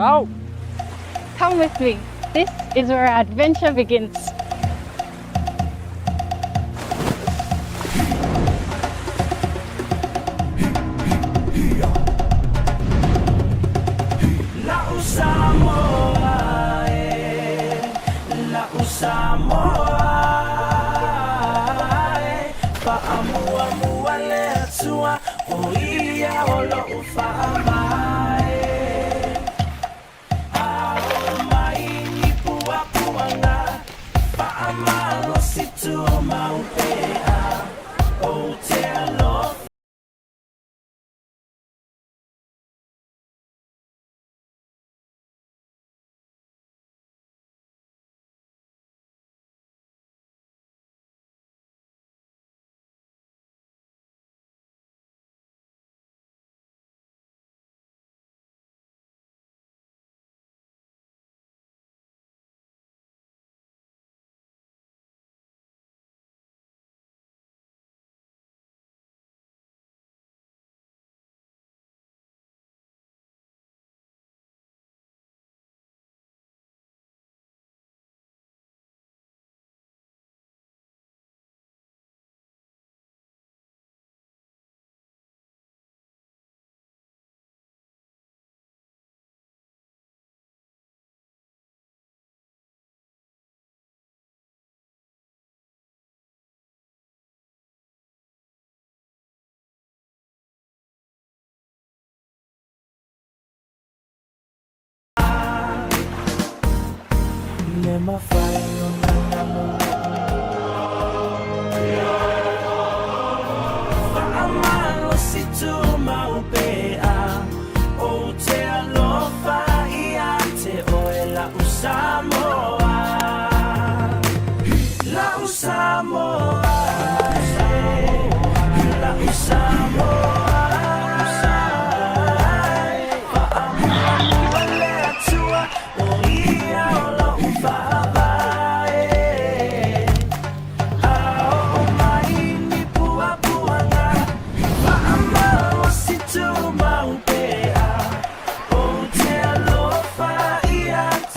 go! Come with me. This is where our adventure begins.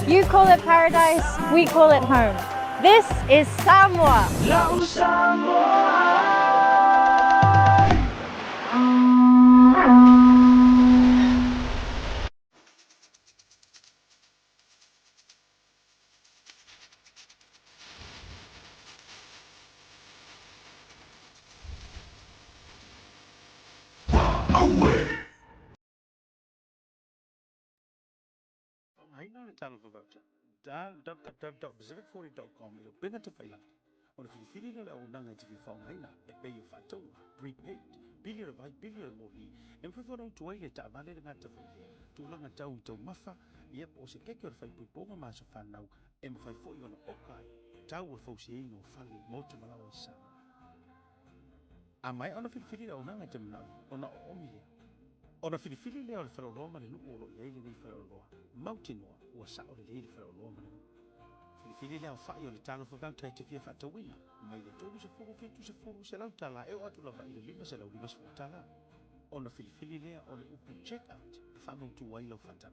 You call it paradise, we call it home. This is Samoa. www.pacific40.com ilo pena te whaila. O na whiwhiri le au nanga te whawhaina e pei o whātou prepaid. Pili o vai, pili o mohi. E mwhiwhara au tuai le ta vale le ngata whaila. Tūlanga tau i tau mawha. Ia po se keke o whai puiponga maa sa whanau. E mwhai fo i ona okai. Tau o whausi e no whali motu malawa i sa. A mai ona whiwhiri le au nanga te mnau. Ona o omi lea. Ona whiwhiri le au le whalaoloa ma le nuku oro i eile nei whalaoloa. Mautinoa ua sa o le leile whalaoloa ma le nuku. Fili lea whai o le talo whakau tai te fia whatawina. Mai le tōru se furu, fitu se furu, se lau tala. E o atu lava i le lima se lau lima se tala. Ona fili lea o le upu check out. Whamau tu wai lau whatau.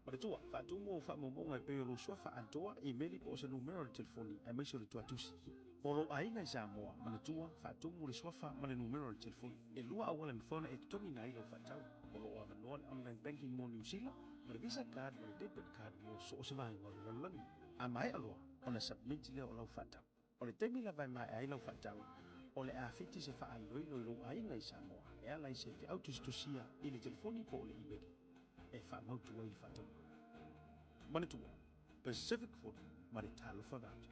Ma le tua, whatu mo whamau mo ngai peo lo sua whaantoa. I meli po se numero le telefoni. Ai mai se le tua tusi. Oro ainga i Samoa. Ma le tua, whatu mo le sua ma le numero le telefoni. E lua awala mi whona e tongi nai lau whatau. Oro o amanoa le online banking mo New Zealand. Ma le visa card, ma le debit card mo so o se vai ngau le lalangi. A mai aloa. Ona submit le o lau whatau. O le temi la vai mai ai lau whatau. O le awhiti se wha aloi lo ilo ainga i Samoa. E alai se te autostusia i le telefoni po o le imeki. E wha mautu wai le whatau. Manitua, Pacific Food, ma le talo whagauti.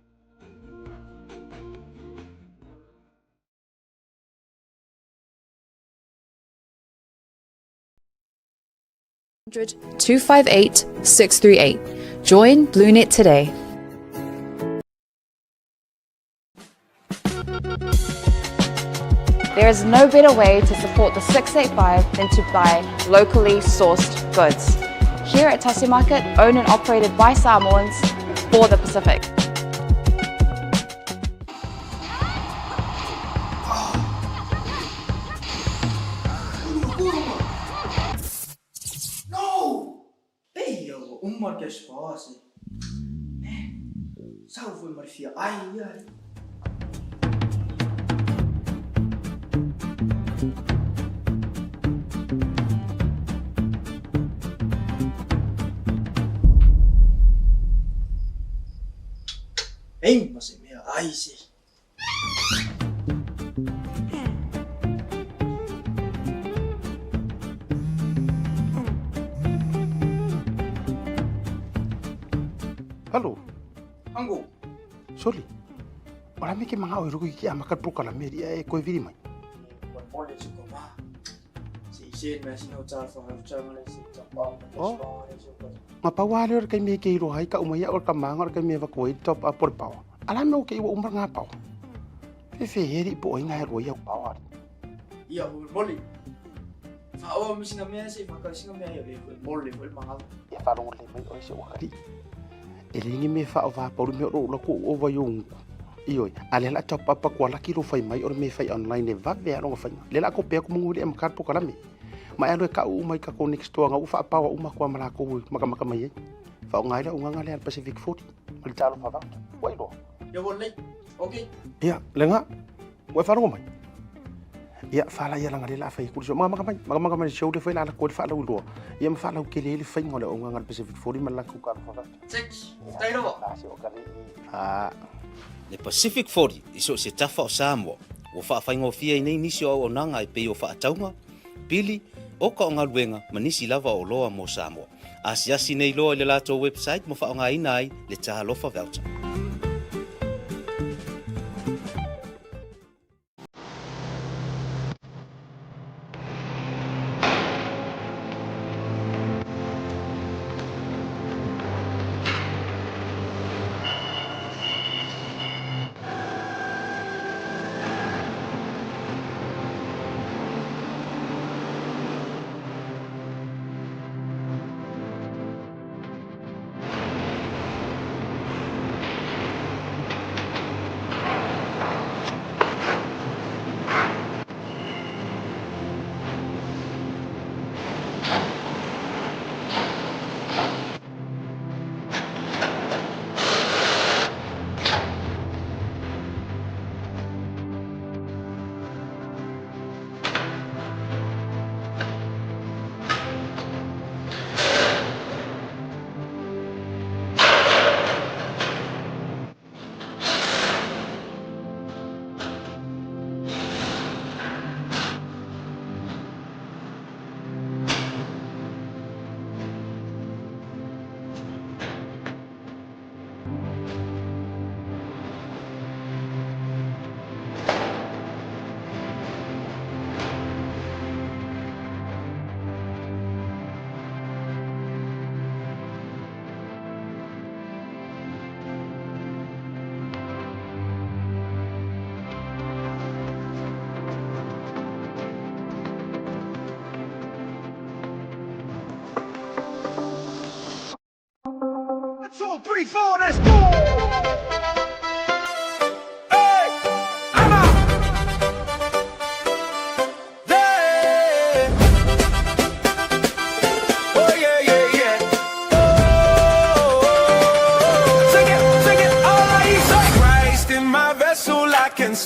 258 638. Join BlueNet today. There is no better way to support the 685 than to buy locally sourced goods. Here at Tasi Market, owned and operated by Samoans for the Pacific. uma que esposa. Salve, Marfia. Ai, ai. Ei, mas é minha. Ai, sim. Hello, Anggo. sorry. Marami ke mga oiro ki amakat pro kala meri ko viri mai. Boleh juga mah. Si Isin masih nak cakap macam mana si cakap. Oh. Mapawali or kay me ke iro hay ka umaya or kamang or kay me vakoi top up por pau. Alam mo ke iwa umar nga pau. Fefe heri po ay nga ro ya pau. Iya, boleh. Faawa mesti namanya si makan si namanya ya boleh mahal. Ya farong le mai o si wakari. Elingi me fa va por me ro la ko o va yung. Iyo, ale la top up ko la kilo fai mai or me fai online ne va ve ro fai. Le la ko pe ko munguli am kar po kala me. Ma alo ka u mai ka ko next to nga u fa pa wa uma ko mala ko maka mai. Fa ngai la unga ngale al Pacific 40. Mal talo fa va. Wai do. Ya boleh. Okey. Iya, lenga. Wai farong mai. Iya, fala ya la ngale la fai kurso. Maka mai show de fai la ko fa la u do. Ia ma fa la ke le fai ngole unga ngal Pacific 40 mal la ku ka fa va. Cek. Tai ro. Ah. Le Pacific 40 iso se tafa o Samoa o whaafainga o fia nei nisi o nanga i pei o whaataunga pili o ka o ngā ruenga manisi lava o loa mo Samoa asiasi nei loa i le lato website mo whaonga ina ai le taha lofa voucher.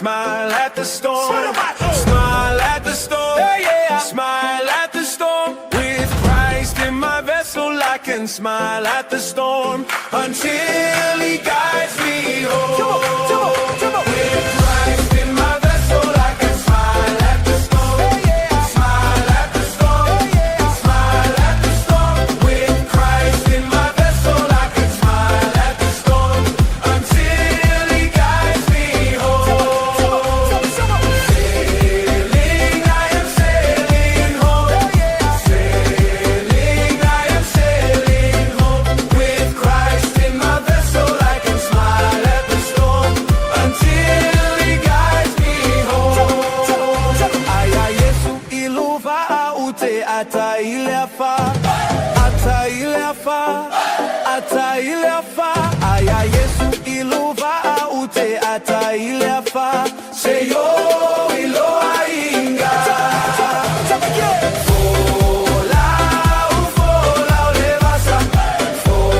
Smile at the storm. Smile at the storm. Smile at the storm. With Christ in my vessel, I can smile at the storm until He guides me home. With Christ in my vessel, I can smile at the storm. Smile at the storm. Smile at the storm. With Christ in my vessel, I can smile at the storm until He guides me home. Ata ile afa, aya Yesu iluva aute ata ile afa, seyo ilo ainga. Fola levasa, fola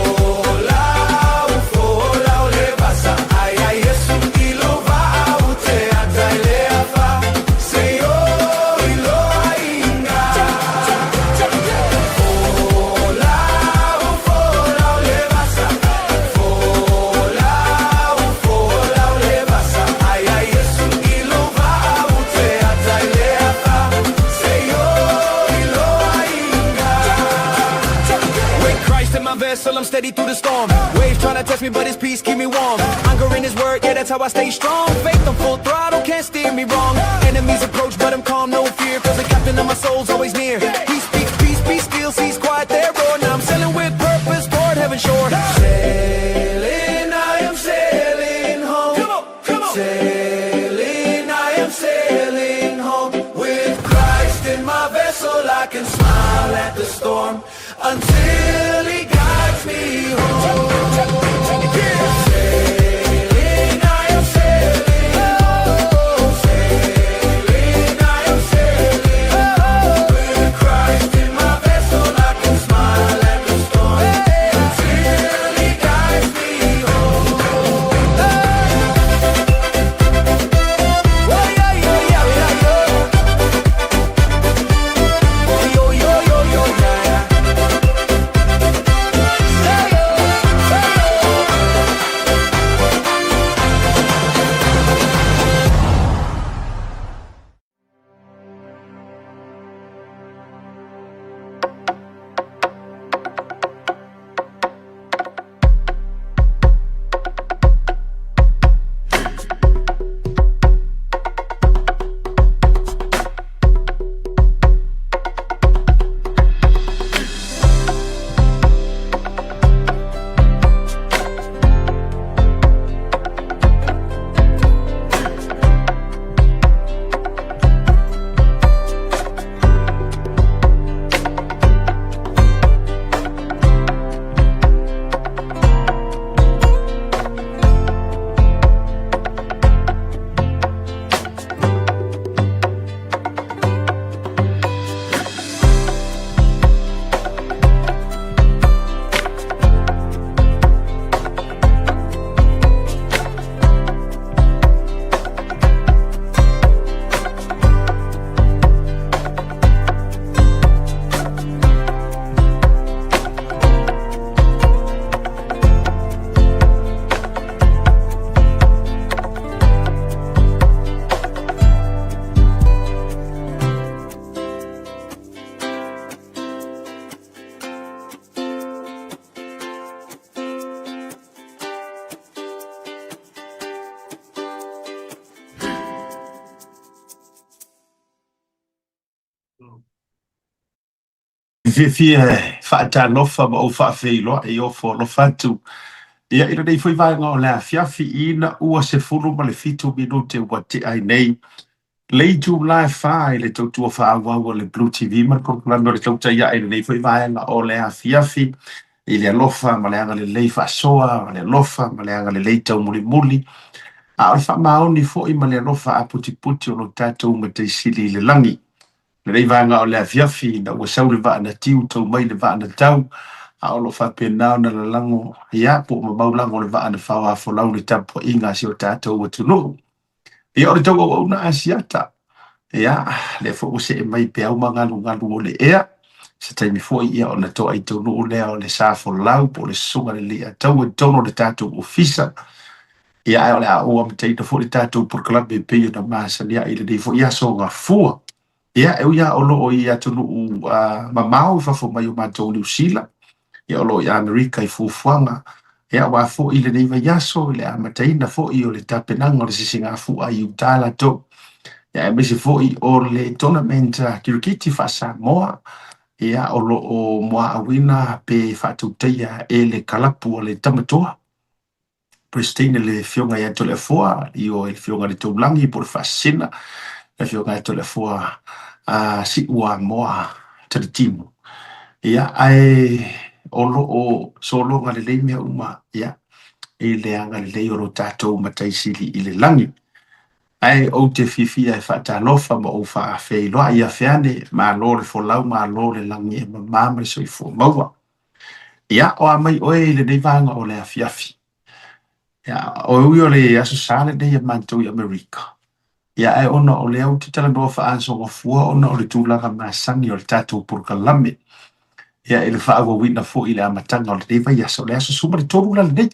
vessel, I'm steady through the storm. Waves trying to test me, but his peace keep me warm. Anchor in his word, yeah, that's how I stay strong. Faith on full throttle, can't steer me wrong. Enemies approach, but I'm calm, no fear. Cause the captain of my soul's always near. He speaks peace, peace, still sees quiet there, roar. Now I'm sailing with purpose toward heaven's shore. Sailing, I am sailing home. Come on, come on. Sailing, I am sailing home. With Christ in my vessel, I can smile at the storm until he guides me home. Sailing, I am sailing home. Sailing, I am sailing home. With Christ in my vessel, I can smile at the storm until he guides me home. Oh, yeah, yeah, yeah, yeah, yeah. Yo, yo, yo, yo, yeah, yeah. Fie whaatanofa ma o whaawheiloa e o whono whatu. Ia ira nei whai vanga o lea fiafi ina ua se furu ma le fitu minute ua te ai nei. Lei July 5 le tautua whaawau le Blue TV ma korkulano le tauta ia ira nei whai vanga o lea fiafi i le alofa ma le anga le lei whaasoa ma le alofa ma le anga le lei tau muli muli. A o wha maoni fo i ma le alofa a puti puti o no tātou ma te sili le langi. Le rei vanga o lea fiafi na ua sau le vaa na tiu tau mai le vaa na tau a o lo whapenao na la lango ia po ma maulango le vaa na whawa folau le tapo inga si o tātou wa tunu. Ia o le tau au na asiata. Ia le fo use e mai pe au mangalu ngalu o le ea. Se taimi fo ia o na to ai tau nuu lea o le saa folau po le sunga le lia tau e tono le tātou ofisa. Ia ai o le a ua mteina fo le tātou por kalabe peio na maasa lia i le dei fo ia so ngā fua. Ia e ia o loo i atunu mamau i whafo mai o mātou New Zealand. Ia o loo i Amerika i fufuanga. Ia wa fo i le neiva yaso i le amataina fo i o le tapenanga o le sisinga fu a i utala to. Ia e mese fo i o le tournament kirikiti wha Samoa. Ia o loo moa awina pe whatauteia e le kalapu o le tamatoa. Pristine le fionga i ato le foa i o le fionga le taulangi po le whasina. Le fionga ato le foa si ua moa tari timu. Ia ai o loo solonga le lei mea uma. Ia e le anga le lei o lo tātou mataisili i le langi. Ai o te fifia e whaatalofa ma o whaafeiloa ia whiane ma lo le folau ma lo le langi e mamama le soi fo maua. Ia o amai oe le neivanga o le afiafi. Ia o ui o le aso sale nei a mantou i Amerika. Ia ai ona o le au te tala noa whaanso wa fua ona o le tūlanga maasangi o le tātou purkalame. Ia ele whaawa wina fo i le amatanga o le neiva iasa o le aso suma le tōru la le nei.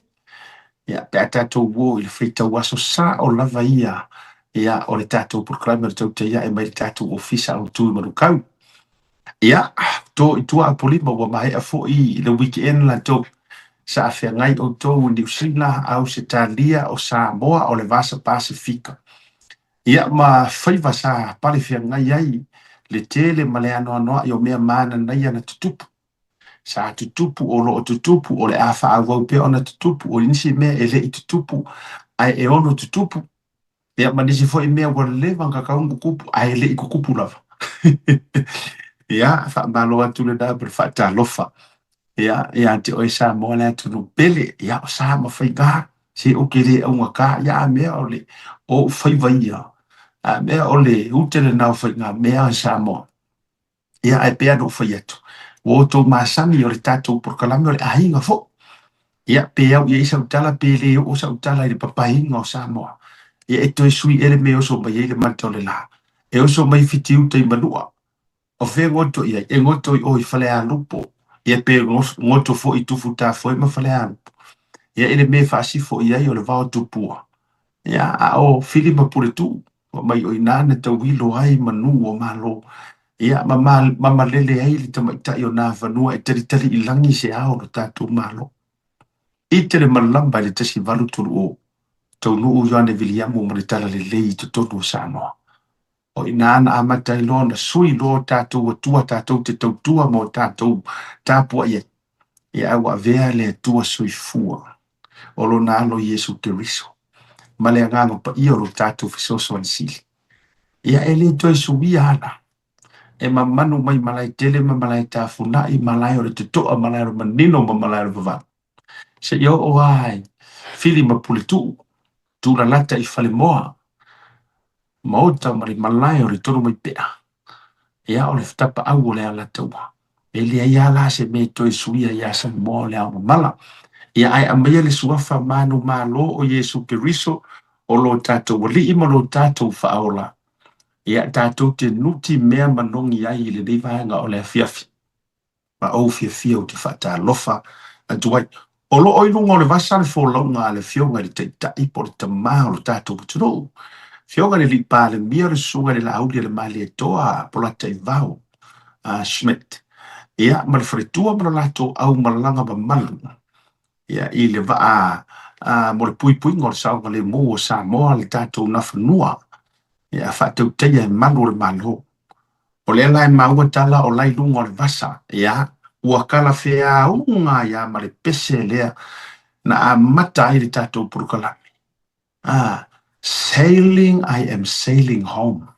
Ia pe a tātou wo i le whaita waso sa o lava ia. Ia o le tātou purkalame o le tauta ia e mai le tātou ofisa o tūi marukau. Ia tō i tua a polima wa mahe a fo i le weekend la tō. sa fe ngai o tou New Zealand au se talia o Samoa o le vasa Pasifika. Ia ma faiva sa pale fe ngai ai le tele ma le anoa noa i o mea mana nei ana tutupu. Sa tutupu o lo o tutupu o le afa au pe ona tutupu o inisi mea ele i tutupu ai e ono tutupu. Ia ma nisi fo i mea wa lewa ngakaungu kupu ai ele i kukupu lava. Ia fa malo atu le da per fa ta lofa. Ia te oi sa mo le tu no pele ia sa ma fai ga se o kele o ngaka ia mea o le o fai vai ia. A mea o le utele na fai nga mea sa mo. Ia ai pe no fai atu. O to masami o le tatou por kalame o le ainga fo. Ia pe au ia isa utala pele o sa utala i le papainga o Samoa. Ia e toi sui ele me o so mai ele manta o le la. E o so mai fiti uta i manua. O fe ngoto ia, e ngoto i o i fale a lupo. Ia pe ngoto fo i tufu ta fo i ma fale a lupo. Ia ele me fasi fo ia i o le vao tupua. Ia a o fili ma pure tu. O mai o inane ta wilo ai manu o malo. Ia mama lele ai li tama ita i o na vanua e tari i langi se ao no tatu malo. I tere malamba le tasi valu tulu o. Tau nuu yoane Viliamu ma le tala le lei to tonu o Samoa. O inana amata i lona sui lo tatou atua tatou te tautua mo tatou tapua ia. Ia awa vea le atua sui fua. O lo nalo Yesu Keriso. Ma le anganga pa ia o lo tatou fisoso ansili. Ia ele toi subia ana. E mamanu mai malai tele ma malai tafuna i malai o le tutoa malai o manino ma malai o vava. Se yo o ai fili ma pulitu. Tula lata i fale moa. Mauta mari malai o le tonu mai pea. Ia o le ftapa au o le ala taua. E le ia la se me toi suia ia sa mo le au mala. Ia ai amaya le suafa manu malo o Yesu Keriso o lo tatou wali ima lo tatou faola. Ia tatou te nuti mea manongi ai le leivanga o le afiafi. Ma au fia o te fata lofa a tuai. O lo oilunga o le vasa le fōlaunga le fionga le teitai po le tamā o le tatou puturo. Fionga le li pa le mia le sunga le lauli le mali e toa po la tei vau. Schmidt. Ia ma le fretua ma la to au malanga ma malu. Ia i le va mo le pui ngor saunga le mo o Samoa le tatou na whanua. Ia whatau teia e manu le malo. O le lai maua tala o lai lunga o le vasa. Ia ua kala whea unga ia ma le pese lea na a mata i le tatou purukalami. Sailing, I am sailing home.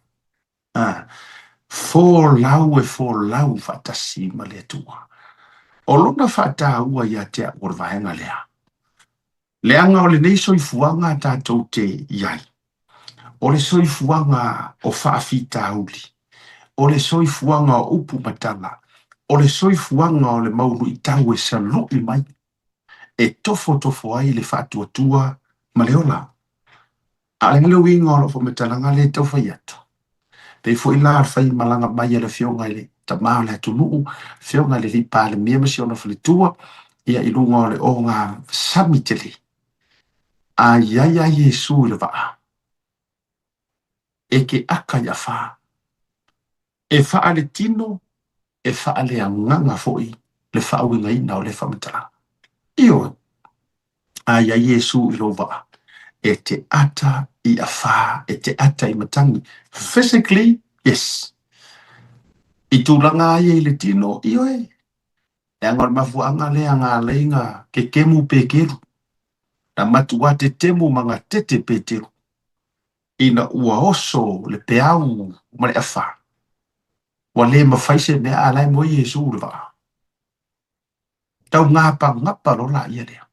For lau fatasi ma le tua. O lona fata ua ia te a urvaenga lea. Leanga o le nei soifuanga tatou te iai. O le soifuanga o whaafita uli. O le soifuanga o upu matala. O le soifuanga o le mauru i tau e salu i mai. E tofo ai le whaatuatua ma le ola. A le ngale winga o lo fo metalanga le tau whai atu. Pei fo ila ar whai malanga mai le fionga le ta maa le atu nuu. Fionga le li pa le mia masi ona whalitua. Ia ilunga o le o ngā samitele. A iaia Yesu le waa. E ke aka ia wha. E wha le tino, e wha le anganga foi, le wha winga ina o le wha metala. Io, a ia Yesu ilo waa. E te ata I a wha, e te ata I matangi. Physically, yes. I tūlanga ai e le tino, io e. E angor mafuanga le anga leinga ke kemu pe keru. Na matua te temu manga tete pe teru. Ina ua oso le peau ma le awha. Wa le mawhaise mea alai mo Yesu le waa. Tau ngapa lo la ia lea.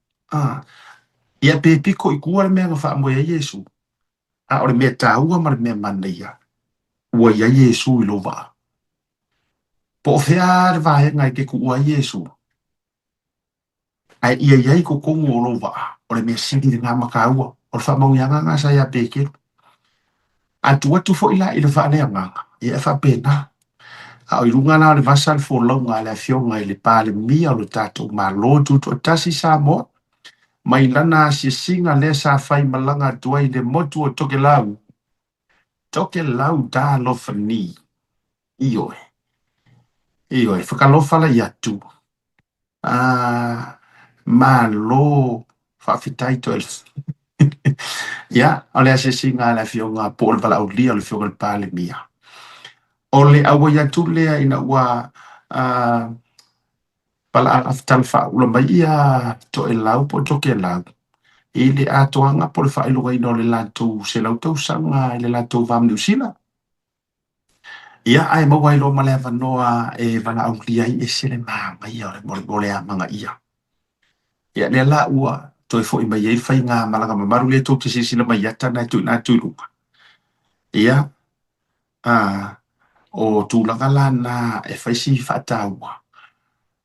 Ia pe piko I kua le mea ngawha mo ia Yesu. A o le mea taua ma le mea mana ia. Ua ia Yesu I lo waa. Po o whea le vahe ngai ke ku ua Yesu. Ai ia iai ko kongu o lo waa. O le mea siri le ngā makaua. O le wha mau ianga ngā sa ia pe keru. Atu fo ila I le wha ne anganga. Ia wha pena. A o irunga na o le vasa le fōlaunga le fionga I le pāle mia o le tātou ma lotu to tasi Samoa. Mai lana si singa le sa whai malanga tuai le motu o toke lau. Toke lau tā lofa ni. Ioe, whakalofa la iatu. malo whawhitai to ia, o le asesinga la fionga po le pala ulia o le fionga le pale mia. O le awa ia tu lea ina ua pala aftal fa ula mai ia to e lau po toke lau. I le atoanga po le whaelunga ina o le lantou se lau tau sanga i le lantou vam niusila. Ia ai mawai lo malea vanoa e wana au lia i e sele maa ia o le mole a manga ia. Ia le la ua toi fo i mai e whai ngā malanga mamaru le tō te sisila mai ata nai tui nā tui lunga. Ia o tūlanga lana e whai si whataua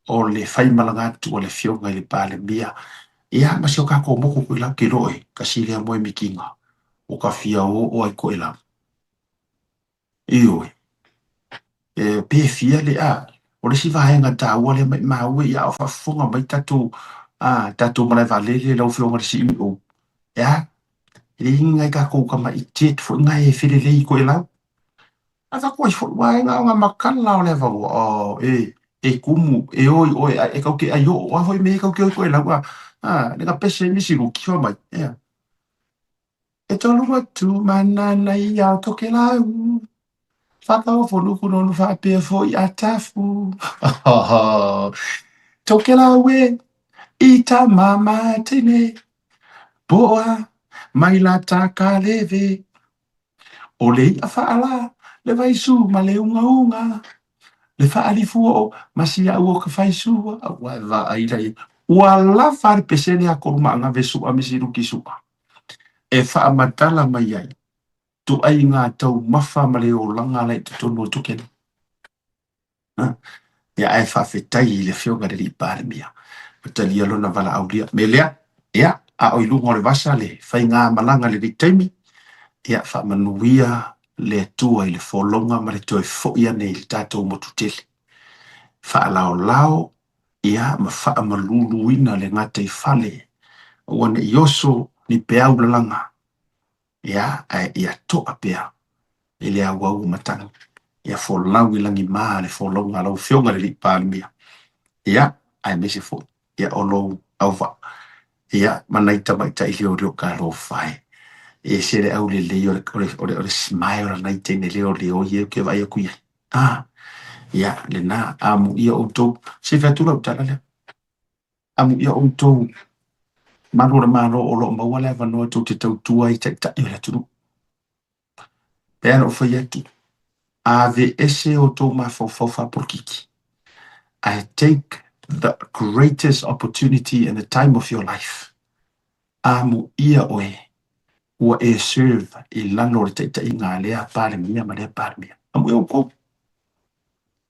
o le whai malanga atu o le fionga i le pāle mia. Ia masio ka ko moko kui lau ke roe ka silia moe mikinga o ka fia o ai koe lau. Ioi. Pe fia le o le si vahenga tāua le mai maue ia o whafonga mai tatu tatu malai valele lau fionga le si imi o. Ia, le ingai ka kou ka mai tet fo ngai e while lei koe lau. Ata koe fo vahenga o ngā makala o le vau e kumu e oi e kau ke ai o a hoi me e kau ke oi koe lau le ka pese nisi ruki wa mai. Ia. E tolu watu mana nai au toke lau. Whakao fo nuku nonu whapea fo i atafu. Toke lau e. I ta mama tene. Boa. Mai la ta ka leve. O le i a whaala. Le vaisu ma le unga unga. Le whaali fuo. Ma si a ua ka whaisua. Wa va ailai. Ua la whare pesene a koruma anga vesu a misiru ki sua. E wha matala mai ai. Tu ai ngā tau mawha ma le o langa lai te tono tukene. Ia ai whawhetai i le whionga le li pāre mia. Matali alona wala au lia. Me lea, ia, a oi lunga o le vasa le, whai ngā malanga le li taimi, ia wha manuia le tua i le wholonga ma le toi foia nei le tātou motu tele. Wha lao lao, ia ma wha maluluina le ngata i whale, wane i oso ni peau lalanga. Ia, ia toa pea, i le awau matanga. Ia wholau i langi maa le wholonga lau whionga le li pāre mia. Ia, ai mese fo, ia olo auwa. Ia, manaita maita i leo reo ka ro whai. E sere au le leo o le smile ra naite ne leo leo i ke vai aku ia. Ia, le na amu ia o tau, se whatula utala lea. Amu ia o tau, manora mano o lo mawale avanoa tau te tau tua i tai tai la tunu. Pēra o whai atu. Ave ese o tau mawhawhawha porkiki. I take the greatest opportunity in the time of your life. Amu ia oe. Ua e serve i lano re tai ngā lea pāre mia ma lea pāre mia. Amu ia o kou.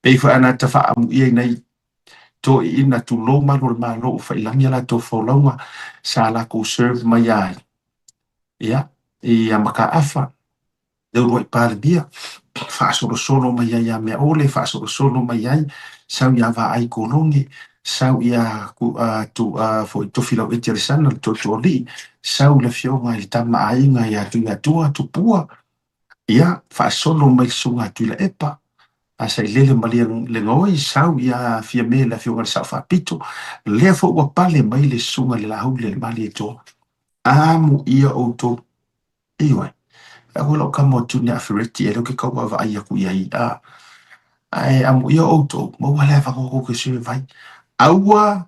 Pei wha ana ta wha amu ia nei to i ina tu lo mano re malo wha ilangi ala to whaulaunga sa la ko serve mai ai. Ia, i amaka afa. Deu roi pāre mia. Whaasoro sono mai ai a mea ole, whaasoro sono mai ai, sau ia wa ai kolongi, sau ia fo i tofilau e tere sana, to li, sau le fionga i tama ainga ia tua tupua, ia whaasono mai sunga tuila epa, asa i lele malia le ngoi, sau ia fia me la fionga le sau whapito, lea fo ua pale mai le sunga le lahu le mali e toa. Amu ia o to, iwe. Ako lau kamo tu ni awhireti e lo ke kaua wa ai aku iai. Ai amu ia auto, mawale a whakoko ke sue vai. Aua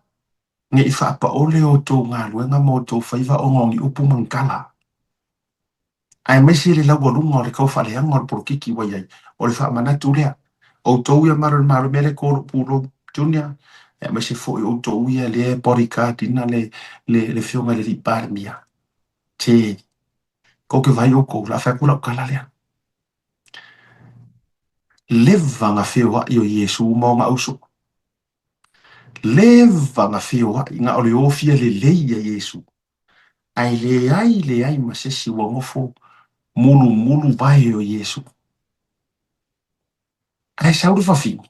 nge i whaapa ole o tō ngā luenga mo tō whaiva o ngongi upu mangkala. Ai mesi le lau alunga o le kau whaleanga o le porokiki wai ai. O le wha manatu lea. O tō ia maru mele kōro pūro tunia. Ai mesi fo i o tō ia le bodyguard ina le whionga le li pāre mia. Te ko ke vai o ko la fa kula kala lea. Leva nga whioa i o Yesu mo nga uso. Leva nga whioa i nga ole ofia le leia Yesu. Ai le ai masesi wa ngofo mulu vai o Yesu. Ai sauri fafingi.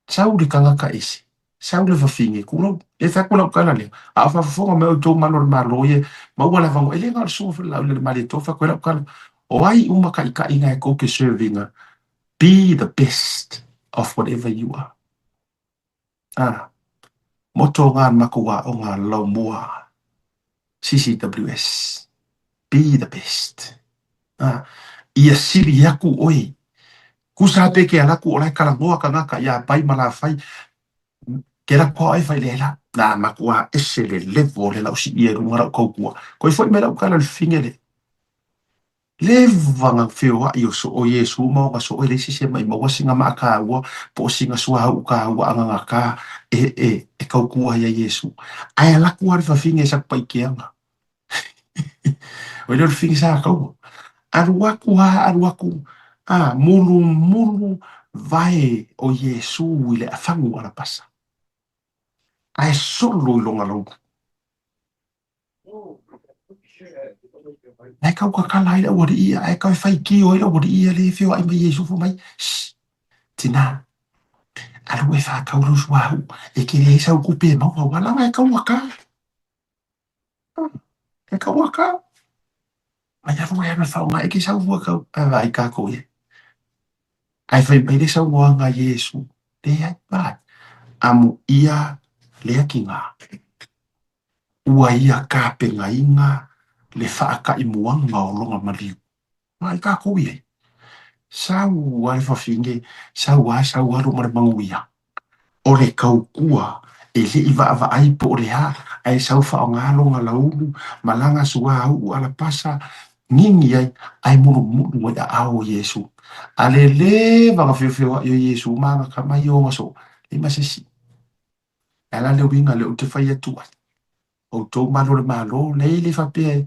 Sauri kangaka isi. Sauri fafingi kuro. E fa kula kala lea. A fa fonga me o tō manor maloye. Ma wala vango ele ngal so la le mali to fa kula kala. O ai uma ka inga e ko ke servinga. Be the best of whatever you are. moto ngā makua o ngā lau mua. CCWS. Be the best. Ia siri aku oi. Kusa peke alaku olai kalangoa ka ngaka ia pai mala fai. Kera ko ai fai lela. Na makua ese le levo le lau si ia runga kaukua. Koi foi me lau kala le fingere. Leva nga whioa i o so o Yesu mau nga so o le sise mai maua singa maa ka ua po singa sua hau ka ua anga nga ka e kaukua ia Yesu. Ai alaku ari fa finge sak pai keanga. Oile le finge sa kau. Aruaku ha aruaku. Mulu vai o Yesu ile afangu ala pasa. Ai solo ilonga lau. Ai kau ka kala ila wari ia, ai kau fai ki o ila wari ia le feo ai mai Yesu fo mai. Tina, alu e wha kau rusu ahu, e kere e sau kupe mau au alanga e kau waka. E kau waka. Mai aru e ana whao nga e ke sau waka, ai ka ko e. Ai fai mai le sau wanga Yesu, le ai pai. Amu ia lea ki ngā. Ua ia ka penga inga, le whaaka i muanga o longa maliu. Mai ka ko e. Sau ai whawhinge, sau aru mara manguia. O le kaukua, e le iwa awa ai po o le ha, ai sau whao ngalo ngā laulu, malanga sua au ala pasa, ngingi ai munu wa ia ao Yesu. Ale le wanga whio yo Yesu, manga ka mai o ngaso, le masesi. Ala le winga le o te whai atua. O tō malo le malo, le whapea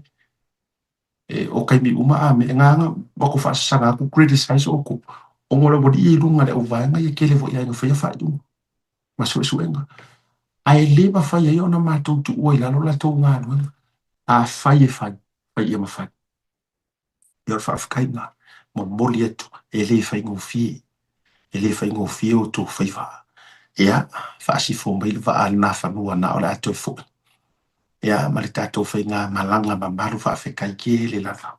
o kai mi uma a me nganga wako whaasanga ku criticize oko. O ngola wadi i runga le o vanga i kele vo i ainga whai whai dunga. Maso e suenga. Ai leba whai ai ona mātou tu ua i lalo la tō ngā nuenga. A whai e whai, whai i ama whai. I ora whaafikai ngā, mo moli atu, e le whai ngō fie. E le whai ngō fie o tō whai wha. Ea, whaasi fō mai le wa alina whanua na ora atu e fō. Ea, mali tātou whai ngā malanga mamaru whaafikai ke le lava.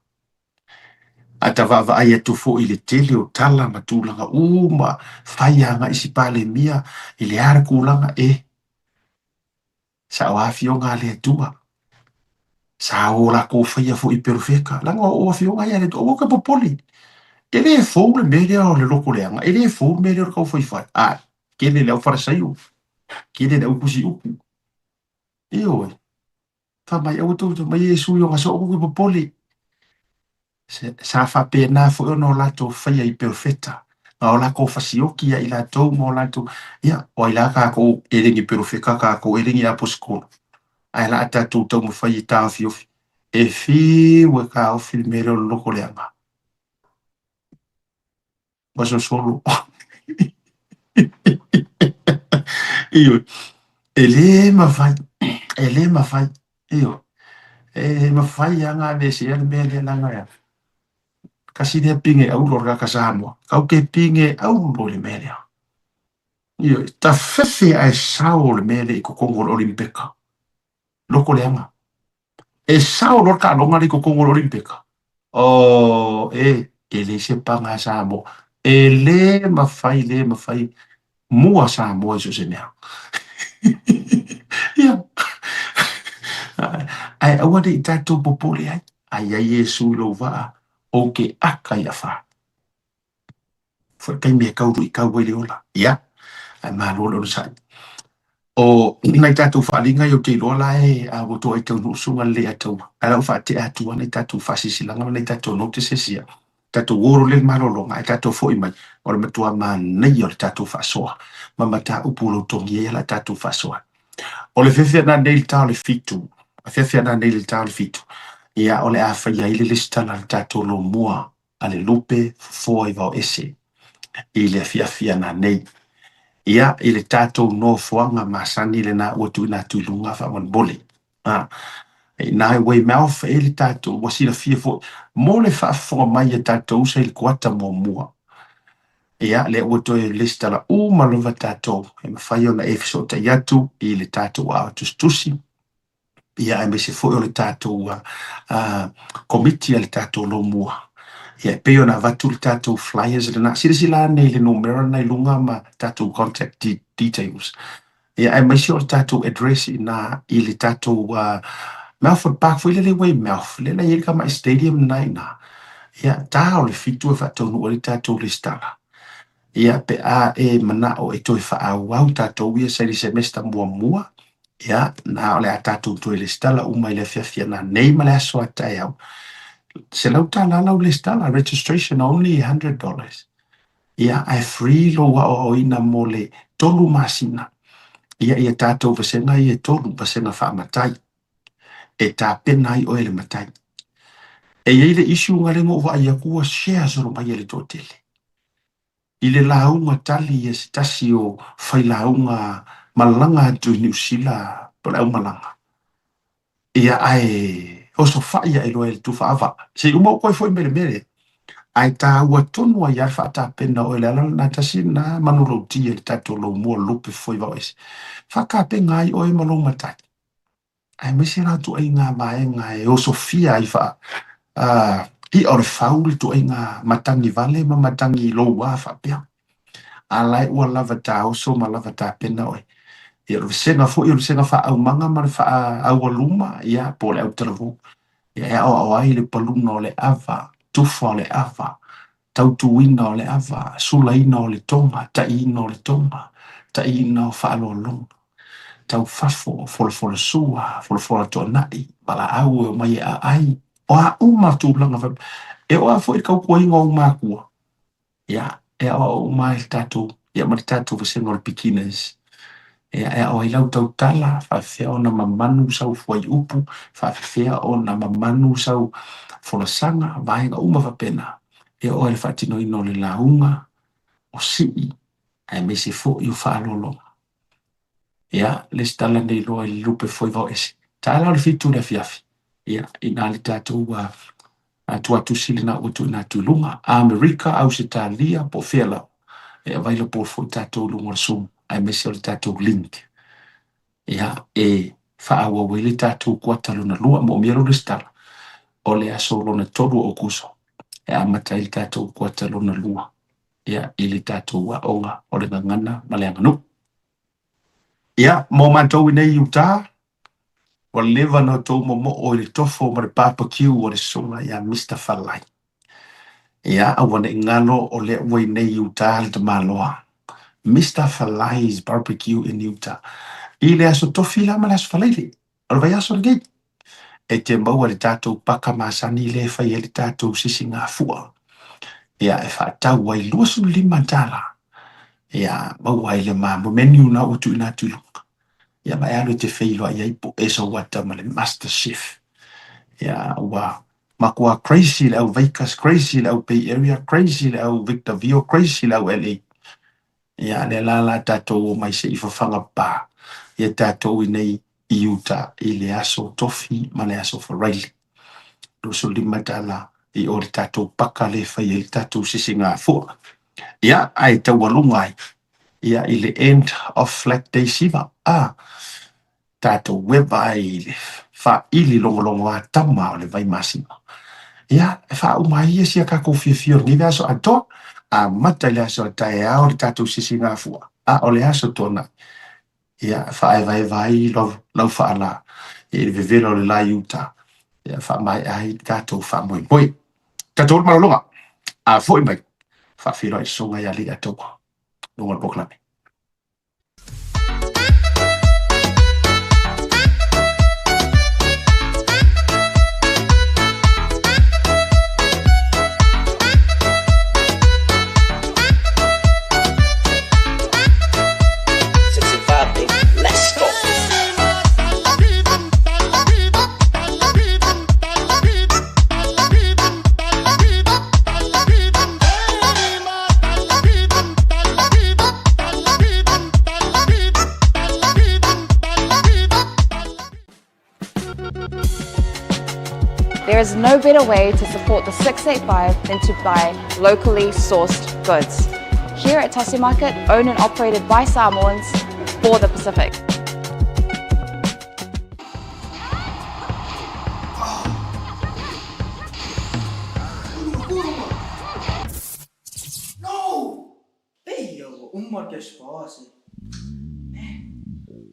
Ata vava ai atu fo i le tele o tala matulanga uma whaianga isi pale mia i le ara kulanga sa o afio ngā le atua. Sa o la ko whaia fo i perfeka. Langa o afio ngā ia le o ka popoli. E le fo le mele o le loko leanga. E le fo mele o kau whai whai. Kene le au wharasaio. Kene le au kusi uku. E oi. Whamai au tō mai Yesu i o ngaso o ka popoli. Sa whapena fo no lato whaia i perfeta. Nga o la ko whasioki i la tau mo lato. Ia, o i la ka ko erengi perfeka ka ko erengi aposkolo. Ai la ata tau tau mo whai i tā fiofi. E fi we ka o filmere o loko leanga. Waso solo. Iyo. Ele ma fai. Ele ma fai. Iyo. Ma fai anga mesi ane mele langa ya. Kasi dia pinge au lorga kasamo. Kau ke pinge au lo le mele. Iyo. Ta fefe ai sao le mele i kukongol olimpeka. Loko leanga. E sao lorka longa li kukongol olimpeka. Ele se panga samo. Ele ma fai. Mua samo e so se mea. Ia. Ai awade i tātou popole ai. Ai ai Yesu lo waa. O ke aka ia wha. Fua kai mea kauru i kau wele ola. Ia. Ai maa lola o sai. O nai tātou whaalinga i o te lola a woto ai tau nusunga le atau. Ai lau wha te atua nai tātou whasisilanga nai tātou no te sesia. Tātou woro le marolonga ai tātou fo i mai. O le matua maa nei o le tātou whasoa. Mamata upulo tongi e la tātou whasoa. O le whewhia nā neil tāo le fitu. A whewhia nā neil tāo le fitu. Ia o le awhaia i le listana le tātou lo mua. A le lupe fua i vau ese. I le whiawhia nā nei. Ia i le tātou no fuanga masani le nā uatu i nā tuilunga whaman bole. Nā wei mauwha e le tātou wasila fia fo. Mo le whaafonga mai e tātou sa i le kuata mua. Ia le uatu e listala malova tātou. E mawhai o na efeso ta iatu i le tātou a tustusi. Ia e me se fo o le tātou komiti a le tātou lo mua. Ia peo na vatu le tātou flyers le nā. Sila nei le numero na ilunga ma tātou contact details. Ia ai mai si o le tātou address ina i le tātou Melford Park foi le wei Melf le na i ka mai stadium nai na. Ia tā o le fitu e whātonu o le tātou le stala. Ia pe a e mana o e toi whaau au tātou ia se semester mua. Ia na o le a tātou toi le stala umai le fiafia na nei ma le aso atai au. Se lau tā lalau le stala registration only $100. Ia ai free lo wa o ina mo le tolu masina. Ia tātou vasenga i e tolu vasenga whaamatai. E tā pena i o ele matai. E iei le issue ngarengo wa ia kua share soro mai ele tōtele. I le launga tali e se tasi o whai launga malanga atu New Zealand po lau malanga. Ia ai oso whai a ilo ele tu whaava. Se umau koe foi mere. Ai tā ua tonu a iar whaata pena o ele alala na tasi na manuro tia le tato lo mua lupe foi vau ese. Whaka penga ai o e malong matai. Ai mesi ratu ai ngā maenga e oso fia ai wha. I o le whauri tu ai ngā matangi vale ma matangi lo wa whapea. Alai ua lava tā oso ma lava tā pena oi. I o le senga fo, i o le senga wha au manga ma le wha au aluma, ia po le au televo. Ia o ai le paluna o le ava, tufa o le ava, tautuina o le ava, sulaina o le tonga, taina o le tonga, taina o wha alo longa. Tau fafo, fole sua, fole to nai, bala au e mai a ai. O a uma tūlanga whai. E o a fo i kau kua inga o mākua. Ia, e o mai tātou, ia mari tātou vasenga o le beginners. Ia, e o i lau tau tala, whawhea o na mamanu sau fuai upu, whawhea o na mamanu sau folasanga, vaenga uma whapena. E o e le whatino ino le launga, o sii, e me se fo i o whaalolonga. Ia, le stala nei loa i lupe foi vau ese. Tāla o le fitu le fiafi. Ia, ina le tātou atu sili na utu ina tulunga. Amerika au se tālia po whela. E availa po foi tātou lunga sumu. Ai mesi o le tātou link. Ia, e whaawa wele tātou kuatalo na lua mo miero le stala. O le aso lona toru o kuso. E amatai le tātou kuatalo na lua. Ia, i le tātou wa onga o le ngangana ma le anganu. Ia, mo mātou nei Utah, o lewa no tō mo o le tofo ma le barbecue o le songa ia Mr. Falai. Ia, awane ngalo o le wai nei Utah le te maloa. Mr. Falai's barbecue in Utah. I le aso tofi la ma le aso falaile. O le vai aso le gei. E te maua le tātou paka masani le fai le tātou sisi ngā fua. Ia, e whaatau wai luasu lima tala. Ia, maua i le mambo menu na utu ina tulunga. Ia, mai alo te whilo ai aipo eso wata ma le master chef. Ia, ua makua crazy le au Vegas, crazy le au Bay Area, crazy le au Victorville, crazy le au LA. Ia, le lala tātou mai se i whawhanga pā. Ia tātou i nei i Utah i le aso tofi ma le aso wharaili. Luso lima tala i ori tātou paka le whai i tātou sisi ngā fua. Ia, ai tau walungai. Ia, i le end of Flat Day Siva. Tātou weba i le wha ili longolongo a tama o le vai masima. Ia, e wha umai e sia kako fio ni aso ato, a mata le aso tae a o le tātou sisi ngā fua. O le aso tona. Ia, wha e vai lau wha ala. I le vevelo le la Utah. Ia, wha mai ai tātou wha moi moi. Tātou marolonga. A foi mai. Wha whiro i songa ia li ato. Nungal poklame. There is no better way to support the 685 than to buy locally sourced goods. Here at Tasi Market, owned and operated by Samoans for the Pacific. No! Ei, uma que as fosse.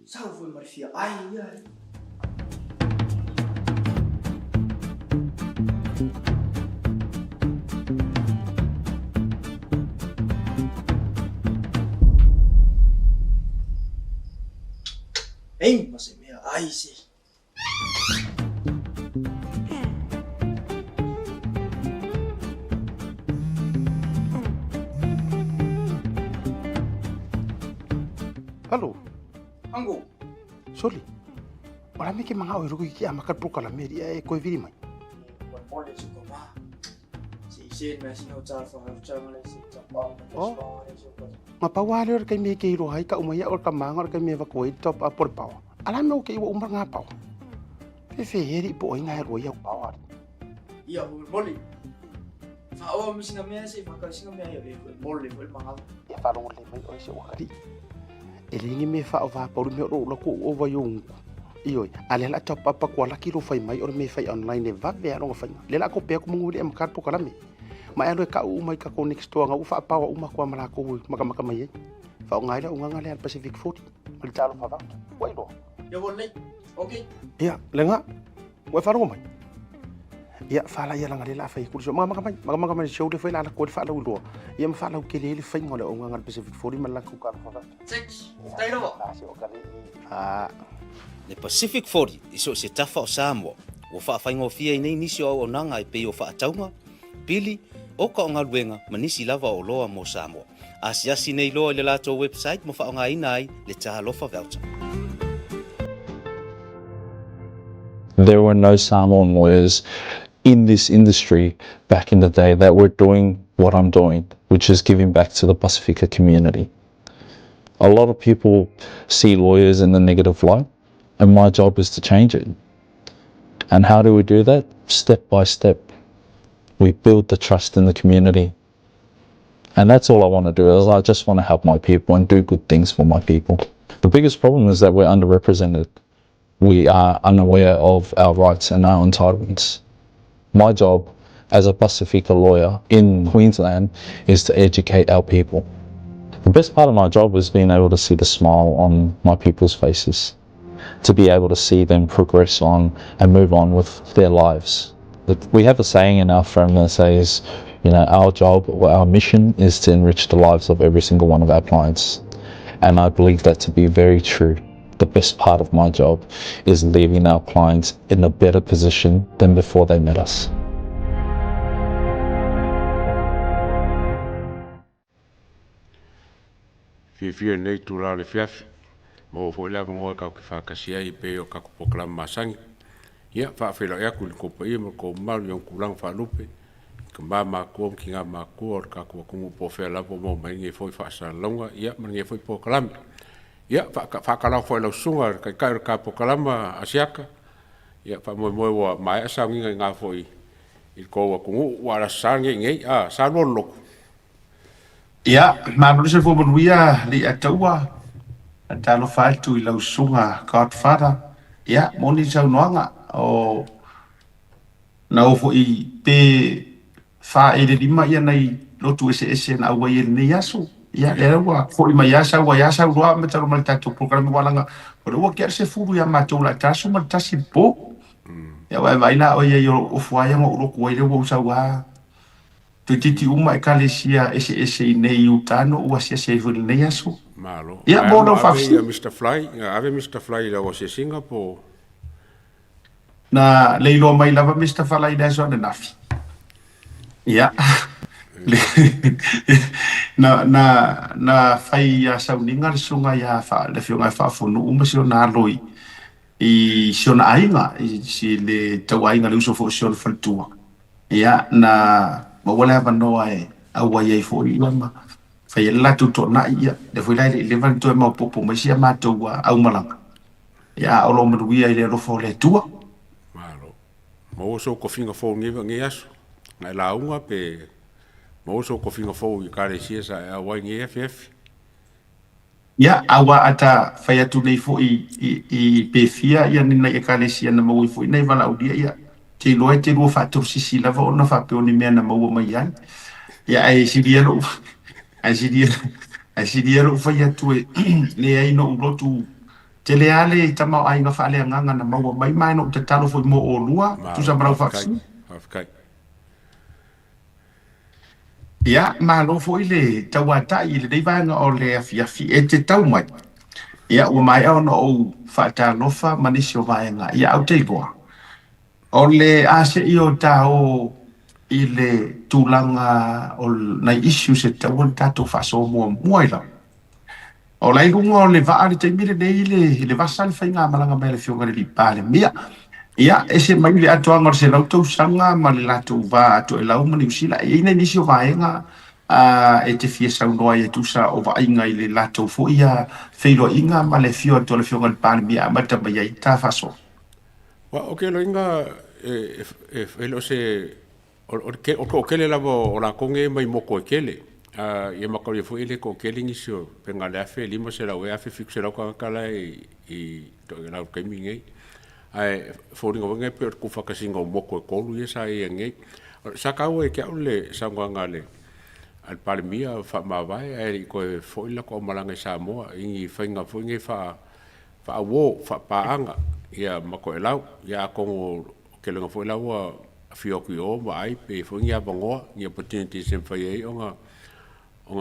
Sao foi marfia? Ai, ai. Ei, mas é minha. Ai, sim. Halo, Anggo. Soli. Wala me ke mga oiro ki ama kat pro kala meri e ko viri mai. Buat boleh suka mah. Si Isin masih nak cakap macam mana si cakap. Oh. Mapawali or kay me ke iro hay ka umaya or kamanga or kay me vakuit top up por pau. Alam no ke iwa umar nga pau. Fe heri po ay nga ro ya pau. Iya, boleh. Faawa mo sinamaya si Fakal sinamaya boleh mahal. Ya farong le mai o si wakari. Elingi me fa va por me ro la ko o va yung. Iyo, ale la top up ko la kilo fai mai or me fai online va ve ro fai. Le la ko pe ko munguli am kar po kala me. Ma ero ka u mai ka ko next to nga u fa pa wa uma ko mala ko maka mai. Fa ngai la unga ngale Pacific 40. Mal talo fa va. Wai do. Ya boleh. Okey. Iya, lenga. Wai farong mai. Iya, fa la ya la ngale la fai kurso maka mai show de fai la ko fa la u do. Iya fa la ke le fai ngole unga ngal Pacific 40 mal la ko ka fa va. Six. Tayo na ba? Ah, Le Pacific 40 iso se tafa o Samoa. O whaafaingo fia i nei nisi o nanga i pei o whaataunga. Pili, o ka o ngā ruenga manisi lava o loa mo Samoa. Asiasi nei loa le lato website mo whaonga ina ai le tahalofa voucher. There were no Samoan lawyers in this industry back in the day that were doing what I'm doing, which is giving back to the Pacifica community. A lot of people see lawyers in the negative light, and my job is to change it. And how do we do that? Step by step. We build the trust in the community. And that's all I want to do, is I just want to help my people and do good things for my people. The biggest problem is that we're underrepresented. We are unaware of our rights and our entitlements. My job as a Pacifica lawyer in Queensland is to educate our people. The best part of my job was being able to see the smile on my people's faces, to be able to see them progress on and move on with their lives. We have a saying in our firm that says, our job or our mission is to enrich the lives of every single one of our clients. And I believe that to be very true. The best part of my job is leaving our clients in a better position than before they met us. Fia nei tu la le fiafi. Mo fo la mo ka ki fa kasia I pe o ka ko proklam masangi. Ia fa fe la ya ku ko pe mo ko mal yo ku lang fa lupe. Ka ma ko ki nga ma ko ka ko mo po fe la po mo mai nge foi fa sa longa ia ma nge foi proklam. Ia fa ka la foi la sunga ka proklam asiaka. Ia fa mo wa mai sa nga foi I ko wa ku wa la sangi nge sa no lo. Ia, manu se fo manuia li ataua. Talo fatu I lau sunga Godfather. Ia, moni sau noanga o na ofo I pe fa e de lima ia nei lotu ese na awa ia nei asu. Ia, lera ua fo I mai asa roa me talo malita tu programa walanga. Ora ua kia se furu ia matou la tasu matasi po. Ia vai na o ia yo ofo aia mo uroku waile ua usawa. Titi uma ekalesia ese nei utano ua sia furu nei asu. Malo. Ia bono fafsi. Mr. Fly, ave Mr. Fly la was Singapore. Na leilo mai lava Mr. Fly da so na nafi. Ia. na fai ya sauninga le sunga ya fa le fionga fa fonu uma sio na loi. I sio na ainga si le tawainga le uso fo sio le faltua. Ia na wala ba no ai awa ye fo I lama. Fai la tu to na ia de foi lai le van to ma popo ma sia ma to wa au malanga. Ia o lo mo ia le ro fo le tua. Malo. Mo so ko finga fo ngi aso. Na la unga pe mo so ko finga fo I kare sia sa wa ngi FF. Ia awa ata fai atu nei fo I pe fia ia ni na kare sia na mo fo nei vala udia ia. Te lo fa to sisi lava ona fa pe oni me na mo mai ia. Ia ai sidielo. Asidia fai atu le ai no ulotu te le ale tama ai nga fa le nganga na mau mai mai no te talo foi mo o lua tu sa brau vaccine ia ma lo foi le tawata i le dei vanga o le afiafi e te tau mai ia o mai ona o fa ta lofa manisio vaenga ia au te goa o le ase i o ta o i le tūlanga o nei issues e tau o tato fa so mua muaila o lai lunga o le vaa le teimile nei le vasa le whainga malanga mai le fionga le lipale mia ia ese mai le atoanga o se lautou sanga ma le latou va ato e lauma ni usila e ina nisi o vaenga e te fia saunoa e tusa o vainga i le latou fo ia feilo inga ma le fio ato le fionga le pale mia mata mai ai ta faso wa o ke lo inga e lo se o kele lavo o la konge mai moko e kele ia makau ia fo ile ko kele ngisio penga le afe lima se la we afe fixe la ko kala i to la kai mingi ai fo ringo nge pe ku fa kasinga moko e kolu ia sa ia nge sa ka we ke ole sa ngale al palmia fa ma vai ai ko fo ile ko malanga sa mo i fainga fo nge fa wo fa paanga ia mako e lau ia ko ke lenga fo lau fio ki o mai pe fo ngia bango ni opportunity sem fa ye onga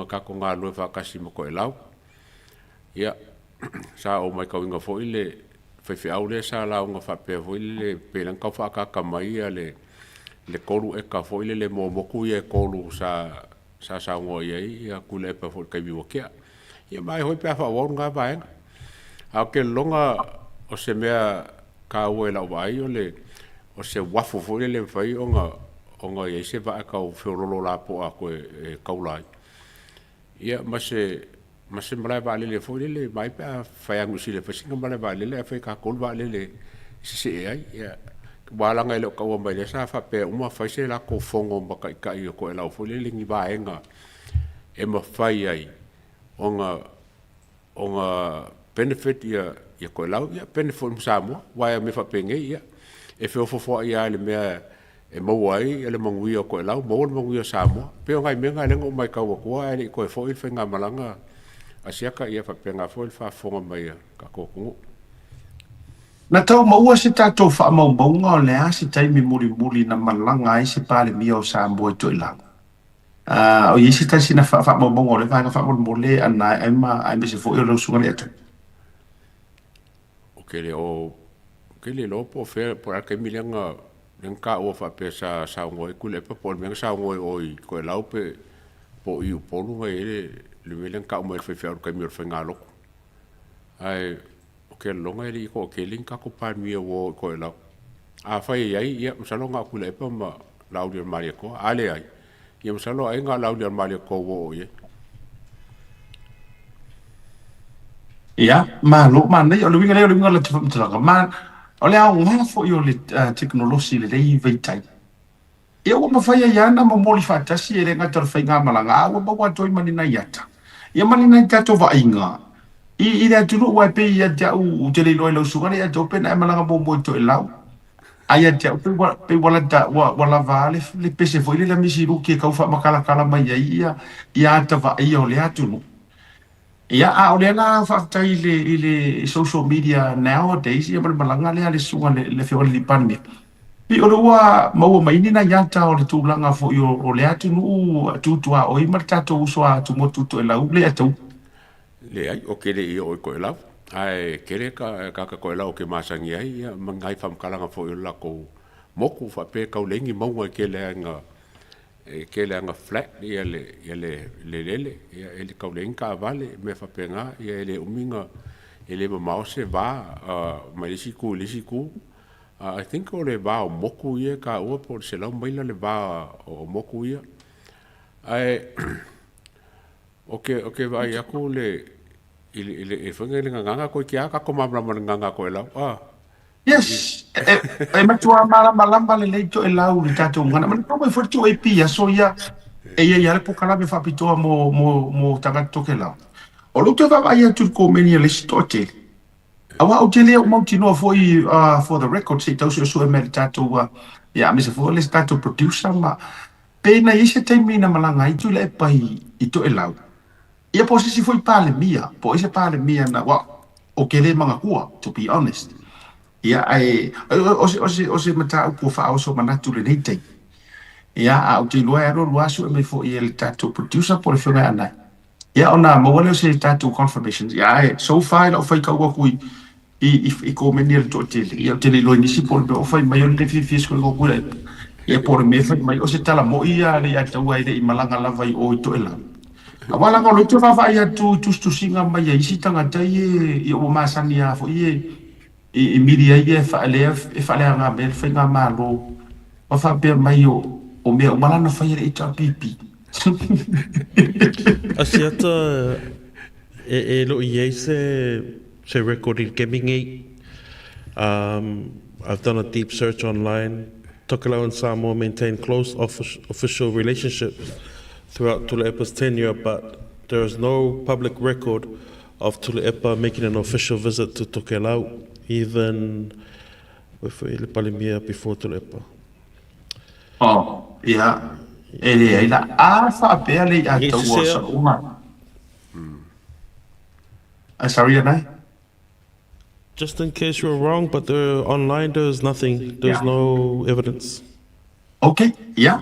ka ko nga lo fa kasi mo ko elau ia sa o mai ka winga fo ile fe aule sa la onga fa pe fo ile pe lan ka fa ka mai le kolu e ka fo ile le mo ku ye kolu sa ngo ye ia ku le pa fo ka bi wokia ia mai hoi pe fa wo nga ba a ke longa o se mea ka o la vai o le o se wafu fo le vai onga ye se va ka o feurolo la po a ko e kaulai ia mase mala va le fo le mai pa fa yang usi le fasinga mala va le fa ka kol va le se ai ia wala ngai lo ka o mai le sa fa pe uma fa se la ko fongo ba ka i ko la fo le ngi va enga e ma fa ai onga benefit ia ko la ia benefit sa mo wa me fa penge ia e fo ia le me e mo ai ele mangui ko la mo mangui sa mo pe ngai me ngai le mai ka ko ai ko fo il fenga malanga asia ka ia fa penga fo il fa fonga mai ka ko na tau maua se tatou fa mau maunga o le asi taimi muri na malanga ai se pale mia o sa mo to ila o yesi ta sina fa mau maunga le fa mo le ana ai me se fo lo sunga le atu ke le lo po fe por ke milanga nka o fa pe sa ngoi ku le po me sa ngoi oi ko la pe po i po lu ngai le velen ka mo fe fe ka mi fe ngalo ai ke lo ngai ko ke linka ko pa mi o ko la a fa ai ia sa lo nga ku le po ma laudio mari ko ale ai ia sa lo ai nga laudio mari ko wo ye ia ma lo ma nei o le winga le tla ma ole au ngā fo i o le teknolosi le rei veitai. E o mawhaia iana ma moli whaatasi e re ngata ra whainga malanga awa bawa toi manina iata. Ia manina i tato wa inga. I rea tunu ua pe ia te au te leiloi lau sungare ia te opena e malanga mo moi to e lau. Ai te au pe wala vale le pese fo ile la misi ruki e kauwha makala mai ia ata wa ia o le atunu. Ia o le na whaktai i le social media nowadays ia malanga le sunga le whio le lipane. Pi o lua maua mainina iata o le tūlanga fo i o le atu nuu tutua o i maritato usua tumotuto e lau le atu. Le ai o kere i o i koe lau. Ai kere ka koe lau ke masangi ai ia mangai whamkalanga fo i o lako moku whape kau lengi maunga ke le anga flat ia le ele kau lengi ka vale me whapenga ia ele uminga ele mamaose va ma lisi ku I think o le va o moku ia ka ua po se lau maila le va o moku ia ai okay vai aku le ile whanga le nganga ko ki aka ko mamla nganga ko lau Yes, e matua malamba le leito e lau le tato ngana man ko foi tu e pia so ia ia le pokala me fa pitoa mo tagato ke lau. O lo te va vai tu ko meni le stote. Awa o te le o tino foi for the record se tau so e meditato ia me se foi le tato producer ma pena ise te mina malanga i tu le pai i to e lau. Ia po se foi pale mia, po ise pale mia na wa o ke le manga kua, to be honest. Ia ai o se mata upo fa o so manatu le nei tei. Ia a o te lua e ro lua su e me fo i le tatou producer po le whenga anai. Ia ona mawale o se tatou confirmations. Ia ai so far la o fai kaua kui i ko meni le to tele. Ia o tele lo nisi po le o fai mai o le fifis ko ko le. Ia po le me fai mai o se tala mo ia le ia tau ai le i malanga lava i o i to e la. Awala ngo lo tu fa fa ia tu singa mai ia isi tanga tai i o masani a fo i media ia fa le nga bel fa nga malo o fa pe mai o me o malana fa ia i ta pipi Asiata lo ie se recording gaming. I've done a deep search online. Tokelau and Samoa maintain close official relationships throughout Tule'epa's tenure, but there is no public record of Tule'epa making an official visit to Tokelau, even with Ile Palimia before Tule'epa. Oh, yeah. Ele la fa pele a to was uma. Sorry, Anai? Just in case you're wrong, but online there's nothing. There's no evidence. Okay, yeah.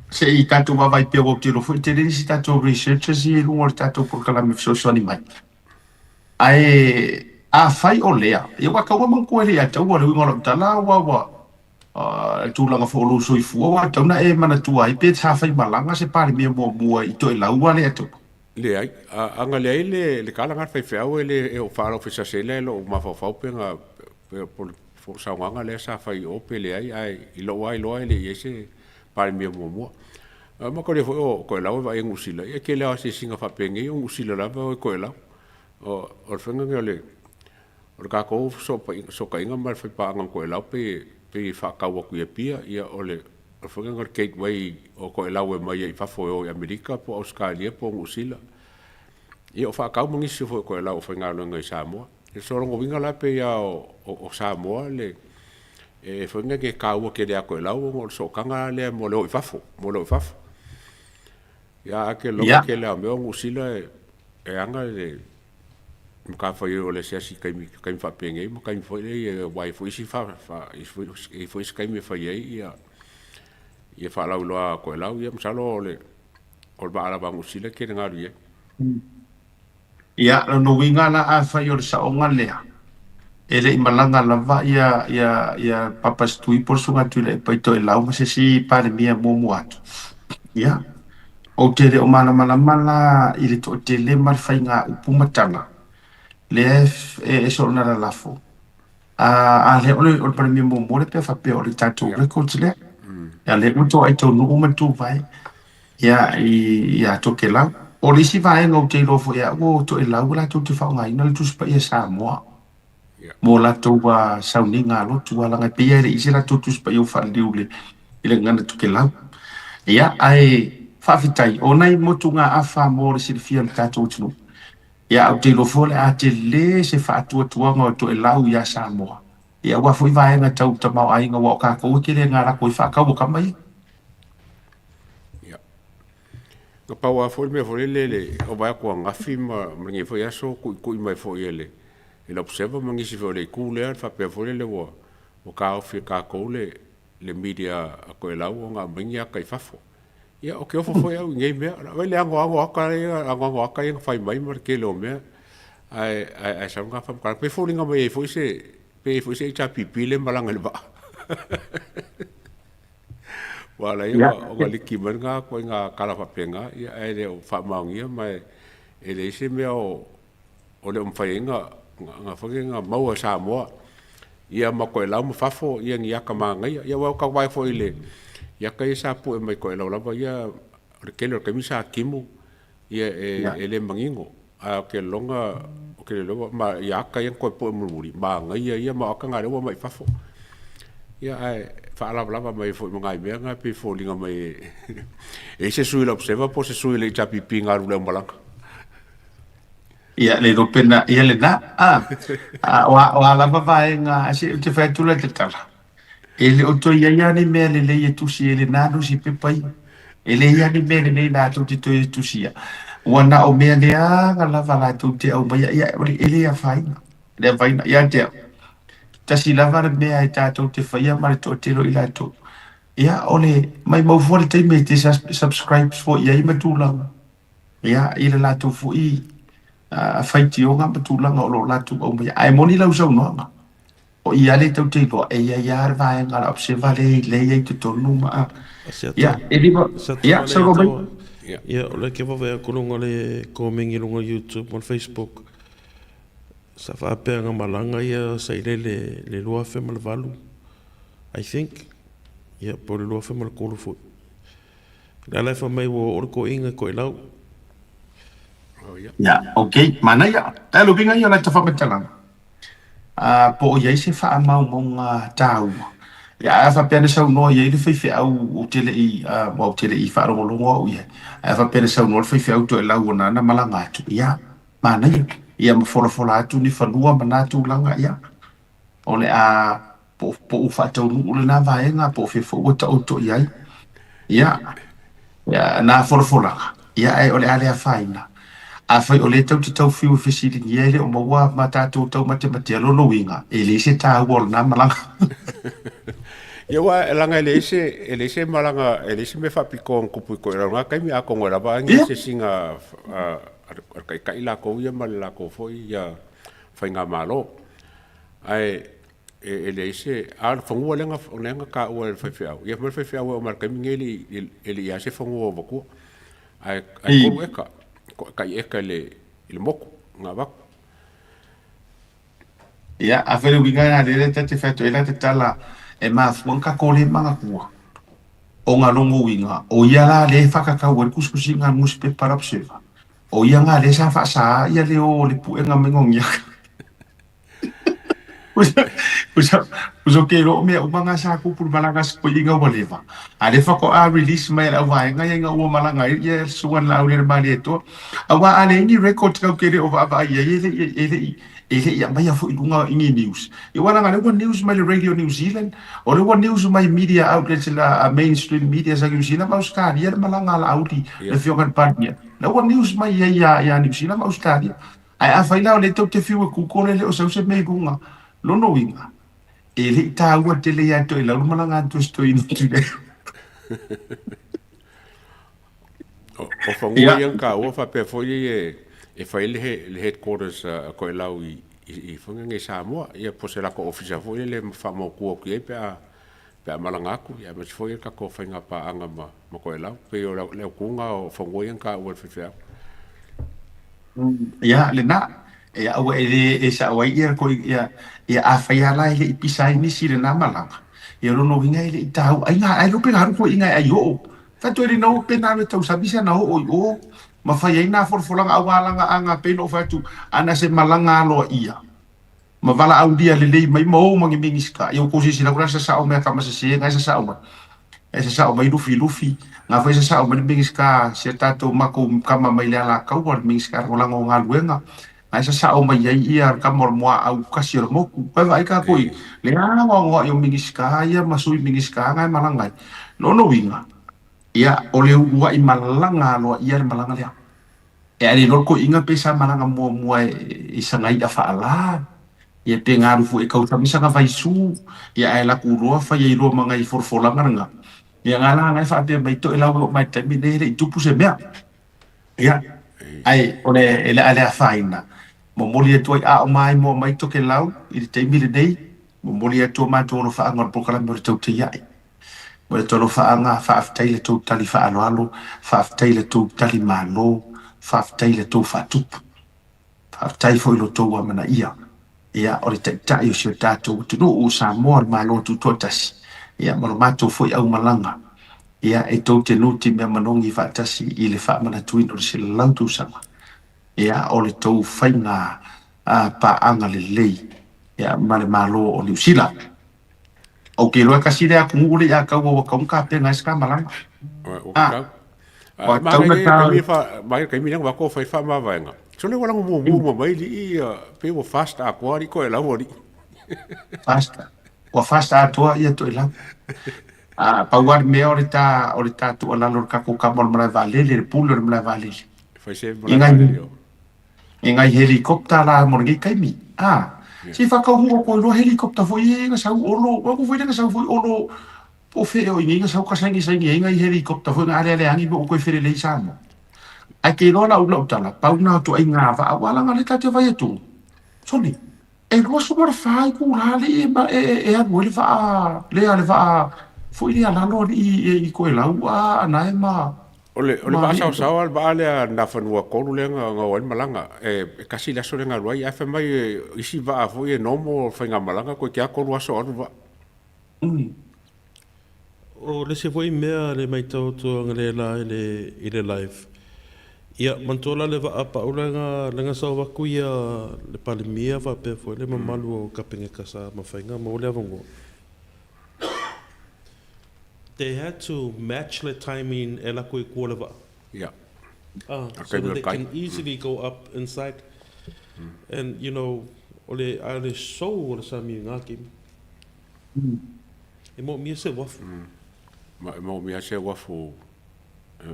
Se I tatou wawai pia wau tiro fu te riri si tatou researchers I lungo le tatou proklame fisosoni mai. Ai a fai o lea. Ia waka wa mangkua lea tau wa lui ngolo tala wa tūlanga wholo soi fua wa tau na e mana tua I pe ta fai malanga se pari mea mua I to e laua lea tau. Le ai, anga le ai le kalanga fai feau e o whaaro fisa sele lo o mawhawhau pe nga po saunganga le sa fai ope le ai I loa le iese pari mea mua. Mako le fo o ko lau va ngusila e ke la se singa fa penge o ngusila la va ko lau o fenga ngale o ka ko so ka inga mal fa pa ngang ko lau pe fa ka wa ku pia ia ole o fenga ngal gateway o ko lau e mai I fa fo o Amerika po Australia po ngusila ia o fa ka mo ngisi fo ko lau fenga lo ngai Samoa e so rongo winga la pe ia o Samoa le e fenga ke ka wa ke le ko lau mo so kanga le mo lo fa fo Ya ke lo ke la me ngusila e anga le mka fa yo le sia si kai fa penge mo kai fo le wai fo si fa I fo si kai me fa ye ia fa la lo ko la ia msalo le ko ba la ba ngusila ke nga ri Ia no winga na a fa yo sa onga lea. Ele I malanga lava ia papa stui por sunga tu le paito e lau ma se si pare mia mo atu. Ia o tere o mana I le to tele mar fai nga upumatanga le e so na la lafo a le o per mi mo le pe fa pe o le tatou records le ya le mo ai to no mo tu vai ya to ke la o le si vai no te lo fo ya o to e la la to te fa nga ina le tu spa ya sa mo la to wa sa ninga lo tu ala nga pe ya le isi la to tu spa yo fa liule ile ngana to ke la ya ai Fafitai, o nei motunga afa mo le silfia le tatou tunu. Ia au te lofole a te le se whaatua tuanga o to e lau ia Samoa. Ia ua fui vaenga tau tamau ainga wa o kako ke le ngā rako I whakau o kamai. Ia. Ka pau a fo me fo le o vai ko ngafi ma ngi fo yaso ku mai fo ele. Ele observa mangi si fo le ku le fa pe fo le wo. O ka o fi ka ko le media ko e lau nga mangia kai fafo. Ia o ke ofo foi au ngai mea vai le ango aka ia fai mai mar ke lo mea ai sa nga fam ka pe folinga mai foi se cha pipi le malanga le ba wala ia o ga liki manga ko nga kala fa penga ia ai le fa maungia mai ele se mea o le fai nga foi nga mau sa mo ia ma ko la mo fafo ia ngia ka manga ia wa ka vai foi le ia kai sa pu e mai ko la lava ia ke le kamisa kimu ia ele mangingo a ke longa o ke lo ma ia kai ko pu muri ma ngai ia ma ka ngare wa mai fafo ia ai fa la lava mai fo ngai me nga pe fo linga mai e se sui la observa po se sui le chapi pinga ru le malanga Ia le do pena ia le na wa lava vai nga se te fa tu le tala ele o to ia ni me le tu si ele na no si pe pai ele ia ni me le na tu tu si wana o me le a la vala tu te o ia ele ia fai le vai na ia te tasi lava le mea e tātou te whaia ma le tō tero i lātou. Ia, ole, mai mau fōle te me te subscribes fo ia i matūlanga. Ia, i le lātou fo i whaiti o ngā matūlanga o lo lātou au mai. Ai moni lau sau noanga. O ia le tau te loa, e ia ar vai ngā la observa le ei te tonu ma. Ia, e liwa, ia, sa ro mai. Ia, ole ke wawea kulunga le komengi lunga YouTube on Facebook. Sa whapea ngā malanga ia sa ile le lua whema le valu. I think. Ia, po le lua whema le kolo fui. Nā lai whamai wo ore ko inga ko i lau. Ia, ok, mana ia. E lukinga ia lai ta whametalanga. Po o iai se wha mau monga tau. Ia, e whapea na sau noa iai le whaiwhi au o tele i, o tele i whaarongolongo au ia. E whapea na sau noa le whaiwhi au to e lau o nana malanga atu. Ia, mana ia. Ia ma fola atu ni whanua manatu langa ia. Ole a po u whatau nuu le nā vaenga po whiwha ua ta auto iai. Ia, nā fola. Ia e ole ale a whaina. A whai o le tau te tau whiu whisiri ni ele o maua ma tātou tau mate alono winga. E le se tā ua na malanga. Ia wa e langa ele se malanga, ele se me whapiko kupu ko e ranga kaimi a kongo rava ngi se singa kai la ko ia ma la ko foi ia whainga malo. Ai ele se ar fongu lenga ka o le whaiwhiau. Ia ma whaiwhiau o mar kaimi ngeli ele ia se fongu o vaku. Ai ko eka. Kai eka le moku ngā waku. Ia, a where winga na lere te whato e la te tala e mafuan ka kore manga kua. O ngā longo winga, o ia la le whakakau e kuskusi ngā newspaper para observer. O ia ngā le sa whaasa, ia le o le pu e ngā mengongiaka. Uso ke ro me umanga sa ku pur malanga ko inga walewa. Ale fa ko a release mai la wa nga nga o malanga ye suan la ule mali to. Awa ale ni record ka ke o va ele ya mai fu inga ingi news. E wana nga le news mai radio New Zealand o le news mai media outlets la mainstream media sa New Zealand Australia malanga la audi le fiogan partner. Le news mai ya New Zealand Australia. Ai a faila le to te fiu ku ko le o se me bunga. Lono winga. Ele ta ua tele ya to ila malanga to sto in tule. O fangu yang ka o fa pe fo ye e fa le headquarters ko lau i funga nge Samoa ia po se la ko ofisa fo le fa mo ku ki pe malanga ku ia ma fo ka ko fa nga pa anga ma ko lau pe o le kunga o fangu yang ka o fa ya le na e au e sa wai ia ko ia a faia la ile pisai ni sire na malanga e rono winga ile tau ai nga ai lo pe haru ko inga ai o ta to ri no pe na to sabisa na o ma faia ina for folanga awalanga anga pe no fatu ana se malanga lo ia ma vala au dia le mai mo mangi mingiska yo ko si la grasa sa o me ka ma se nga sa o ma e sa o mai lufi nga fa sa o me mingiska se tato mako kama mai la ka o mingiska ko langa nga luenga ai sa o mai ia ka mormoa au kasi o moku pa vai ka koi le nga ngo yo mingiska ia masui mingiska nga malanga no winga ia o le ua i malanga lo ia le malanga le e ali no ko inga pesa malanga mo i sanga i fa ala ia te nga ru fu e ka utamisa nga vai su ia ai la ku ro fa ia ro manga i forfolanga nga ia nga la nga fa te mai to ela mai te minere i tupu se mea ia ai o le ale faina mo moli to a mai mo mai to ke lau i te mile nei mo moli to ma to no fa ngor program mo to te ia mo to no fa nga fa aftai le to tali fa alo fa aftai le to tali malo fa aftai le to fa tup fa aftai fo lo to wa mana ia ia o le ta io si ta to no o sa mo malo to tasi ia mo ma to fo au malanga ia e to te no ti me manongi fa tasi i le fa mana tu no se lau tu sama ia o le tau whainga pa anga le lei ia male malo o New Zealand o ke roa kasi rea kumule ia kau o kaung ka penga iska malanga o tau na tau mai kai minang wako fai fa ma vaenga so le wala mo mai li pe o fast a ko ri ko e la ori fast a to ia to ila pa war me orita tu ala lor ka ko ka mol mra vale le pulo mra vale fai se ingai helikopter la morgi kai mi Si whakahua ko ilo helicopter fo i nga sau olo, wako fo i nga sau fo olo, po fe o inga sau kasangi inga i helicopter fo nga ale angi mo ko fere le Samoa. Ai ke lona ula utala, pau na to ai nga va awala nga le tate vai tu. Soni. E lo so mora fai ku rali e a mo le va fo i ala no i ko e lau a na e ma. Ole ba sa al ba le na fanua ko le nga wan malanga e kasi la so nga roi fa mai isi va fo e no mo fa nga malanga ko kia ko so anu va. O le se foi mea le mai tau tuanga le la i le live. Ia, mantola le wa apa ula nga sa waku ia le pale mia wa pe foi le mamalu o kapinga kasa mawhainga ma ole avango. They had to match the timing e la koe kua le wa. Yeah. So that they can easily go up inside. And, you know, ole ale so ole sa mi ngaki. E mo mia se wafu. Mo mia se wafu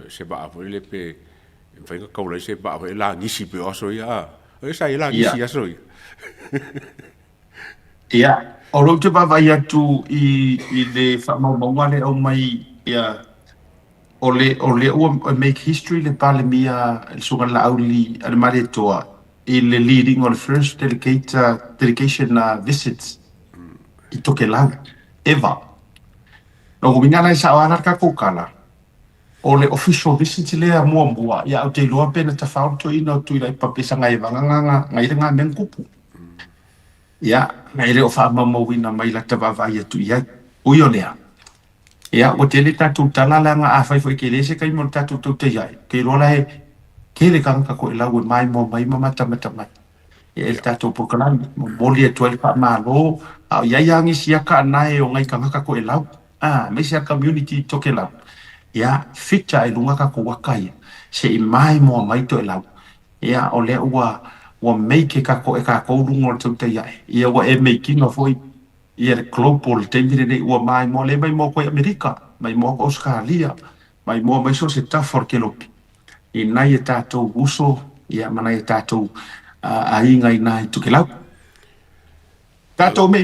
se ba afu le pe whainga kaula se ba afu la ngisi pe aso ia. E sa la ngisi aso ia. Ia, o lo te vai atu i le whamaumaua le au mai ia o le ua make history le pale mia le sunga la auli ale mare toa i le leading on the first delegation visits i toke lau eva no go minga sa ana ka kokala o le official visit le a mua ia o te loa pena ta fauto ina tu i papesa ngai vanga ngai nga menkupu ia ngai le o fa mamawina mai la tava vai tu ia o yo lea ia o te le tatu talala nga a fai foi ke le se kai mo tatu tu te ia ke rola e ke le kanga ko ila we mai mata mai e le tatu po kana mo le tu le pa malo a ia yangi sia ka nai o ngai kanga ko ila me sia community to ke la ia ficha e lunga ka ko wakai se i mai to ila ia o le wa make ka ko lungo tu te ia wa e making of ia le global tendire nei ua mai mo le mai mo ko Amerika mai mo ko Australia mai so se ta for ke lopi i nai e tatou uso ia mana e tatou a inga i nai tu ke lau tatou mai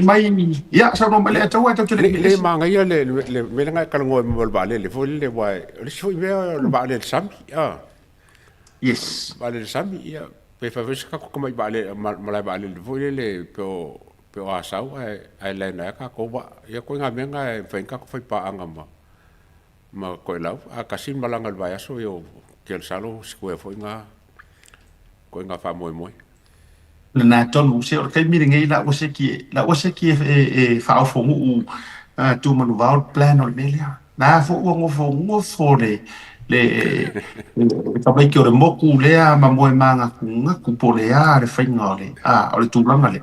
ia sa no mele tau ai tau le manga ia le melenga ka ngo mo ba le fo le wa le fo me le ba le sam yes ba le sam ia pe fa ves ka ko mai ba le malai ba le fo le pe o asau ai le na ka ko ba ia ko nga menga e fen ka ko fai pa anga ma ko lau a kasin malanga le vai so yo kel salo sku e foi nga ko nga fa moi le na tonu se o kai miringa la o se ki e fa o fongu tu manu va plan o melia na fo ngo fo le ka mai ki o le moku le a ma moi manga ku po le a le fai ngole o le tu langa le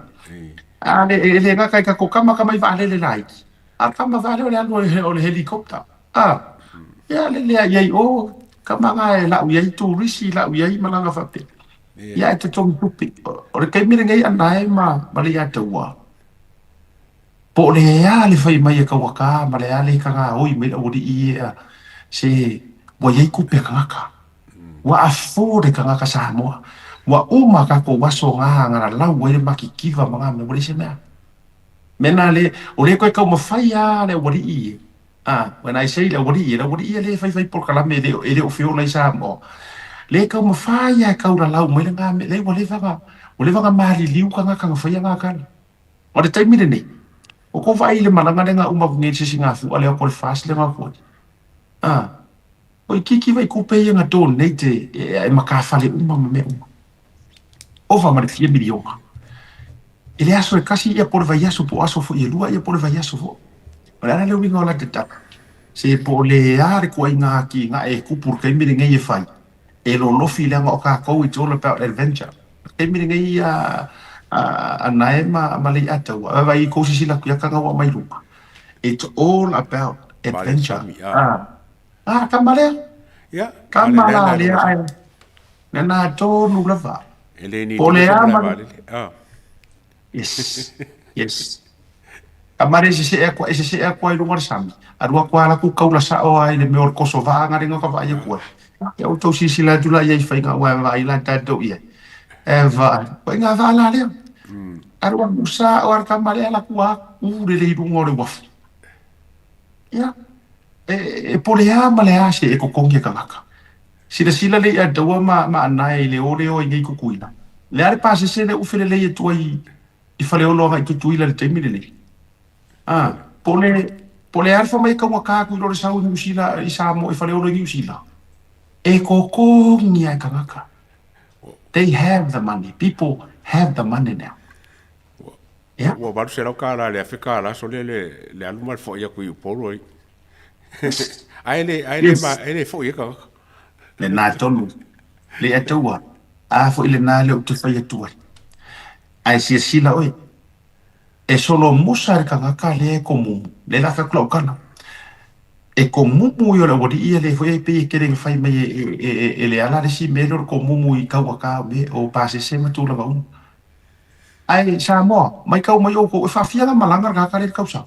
le nga kai ka ko kama mai vale le like kama vale o le helicopter ya le ya o kama nga la u ya tu risi la u ya malanga fa pe ya te tong tupi o le kai mire ngai anai ma le ya te wa po le ya le fai mai ka waka ma le ale ka nga oi me o di se wa ye ku pe ka wa afo de ka ka sa mo wa uma ka ko waso nga la we maki kiva manga me wori se mena le o le ko ka mo faia le wori when I say le wori le fai por kala me de o fio le sa mo le ka mo faia ka ura la me nga me le wori va mali liu ka nga faia nga ka o le tai mire nei o ko vai le malanga nga uma ngi se singa fu ale ko fast le nga ko o kiki vai ku pe nga don nei te e makafale uma me ova ma fie miliona ele aso e kasi ia por vai aso po aso fo ia lua ia por vai aso fo ora le winga la teta se po le are ko inga ki nga e ku por kai miringa ia fai e lo file nga o ka ko it's all about adventure kai miringa ia anaema mali ata vai ko si la ku ya ka wa mai lupa it's all about adventure kamale ya kamale ai na to nu lava Eleni yes amare se ko ai lugar sami arua ko ala ku kaula sa o ai le meor Kosova ngari ngo ka vai ko ya o to si la tula ia fai nga wa vai la ta do ia eva ko nga va la le arwa musa o arka male ala kuwa ure le rungo le wafu ya polea malea se e kokongi kangaka sila le ya dawa ma anai le ore o ngai kukuina le are pase se le ufele le tuai I fale o loga I tutuila le taimi le pole alfa mai ka waka ku lo sa New Zealand I Samoa I fale o New Zealand e kokongi ai kangaka they have the money people have the money now yeah wa baru se ka la le Afrika la so le alu mal fo ya ku polo ai le fo ya ka le na tonu le atua a fo ile na le tu fa ya tu ai si sila oi e solo musa ka ngaka le komu le la fa klo kana e komu yo le wodi ia le fo e pe ke le fai mai e le ala si melo komu I ka waka be o pase se ma tu la ba un ai Samoa mai ka mai o ko fa fia la malanga ka le ka usa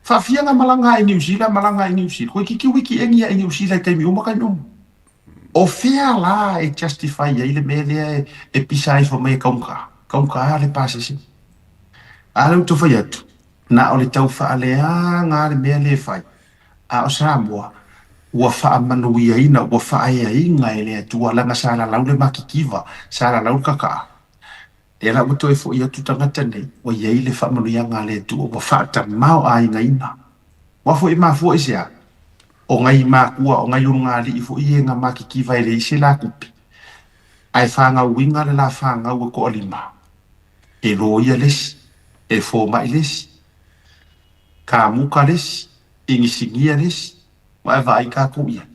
fa fia la malanga I New Zealand malanga I New Zealand ko ki wiki engia I New Zealand kai mi uma kai mi o fea la e justify ia ile mele e pisai fo mai kaunka le pase si ala tu fa yatu na o le tau fa ale nga le mele fai a o Samoa wa fa manu ia ina wa fa ia inga ele tu ala masala la le makikiva sala la kaka era buto e fo ia tu tangata nei wa ia ile fa manu ia nga le tu wa fa ta mau ai nga ina wa fo I ma fo isia o ngai makua o ngai unga li fo I nga makikiva ele isi la kupi ai fanga winga le la fanga o ko lima e ro ia les e fo mai les ka muka les ingi singia les wa vai ka ku ia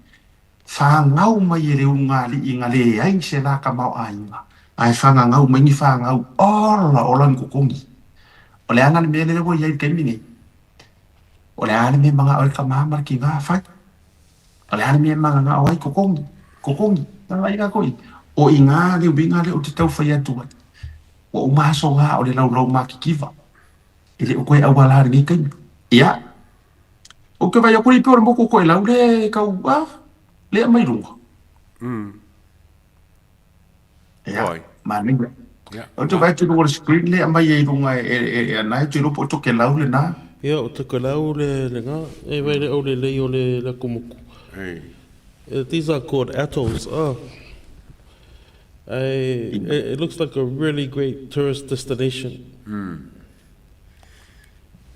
fanga o mai ele unga li inga le ai se la ka mau ainga ai fanga ngau mai ni fanga ola ko kongi o le ana me le wo ia ke mini o le ana me manga o ka mama ki nga fa ale ana me manga nga oi kokongi na vai ka koi o inga le binga le o te tau fai atu o maso nga o le lau makikiva ele o koe awala ni kai ia o ke vai o kuri por moko ko lau le ka le mai runga ia mani o te vai tu no screen le mai e runga e na tu no po to ke lau le na ia o te lau le nga e vai le o le kumuku these are called atolls. It looks like a really great tourist destination.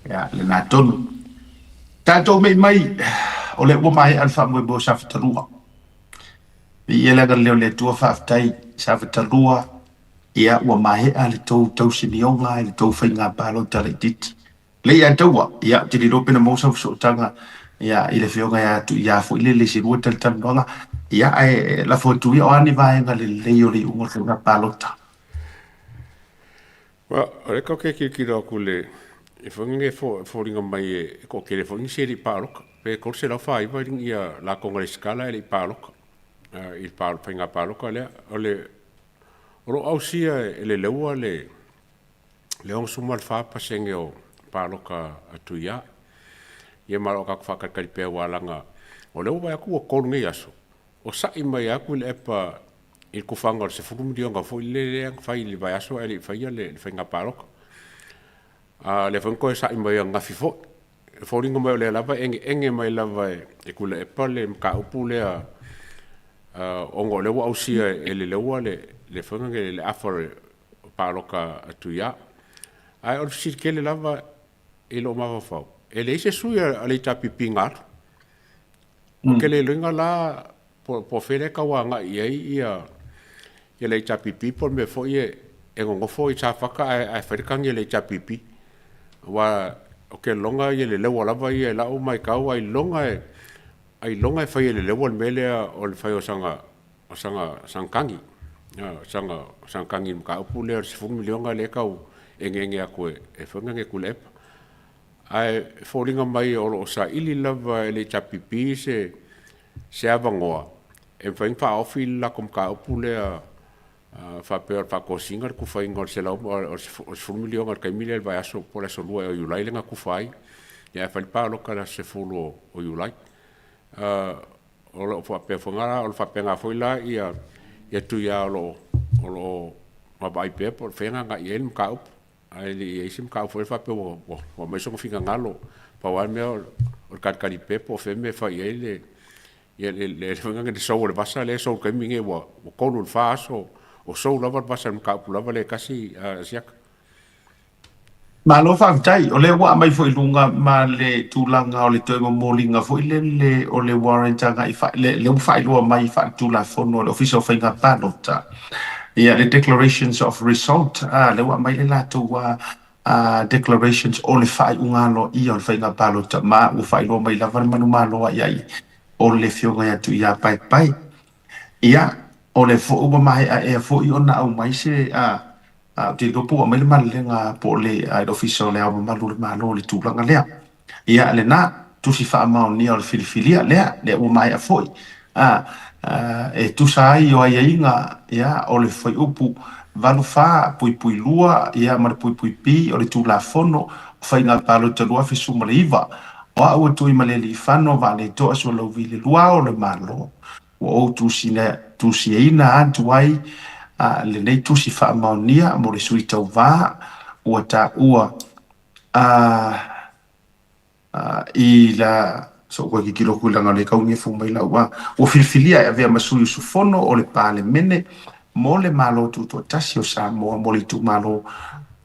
Yeah, le na tonu. Tato mai o le wo mai alfa mo bo sa fatalua. I ele ga le tua fa ftai sa fatalua ia wa mai ale tau sinionga le tau fainga palo tale dit. Le ia taua ia te ro pena mo sa so tanga ia ile fionga ia tu ia fo ile le siru tal tal nonga ia la foto ia ani vai nga le le ungo nga palota wa ole ko ke ki ro ku le e fo nge fo ringa mai e ko ke le fo ni seri paloka pe ko se la fai vai ia la konga scala e paloka il palo pinga paloka le ole ro ausia ele leua le on sumal fa pasenge o paloka atu ia ia maro ka fa ka pe walanga o le wa ku ko ngi aso o sa I mai aku le pa il ku fanga se fu mi nga fo le fa il va aso ele fa ia le fa nga parok le fon ko sa I mai nga fifo fo ringo mai le lava enge mai lava e ku le pa le ka upu le o ngo le wa usia ele le wa le fanga le afore paroka atu ia ai o si ke le lava ilo ma fa ele se suia ale tapi pingar ke le linga la po fere ka wanga ia le tapi people me fo ye e ngo fo I faka ai fere le tapi pi wa o ke longa ye le wala va ye la o mai ka wa ai longa fa ye le wal mele o le fa o sanga sangkangi sangkangi ka pule se fu milionga le ka enge aku e fo nge kulep ai falling mai o sa ili lava le chapipi se avangoa e fain fa ofil la kom ka pule fa per fa cosinga ku fa ingor se la o formulio ngar kamile va aso por eso lo eu lai lenga ku fai ya fa pa lo kala se folo o you like o lo fa pe fongara o fa penga foi la ia tu ya lo ma bai pe por fenga nga yen ka up ai li sim ka fo fa pe o me so finga ngalo pa wa me o kat kali pe po fe me fa ye le fenga nga so le basa le so ke mi nge wo ko no fa so o so la va basa ka pu la le kasi siak ma lo fa tai o le wa mai foi lunga ma le tulanga o le toi mo molinga foi le o le warrant nga i fa le fa lo mai fa tu la fono le official finga palota ia le declarations of result le wa mai le la tu wa declarations o le fa unga lo i o finga palota ma u fa lo mai la va manu ma lo ai o le fionga ya tu ia pai ia o le fo u mai e fo i ona au mai se te dopo o mele male nga po le official le au malu le malo le tulanga lea ia le na tu si fa ma ni o le filifilia le o mai a foi e tu sai o ai inga ia o le foi upu valu fa pui lua ia ma pui pi o le tula fono fa inga palo te lua fi suma le iva o au tu i male li fano va le to so lo vi le lua o le malo o tu si ina antu ai le nei tu si fa maonia mo le sui tau va ua ta ua i la so ko ki kilo ku langa le kaungi fu mai la ua o filfilia e vea masui su fono o le pale mene mo le malo tu to tasi o sa mo le tu malo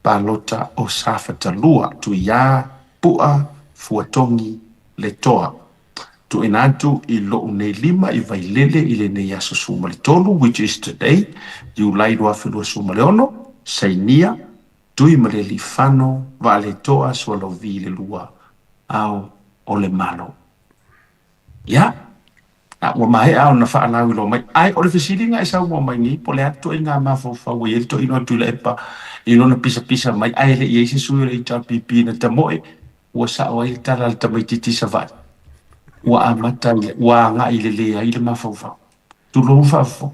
palota o sa fatalua tu ia pua fuatongi le toa tu inatu i lo nei lima i vai lele i le nei aso suma le tolu, which is today, you lai roa whenua suma le ono, sainia, tui ma le li whano, wa le toa sua lau vi le lua, au o le malo. Ia, ua mahe au na wha alau i lo mai, ai o le whesiringa e sau mua mai ni, po le atu i ngā mawhau e to ino atu le epa, ino na pisa mai, ai le i eise sui le i tau pipi na tamoe, ua sa o ai tala le tamaititi sa vai. Wa amata wa nga ile le ai le mafaufa tu lo fafo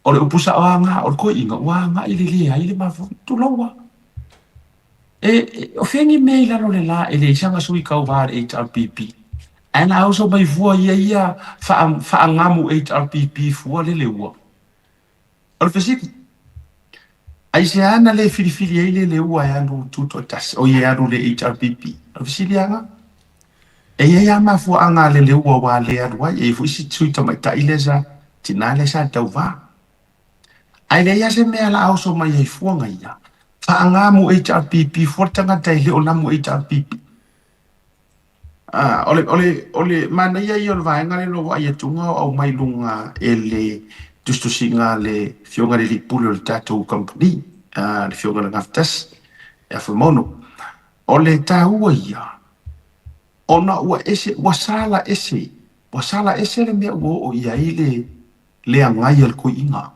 o le upusa wa nga o ko inga wa nga ile le ai le mafau tu lo wa o fengi me la no le la ele sanga sui ka wa HRPP and also by vo ia fa ngamu HRPP fu le wa o le fesi ai se ana le filifili ile le wa ya no tuto tas o ia no le HRPP o fesi nga e ia ma fu anga le ua wa le arwa e fu si tui ta mai ta ilesa tinale sa tau va ai le ia se me ala auso mai e fu anga ia fa anga mu HRPP fu tanga tai le ona mu HRPP ole mana ia i va nga le lo wa ia tunga au mai lunga ele tustu singa le fionga le lipulo le tatou company le fionga le ngaftas e fu mono ole ta ia ona ua ese wasala ese le mea ua o ia ile le angai al ko inga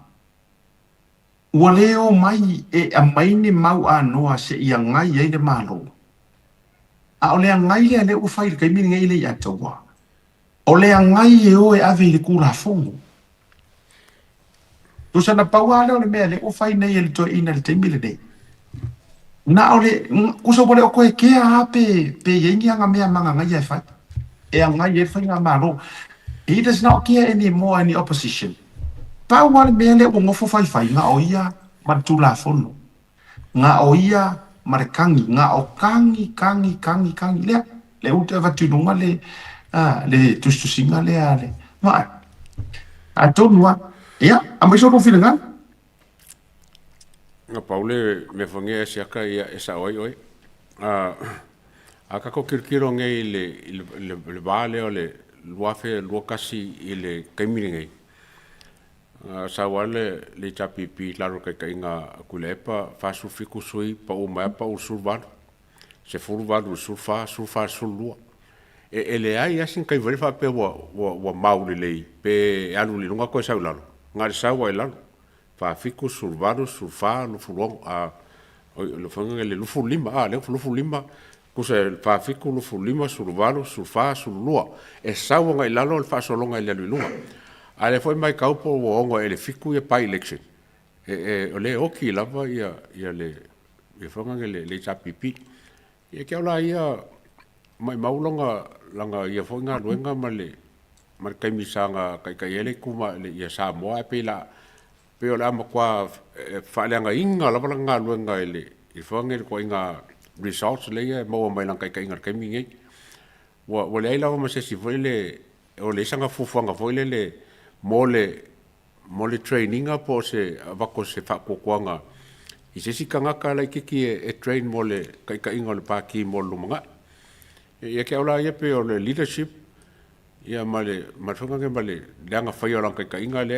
ua leo mai e a maini mau a noa se i angai ai le malo a o le angai le ua fai le kaimini ngai le i ataua o le angai e o e ave le kula fongo tu sana paua le o le mea le ua fai nei le to ina le taimile nei na ole kuso bole o koe ke a pe yengi anga mea manga ngai e fai e ngai e fai nga malo he does not care anymore any opposition pa wale mea le o ngofo fai nga o ia matula fono nga o ia marekangi nga o kangi le uta vatununga le tustu singa le ale ma a tonua ia a mai so no filinga nga paule me fonge sia ka ia esa oi a ka ko kirkiro ngai le vale o le luafe luakasi ile kaimini ngai sa wale le chapipi laro kai nga kulepa fa su fiku sui pa o mai pa o surval se furval o surfa sulua ele ai asin kai vale fa pe wa mauli le pe alu li nga ko sa lalo nga sa wa lalo fa fiku survalo surfa lo fulong lo fanga le lo fulima le fulima kusa fa fiku lo fulima survalo surfa sulua e sawa ngai lalo le fa solonga le lua ale foi mai kaupo o ngo ele fiku e pa election ole oki lava ia le fanga le chapipi e ke ola ia mai maulonga langa ia fonga luenga male mar kai misanga kai ele kuma le ia sa moa pe pe o le ama kwa whaaleanga inga lawala ngā luenga ele i whange ko inga results le ia maua mai lang kai inga kai mingi wa le aila o ma se si foi le o le sanga fufuanga foi le mole traininga po se wako se whakokoanga i se si kangaka lai kiki e train mole kai inga le paki mo lumanga ia ke aula ia pe o le leadership ia male matunga ke male leanga whai o lang kai inga le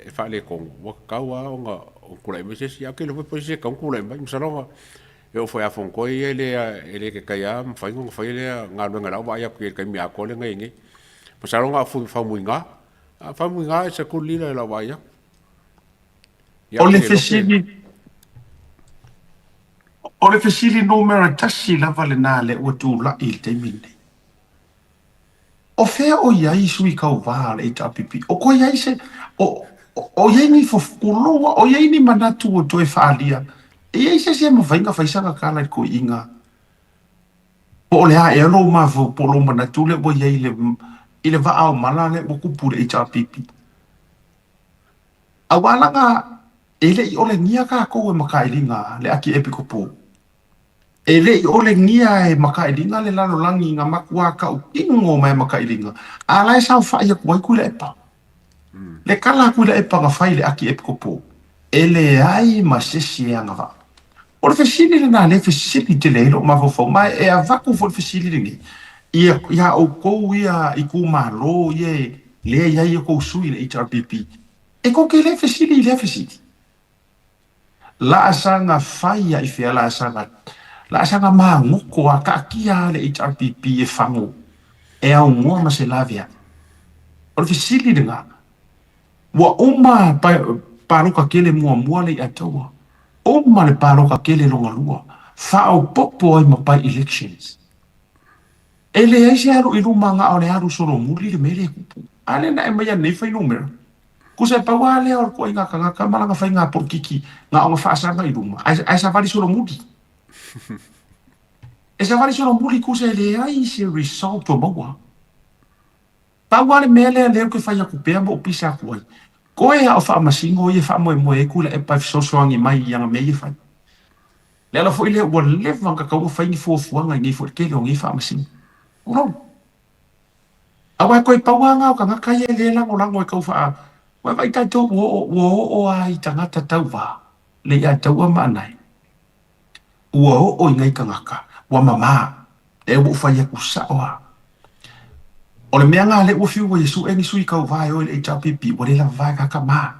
e whaale kong wakaua o nga o kula imese si ake lo po se kong kula imai msalonga e o foi a fon ko ele ke kai am fai ngong fai le nga lo nga la wa ya ke kai mi akole ngai ngai msalonga fa muinga fa muinga se kulila la wa ya o le fesili numero tasi la vale na le o tu la il te mine o fe o yai sui kau vale e tapipi o ko yai se o yai ni fo kulo o yai ni manatu o toi falia e yai se mo vainga faisanga kala ko inga o le a e lo ma fo polo manatu le bo yai le ile va au malale mo kupure e tapipi awala nga ele i ole ngia ka ko e makailinga le aki epiko po ele i ole ngia e makailinga le lalo langi nga makua ka ingo mai makailinga ala sa fa ia ko ku le epa le kala ku le epa nga fa ile aki epiko po ele ai masesi nga va o le sini le na le sini te le lo ma fo mai e ava ku fo sini ni ia o ko ia i ku malo ye le ia ko sui le HRPP e ko ke le sini le sini la asanga faya i fia la asanga manguko a kakia le HRPP e fango e au mua ma se lavia o le fisili denga wa uma paroka kele mua le ataua uma le paroka kele longa lua fa au popo ai mapai elections ele ai se aru ilumanga o le aru solo muli le mele kupu ale na e maya nei fai numero kusa pa wale or ko inga kanga malanga fai nga por kiki nga o fa sa nga iluma ai sa vali solo mudi e sa vali solo mudi kusa le ai se result to bawa pa wale mele le ko fai ku pe mo pisa ko ai ko e o fa masingo e fa mo e kula e pa so so ngi mai yang me fa le ala fo ile o le vanga ka o fai ni fo nga ni fo ke lo ngi fa masingo no awa ko pa wanga o kanga kai le la ngo e ko fa wa vai ta to wo ai tangata tau va le ya tau ma nai wo ngai kangaka wa mama e wo fa ya kusawa o le meanga le wo fiu wo yesu eni sui kau vai o le HRPP wo le la vai ka ma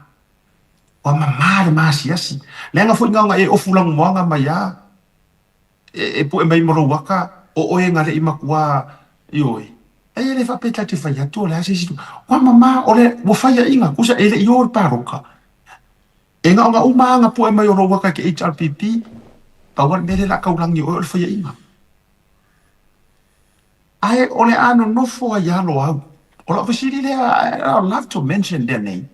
wa mama le masiasi le nga fo nga e o fulang mo nga maya e po e mai mo waka o e nga le imakua yoi ai le fa peta te fa ya to la sisi wa mama ole wo fa ya inga kusa ele yo paroka e nga uma nga po e mai ro waka ke HRPP pa wa mele la ka ulang yo fa ya inga ai ole ano no fo ya lo au ola fa siri le I love to mention their name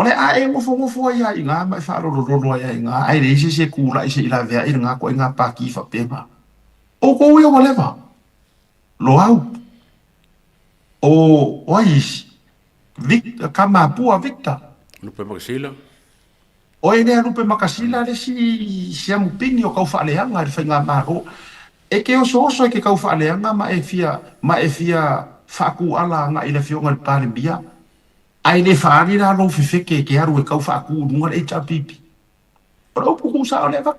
ole ai mo fo ya inga ma fa ro ya inga ai le se kula se ila vea inga ko inga pa ki fa pema o ko yo whatever lo au o ois Victor kama pua Victor lupe makasila o ene lupe makasila le si siamu pini o kau fa le anga le fainga maro e ke o so ke kau fa le anga ma e fia fa ku ala nga ile fio ngal pare bia ai le fa ni la lo fifeke ke aru e kau fa ku ngal HRPP pro pu sa ole va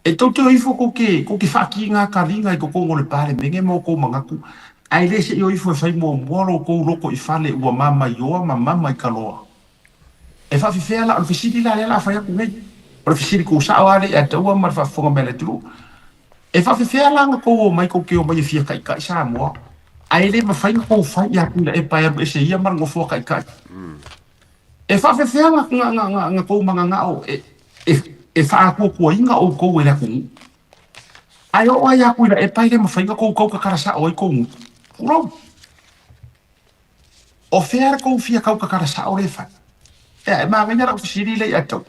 e toto ifo ko ke fa ki nga kalinga ko ngol pare menge mo ko mangaku ai le se yo ifo fai mo moro ko loko i fale ua mama yo mama i kaloa e fa fifela al fisili la fa ya ku ngai al fisili ko sa wale e to ma fa fonga mele tu e fa fifela nga ko mai ko ke o mai fia kai sa mo ai le ma fai ko fa ya ku e pa ya se ya mar ngo fo kai e fa fifela nga ko manga nga o e fa ko inga o ko wela ku ai o ya ku e pa le ma fai ko ka karasa o ko Uro. O fer ko fia kau ka kara sa ore fa. E ma nganya ra fisiri le ato.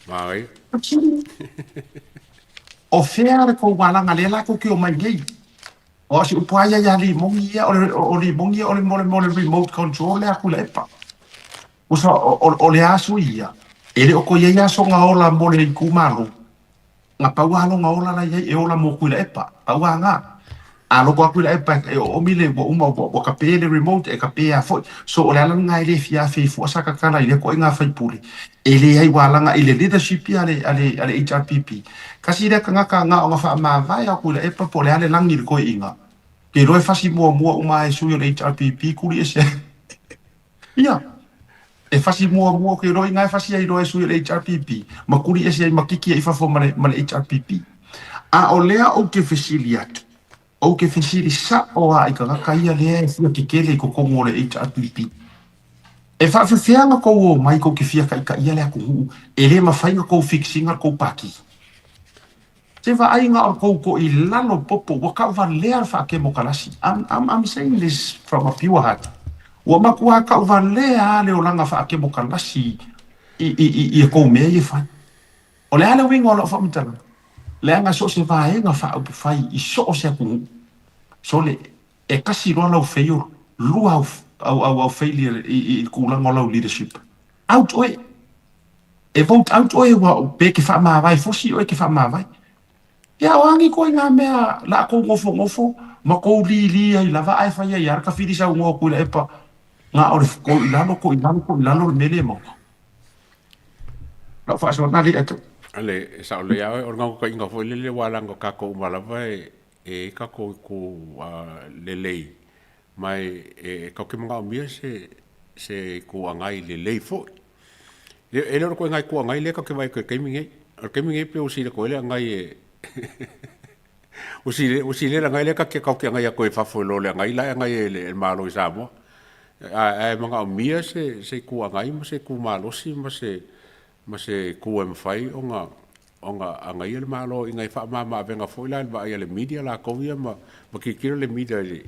Mai. O fer ko wala ngalela ko ki o mai gei. O si upoaya ya li mongia o li mongia o le remote control le aku le pa. o sa o le aso ia ele o ko ia so nga ola mo le ku malo nga pa wa lo nga ola la ia e ola mo ku le epa pa wa nga a lo ko ku le epa e o mile bo uma bo ka pe le remote e ka pe a fo so o le ala nga ile fia fe fu sa ka kana ile ko nga fa puli ele ai wa la nga ile leadership ia ale HRPP kasi le ka nga fa ma va ya ku le epa po le ale langi ko inga ke roi fasi mo uma e su le HRPP ku li ese ia e fasi mua ke roi ngai fasi ai roi su le HRPP makuri ese ai makiki ai fa fo male HRPP a o lea o ke fesiliat o ke fesili sa o ai ka ia lea e fia ke kele ko kongo le HRPP e fa feanga ko o mai ko ke fia ka ia lea ko e le mafainga ko fixinga ko paki se va ai nga ko i lalo popo wa ka va lea fa ke mo kalasi I'm saying this from a pure heart wa makua ka va lea le o langa fa ke mo kalasi i ko me e fa o le ala wingo lo fa mtala le anga so se va e nga fa o fai i so se ku so le e kasi ro lo feio lu au failure i ku langa lo leadership out oi e vote out oi wa pe ke fa ma vai fosi oi ke fa ma vai ya wangi ko nga mea la ko ngofo ma ko li ai lava ai fa ya yar ka fidi sa ngo ku le pa nga o ko ilano mele mo la fa so na li ato ale sa le ya o nga ko inga fo le wala ngo ka ko mala vai e ka ko le mai e ka ke mga mia se ko angai le fo e le ko ngai ko ngai le ka ke vai ko ke minge pe o si le ko le ngai o si le ngai le ka ke ngai ko e fa fo lo le ngai la ngai le malo sa mo ai mga mia se ku ngai mo se ku malo si mo se ku em fai onga ngai le malo ngai fa ma venga fo la ba le media la ko ia ma ki kiro le media le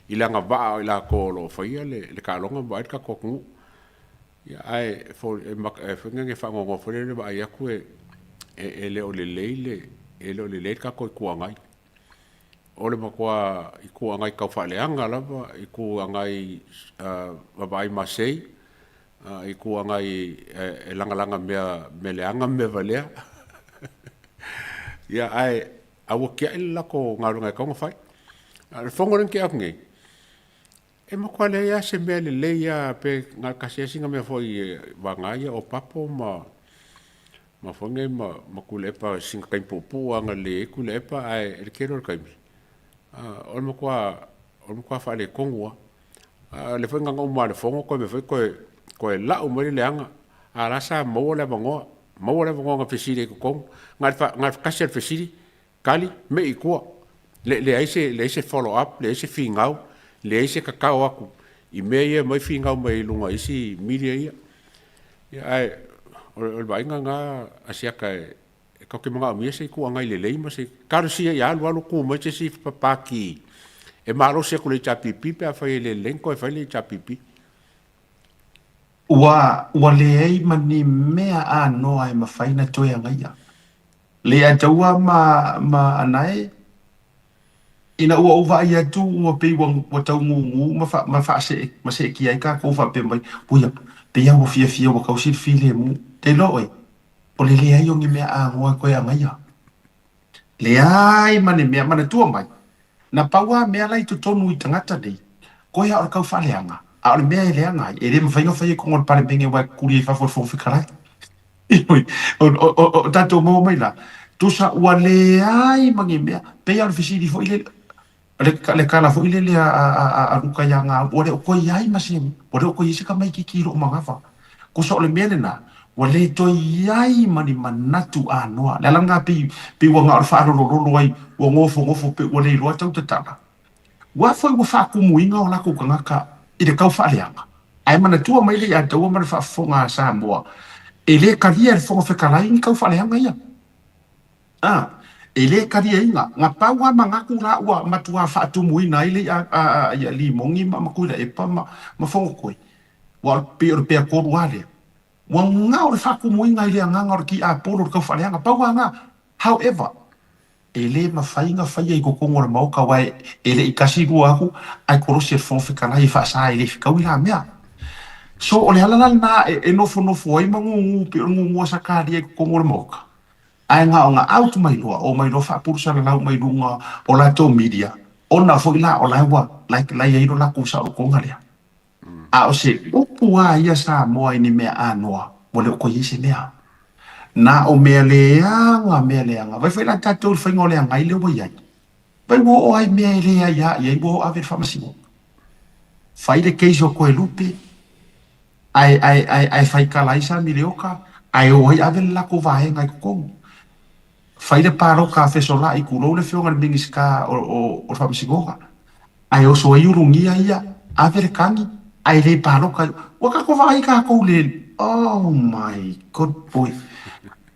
ilanga ba ila ko lo fai le ka longa ba ka ko ku ya ai fo ngai fa ngo fo le ba ia ku e le o le le ka ko ku ngai ole makua i ku ngai ka fa leanga lava i ku ngai babai masei i ku ngai e langa me leanga me valea ya ai awo ke la ko ngalu ngai ka ngofai al fongoren ke aknge e makua le ya se me le ya pe nga kasi singa me foi bangai o papo ma fonge ma kulepa singa kai popo anga le kulepa ai e kero kai o mo kwa fa le kongwa le foi nga ngoma le fongo ko me foi ko la o mo le anga ala sa mo le bango nga fesiri ko kong nga kasi fesiri kali me i ko le ai se follow up le ai se fingau le ai se kakao aku i me ia mai fingau mai lunga isi media ia ai o vai nga asia kai ko ke mga mia se ku ngai le ma se karusia ya lu ku ma se si papaki e malo se ku le chapipi pe fa le lenko e fa le chapipi wa le ai mani mea a no ai ma faina to ya ngai le a taua ma anai ina ua uva ia tu ua pe wa tau ngu ma fa se ki ai ka ko fa pe mai puia pe ya wo fia wa ka usi file mu te loi o le ai o ngi mea a ngoi ko ya ngai le ai mani mea mana tua mai na paua mea lai tu tonu i tangata dei ko ya o ka fa leanga a le mea le anga e le mawhainga whai ko ngor pare penge wa kuri e whafo whikarai o tato mo mai la tu sa ua le ai mangi mea pe ya o fisiri fo ile le kala fo ile le a ruka ya nga o le o ko iai masini o le o ko isi ka mai ki kiro mangafa ko so le mea le na wa le to iai mani manatu a noa le langa pi wa nga o whaaro roro ai o ngofo pe o le roa tau te tala wa foi wa whaaku muinga o lako kangaka i le kau whaaleanga ai mana tua mai le a taua mana whaafonga sa moa e le karia le whonga whekarai ni kau whaaleanga ia e le karia inga nga paua mangaku la ua matua whaatu muina i le a limongi ma makuila e pa ma whonga koe wa pia koru ale wa nga o le whaaku muinga i le anganga o ki a polo le kau whaaleanga paua nga however e le mawhainga whaia i kokongo le mauka wai e le i kasi rua aku ai korosi e whonga whekarai whaasa e le whikau i la mea So o le halala na e nofo ai mangu pe ngu sa ka dia ko ngor moka. Ai nga o nga out mai loa o mai lo fa pursa na mai lunga o la to media. Ona fo ila o la wa like la ye la ku sa o ko ngalia. A o se upu a ia sa mo ni me anoa mo le ko yese mea. Na o me le anga vai foi la tatou foi ngole anga ile wo ia. Vai wo o ai me le ia ia wo a ver famasimo. Fai le keiso ko e lupe. Ai fai kalaisa mi le oka. Ai o ai ave la ko vai ngai ko. Fai le paro ka fe sola i kulo le fionga bingiska o famasigoga. Ai o so iurungia ia ave le kangi. Ai le paro ka waka ko vai ka ko le. Oh my god boy.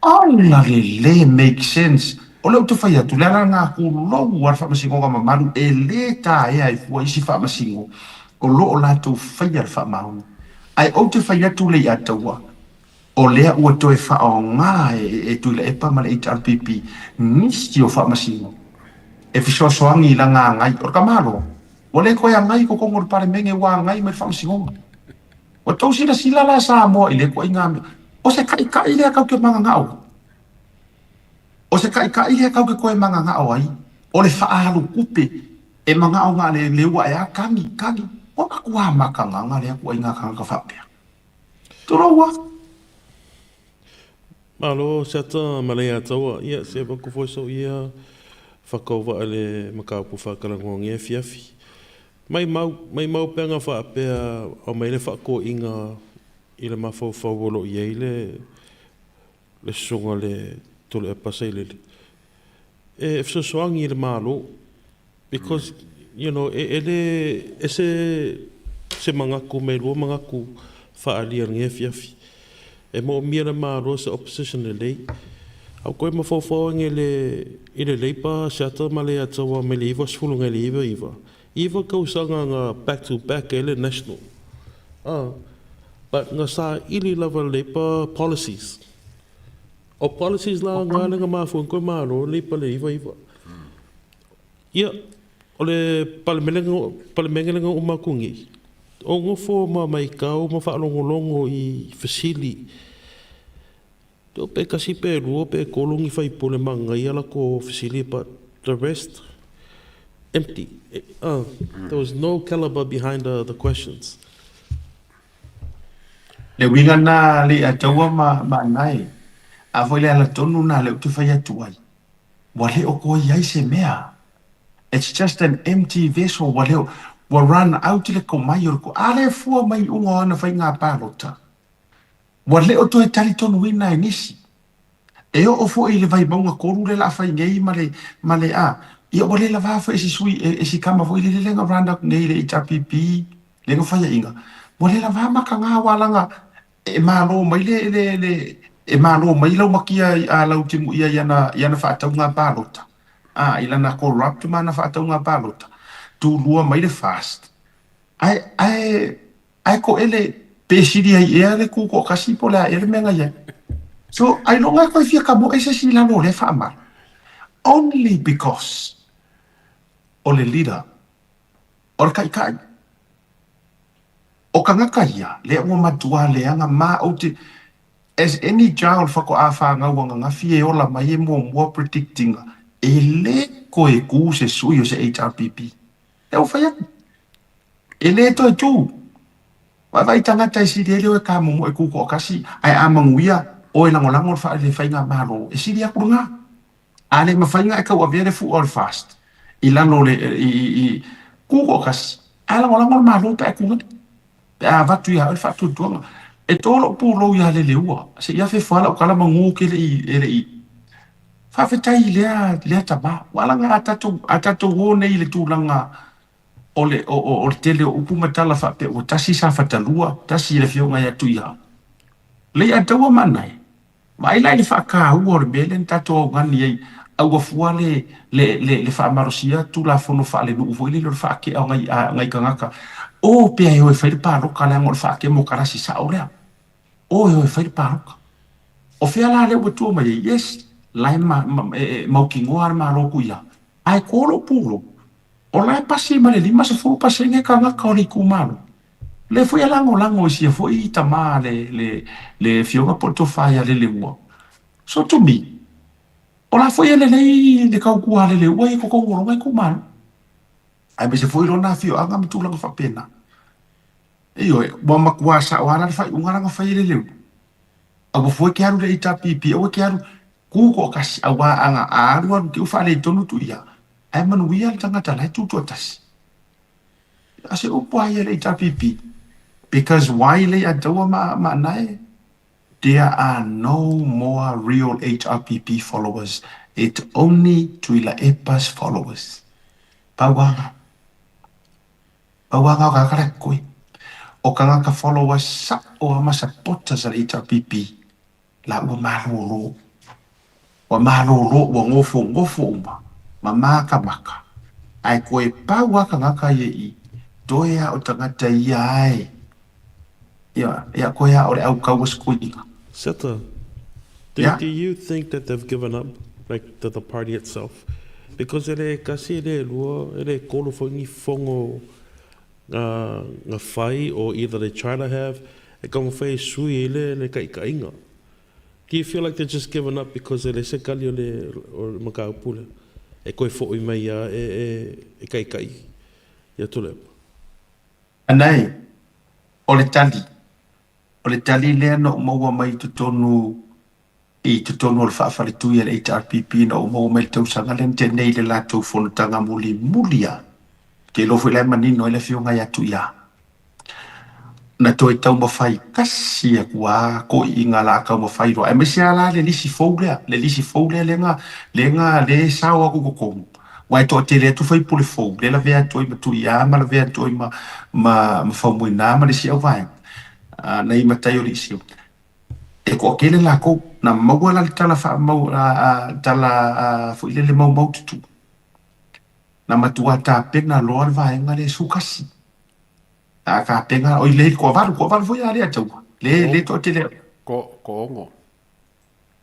Oh la le make sense. O le tu fai atu le nga ku lo war famasigoga mamalu e le ta e ai fu isi famasigo. O lo o la tu fai al famau. Ai o te fai atu le atawa. O lea ua toe whao ngā e tui le epa ma le HRPP nisi o whaamasigo. E whisoasoangi la ngā ngai, o ka malo. O le koe a ngai ko kongor pare menge wā ngai me whaamasigo. O tau sila la sa moa i le koe ngā me. O se kai lea kau ke manga ngau. O se kai lea kau ke koe manga ngau ai. O le whaalu kupe e manga o ngā le ua e a kangi. O ka kua maka ngā lea koe ngā kanga ka whapea. Turaua. Malo, sata malaya tawa. Ia, se banku foi so ia whakauwa ale makaupu whakalangongi e fiafi. Mai mau penga whaapea o mai le whako inga i le mawhau whauwolo i eile le sunga le tole e pasai lele. E fsosoangi i le malo, because, you know, se mangaku me lua mangaku whaaliangi e fiafi. E mo mira ma rosa opposition le lei. Au koe ma fawhawange i le leipa sata ma le atawa me le iwa sfulunga le iwa. Iwa kausanga nga back to back e le national. But nga sa ili lava leipa policies. O policies la nga lenga mafu koe ma ro leipa le iwa. Ia, o le palemengelenga umakungi. O ngofo ma mai kau ma whaalongolongo i fasili. Tō pe kasi pe rua pe kolongi whai pole manga i ala ko fasili, but the rest, empty. There was no caliber behind the questions. Le winga na le ataua ma nai. A foi le ala tonu na le utu whai atuai. Wale o koe iai se mea. It's just an empty vessel. Wale wa run out le ko mai o ko ale fua mai unga ana fai ngā pālota. Wa leo to e tali tonu wina e nisi. E o fo i le vai maunga koru le la fai ngei male a. I o le la vafa e si sui e si kama fo i le lenga randa ngei le HRPP lenga fai inga. Wa le la va maka ngā walanga e malo mai e malo mai lau makia a lau timu ia yana whaatau ngā pālota. Ilana corrupt mana whaatau ngā pālota. Tu lua mai le fast. Ai ko ele pesiri ai ele ku ko kasi pola ele menga ye. So ai longa ko fia ka mo ese sila no le fama. Only because ole leader or kai o kanga kaya le mo matua le anga ma o te as any child for ko afa nga wanga fie ola mai mo predicting ele ko e ku se suyo se HRPP. E o fai ele to tu vai tangata i siri ele o ka mo e kuko kasi ai amanguia o e langolango fa le fai nga malo e siri akurunga ale ma fai nga e ka wa vere fu all fast i lano le i kuko kasi ala langolango malo pe kunga a vatu ya fa tu tu e tolo pulo ya le leua se ia fe fala o kala mangu ke le i fa fe tai le taba wala nga atato wone i le tulanga o tele o puma tala fa pe o tasi sa fatalua tasi le fionga ya tuia le atawa manai mai lai fa ka o belen tato ngani ai au fuale le fa marosia tu la fono fa le no foi le fa ke ngai kangaka o pe ai o fa pa ro kala ngol fa ke mo karasi sa ora o fa pa ro o fe ala le tu mai yes lai ma kingoar ma ro kuia ai kolo pulo o lai pasi ma le lima se fu pasi nge kanga kauri kumalo Le foi lango sia foi tama le fionga portofaya le ua. So to me, o la foi le kau kua le ua ko ko ngai ku man. Ai be se foi lona fio anga mtu langa fa pena. Iyo bo makua sa wala fa unga nga fa le. Abo foi ke aru le ita pipi o ke aru ku ko kasi awa anga aru ke fa le tonu tu ia. Ai manu ia tanga tala tu tu tas. Ase upo ai le ita pipi. Because why le adawa ma nai? There are no more real HRPP followers. It's only Tuila Epa's followers. Pawanga ka karakoi. O kanga ka followers sa o ama supporters sa HRPP. La ua maroro. Wa maroro wa ngofo uma. Mamaka maka. Ai koe pawa kanga ka ye I. Doya o tangata ia ai. Ya koea ore au kau skuinga. Seta, do you think that they've given up, like the party itself? Because ele kasi ele lua, ele kolo fongi fongo nga fai, or either they try to have, e kama fai sui ele kai inga. Do you feel like they're just giving up because ele se kali o maka upule? E koe fo I mai e kai. Ya tule. Anai, ole tali lea no maua mai tutonu I tutonu o le whaafaritu I le HRPP no maua mai tausanga le tenei le lātou whonutanga mulia. Ke lofo le manino le fionga ia tu ia. Na toi tau mawhai kasi a kua ko I ngā la kau mawhai roa. E mesi ala le lisi fōlea le ngā le sawa kukukongu. Wai to te le tu fai pule fō. Le la vea toi ma tu ia ma la vea toi ma whaumuina ma le si au vai. Na I matai o risio. E ko kele la ko na maua la tala fa mau tala fu ile le mau tutu. Na matua ta pena loa vai ngale sukasi. Ka pena o ile ko varu fu ia le tau. Le to te le ko ngo.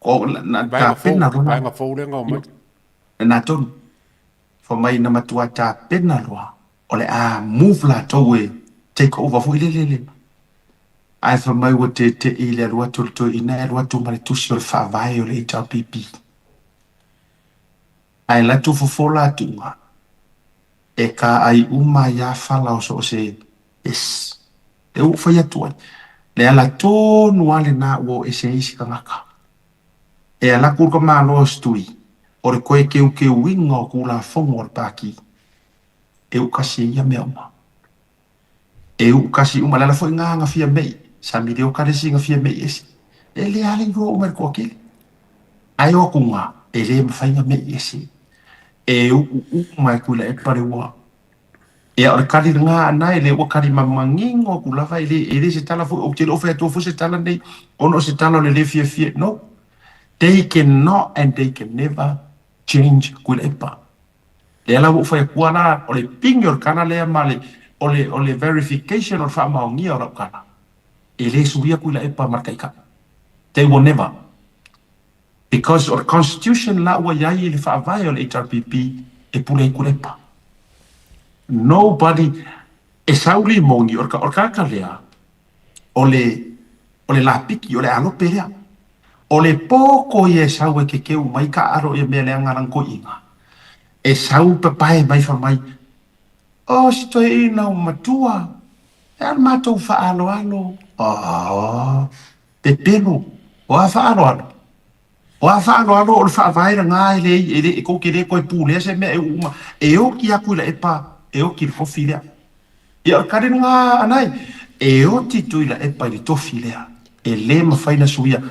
Ko na ta pena loa. Vai nga fo le nga mai. Na ton. Fo mai na matua ta pena loa. Ole move la towe take over fu ile le. Ai fa mai wa te ile rua to ina rua tu mare tu sur fa vai o le HRPP. Ai la tu fola tunga. E ka ai uma ya fala o so se es. E u fa ya tu. Le ala to nuale na wo ese isi kangaka. E ala kurka ma lo stui. O re koe ke winga o kula fongo o paki. E u kasi ia mea uma. E u kasi uma lala fo nga fia mei. Sa mi deo kare singa fia mei esi. E le ale ngo o mer kokele. Ai o kunga, e le mawhainga mei esi. E mai kula e pare ua. E ora kari nga ana, e le ua kari mamangingo kula vai, e le se tala fu, o te lofa e tofu se tala nei, ono se tala le fia. No. They cannot and they can never change kula e pa. Le ala ufa e kuana, o le pingur kana lea male, o le verification o wha maongia o rau kana. E le subia kula e pa markaika. They will never. Because our constitution la ua iai le whaavai o le HRPP e pule kula e pa. Nobody e sauli mongi or kaka lea o le lapiki o le alope lea. O le poko i e sau e ke keu mai ka aro e mea lea ngaranko inga. E sau papae mai wha mai. O si toi ina o matua. E al matou wha alo. Pepeno. O a wha alo. O a wha alo o le wha vaira ngā e ko ke le koe pūlea se mea e uma. E o ki aku ila e pa. E o ki le kofi lea. E o kare ngā anai. E o titu ila e pa i le tofi lea. E le mawhaina suia.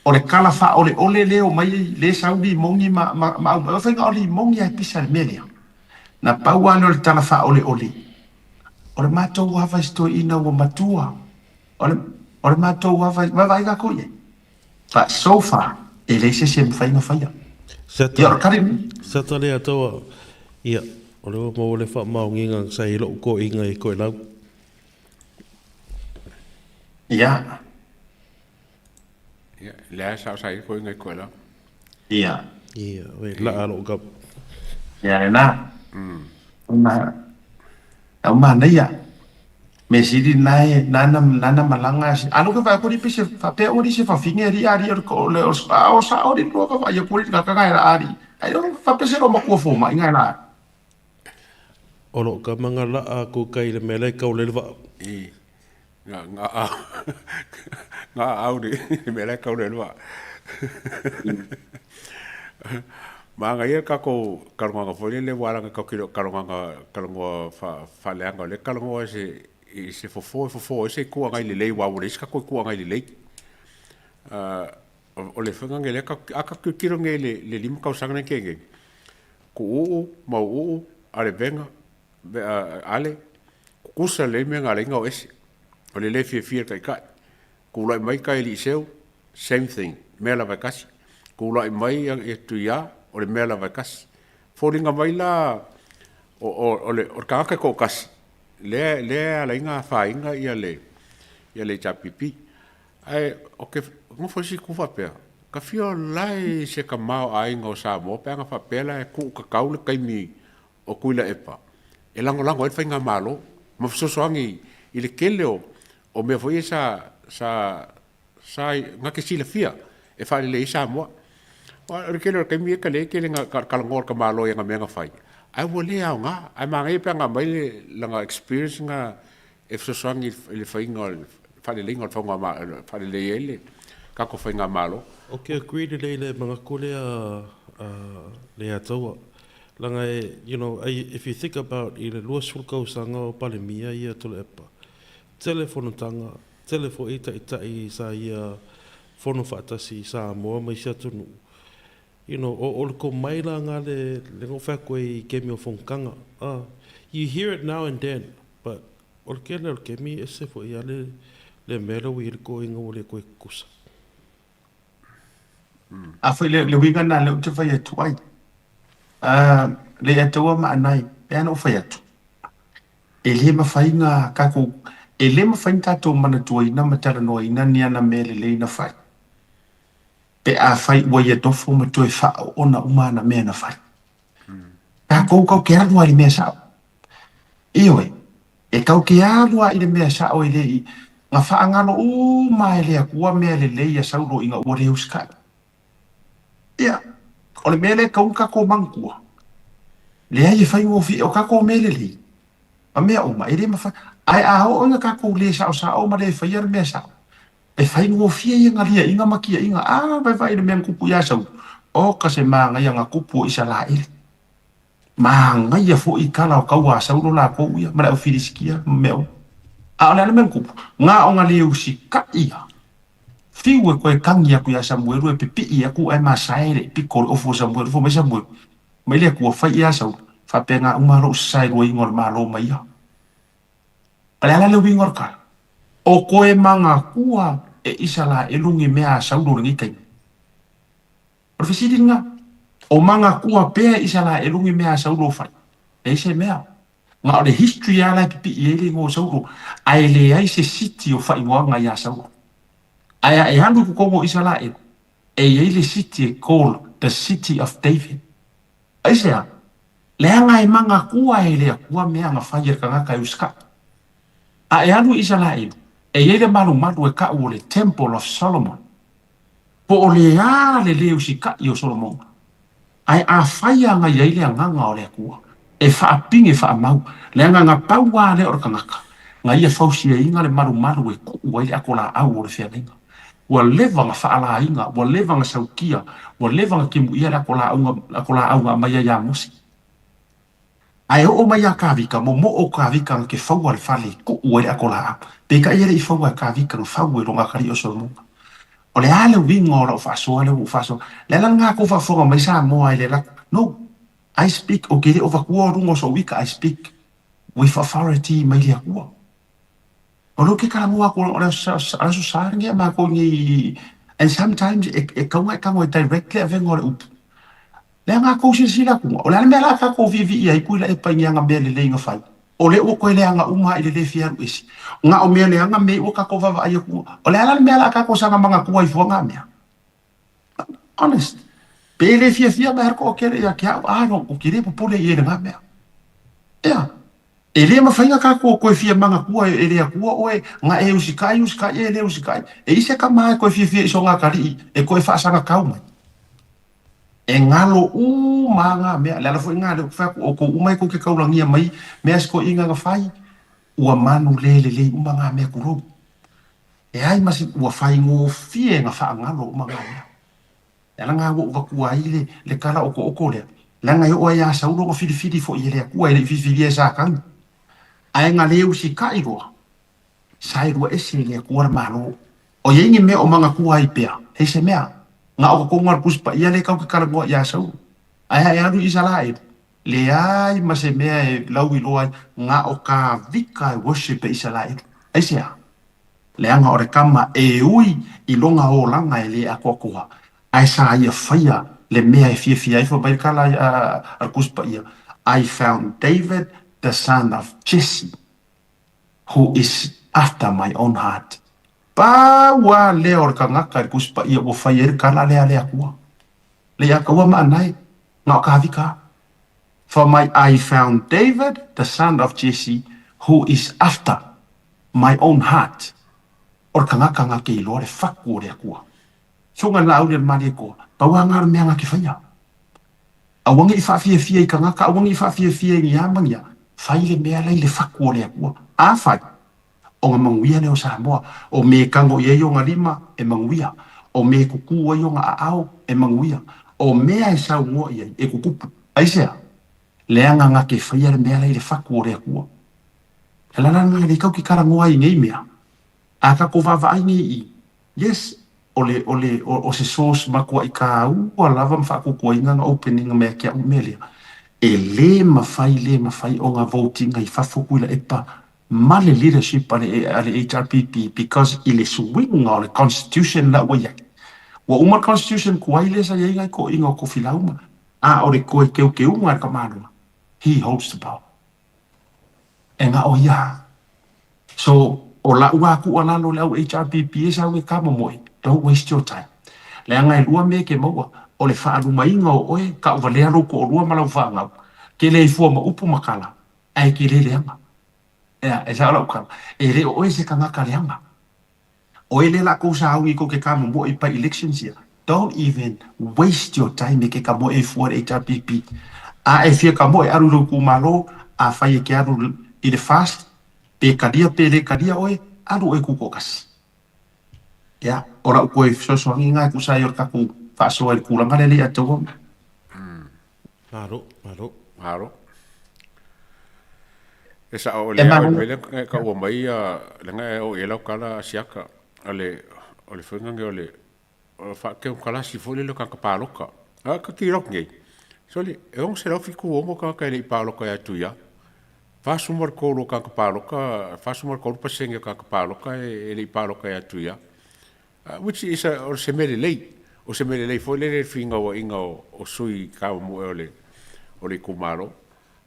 O le kala wha ole leo mai le saudi mongi ma au whainga ole mongi ai pisa le melea. Na pau ane o le tala wha ole. O le mātou hawa isto ina o matua. O le mātou hawa wawaiga koe. But so far, e le se mwhainga whaia. Sata lea toa. Ia, o le o mau le wha maunginga sa i loo ko inga i koe lau. Ia. Lea sao sa i koe ngai koe lau. Ia. Ia, wei, la alo kap. Ia, e nā. Au mana ia. me siri nai nana malanga si alo ke va ko di pese fa pe o di se fa finge ri ari ko le o sa o di no fa ya ko di ka ka ari ai no fa pese ro ma ko fo ma inga la Olo ka manga la a ko kai le mele ka o le va. Nga au di mele ka o le va. Manga ia ka ko kalonga fole le wala ka kilo kalonga fa le anga le kalonga se fofo se ku anga le wa wole ska ku anga le o le fanga ngele ka aka kilo ngele le lim ka usanga kenge ku ma u ale venga ale kusa le me ngale nga ese o le fie kai ku lai mai kai li seu same thing mela va kasi ku lai mai e tu ya o le mela va kasi foringa mai la o le o ka ko kasi le ala inga fa inga ia le chapipi ai o ke mo fosi ku fa pe ka fio lai se ka mau ai ngo sa mo pe nga fa pe la ku ka kaule kai mi o kuila epa e lango e fa inga malo mo so soangi ile keleo o me foi sa nga ke sila fia e fa le sa mo o keleo kai mi ka le ke nga ka ngor ka malo nga me nga fai ai wo le nga ai ma ngai pe nga mai le nga experience nga e so soangi le fa inga fa le lingo fa nga fa le ele ka ko fa inga malo Okay, agree to le mga kule le atawa. Langa you know, if you think about i le lua sulka usanga o palemia ia tole epa. Telefono tanga, telefo ita i sa ia fono fatasi sa moa mai sia tunu. You know, o ko maila nga le ngo fa ko I kemi o fonkanga. You hear it now and then, but o kemi ese fo ia le melo I ko inga o le ko kusa. A foi le winga na le te vai tu ai le atua ma nai e no fai atu e le ma fai nga ka ko e le ma fai ta to mana tu ina ma tara no ina ni ana mele le ina fai pe a fai wo ye to fo ma tu fa ona uma na me na fai ka ko ke anu ai me sa iwe e ka ke anu ai me sa o le nga fa ngano o mai le ku me le ya sa ro inga o le uska ia o le mele ka unka ko mangkua le ai fai o fi o ka ko mele li a me o mai le ma fa ai a o nga ka ko le sa o ma le fai ar me sa e fai o fi e nga lia inga makia inga vai le men kupu ya sa o ka se ma nga nga kupu isa la ile ma nga ia fo I kala o ka wa sa lo la ko ia ma la o filiskia me o a le men kupu nga o nga le usi ka ia fiu ko e kangi aku ya Samuel e pipi ia ku e masaire pikol o fo Samuel fo me Samuel mai le ku fa ia sa fa penga uma ro sai ro ingor malo mai ya ala le wingor ka o ko e manga kua e isala e lungi mea sa ro ngi kai profesidi nga o manga kua pe isala e lungi mea sa ro fa e se mea nga le history ala pipi ele ngo sa ro ai le ai se city o fa inga ya sa ro aya e handu ko mo Israel e ile city called the city of David aisa le nga manga kuwa ile kuwa me nga fajer ka ka uska a e handu Israel e ile malu e ka o le temple of Solomon po ole le usika yo Solomon ai a faya nga ile nga ole kuwa e fa pinge fa mau le nga pawa le or ka nga ia fausi inga le malu e ku ile akola au le fialinga wa leva nga faala inga wa leva nga saukia wa leva nga kimu ia la kola au mai ya musi ai o mai ka vika mo o ka vika ke fawa le fale ku o le akola pe ka ia le fawa ka vika no fawa lo nga kari o so mo o le ale wingo o faso le la nga ko fa fo mai sa mo ai le la no I speak o ke le over ku rungo so wika I speak with authority mai le ku o lo ke kala mo ko ora so sarnge ma ko ni and sometimes e ka mo directly ave ngore up le nga ko sila ko o la me la ka ko vivi ai ku la e pa nga me le nga fai o le o ko le nga uma ile le fiar isi nga o me le nga me o ka ko va ai ku o la me la ka ko sa nga manga ku ai fo nga me honest pe le fia ba ko ke ya ka no o ke le po le ye nga me ya E le mawhainga ka koe fia manga kua e lea kua oe nga e usikai e le usikai. E ise ka mai koe fia iso ngā kari e koe whaasanga kau mai. E ngalo manga mea, le alafo inga le whaku o ko umai ko ke kaulangia mai, mea sko inga nga whai, ua manu le umanga mea kurou. E ai masi ua whai ngō fie nga wha ngalo umanga mea. E langa wo wakua i le kala oko lea. Langa i oa ia sauro nga whiri fo i lea kua i le whiri e sa kau. Ai nga leu si kai roa. Sai roa ese lea kua malo. O yengi mea o manga kua i pea. He se mea. Nga o kongar puspa ia le kau ke kala ngoa ia sau. Ai anu i salai. Le ai ma se mea e lau i loa nga o ka vika e worship e i salai. Ai sea. Le anga ore kama e ui i longa o langa e le a kua. Ai sa ia whaia le mea e fia i fo bai kala a kuspa ia. I found David, the son of Jesse, who is after my own heart. Pa wa leo ka ngaka kuspa ia o whaia kala lea kua. Lea kaua maanai, ngā ka havika. For I found David, the son of Jesse, who is after my own heart. Or ka ngaka i loa le whaku o lea kua. Sunga la aulia mali ko, pawa ngar mea ngaki whaia. Awangi i whaafia i ka ngaka, awangi i whaafia i amangia, whai le mea lai le whaku o lea kua. A whai, o ngā manguia leo Samoa, o me kango i o ngā lima e manguia, o me kukua i o ngā aao e manguia, o mea e sau ngoa i e kukupu. Aisea, lea ngaki whaia le mea lai le whaku o lea kua. He lana ngā le kau ki kara ngoa i ngei mea, a ka ko vava ai i. Yes, o se source makua i ka ua lava mwhako kua inga nga opening mea kia umelia. E le mawhai o ngā voting i whafoku ila epa male leadership ale HRPP because ile swing o le constitution la waya. Wa uma constitution kua ile sa inga ko inga ko filauma. A o le koe keu unga ka manua. He holds the power. E ngā o ia. So, o la ua aku alalo le au HRPP e sa ue kama moe. Don't waste your time. Le anga e lua me ke maua, o le whaaru mainga o oe, ka uwa lea roko o lua malau whaangau. Ke le fua ma upu makala, ai ke le leanga. E sa ala ukala. E le o oe se ka ngaka leanga. O e le la kousa au i ko ke kama mo i pa elections ia. Don't even waste your time e ke ka mo e fua HRPP. A e fia ka mo e aru roku malo, a whai e ke aru i le fast, pe le kadia oe, aru e kuko kasi. Ya, ora koe so ngai ku sai or kaku fa so el kula ngale le ato. Haro. Esa o le ka o mai le ngai o ela kala siaka ale fenga nge fa ke kala si fole le ka paloka. A ka tiro ngai. Soli e on se lo fiku o mo ka le paloka ya tuya. Fa sumar ko lo ka paloka, fa sumar ko pasenge ka paloka e le paloka ya tuya. Which is o se mele lei foi le finga o inga o sui ka mo o le kumaro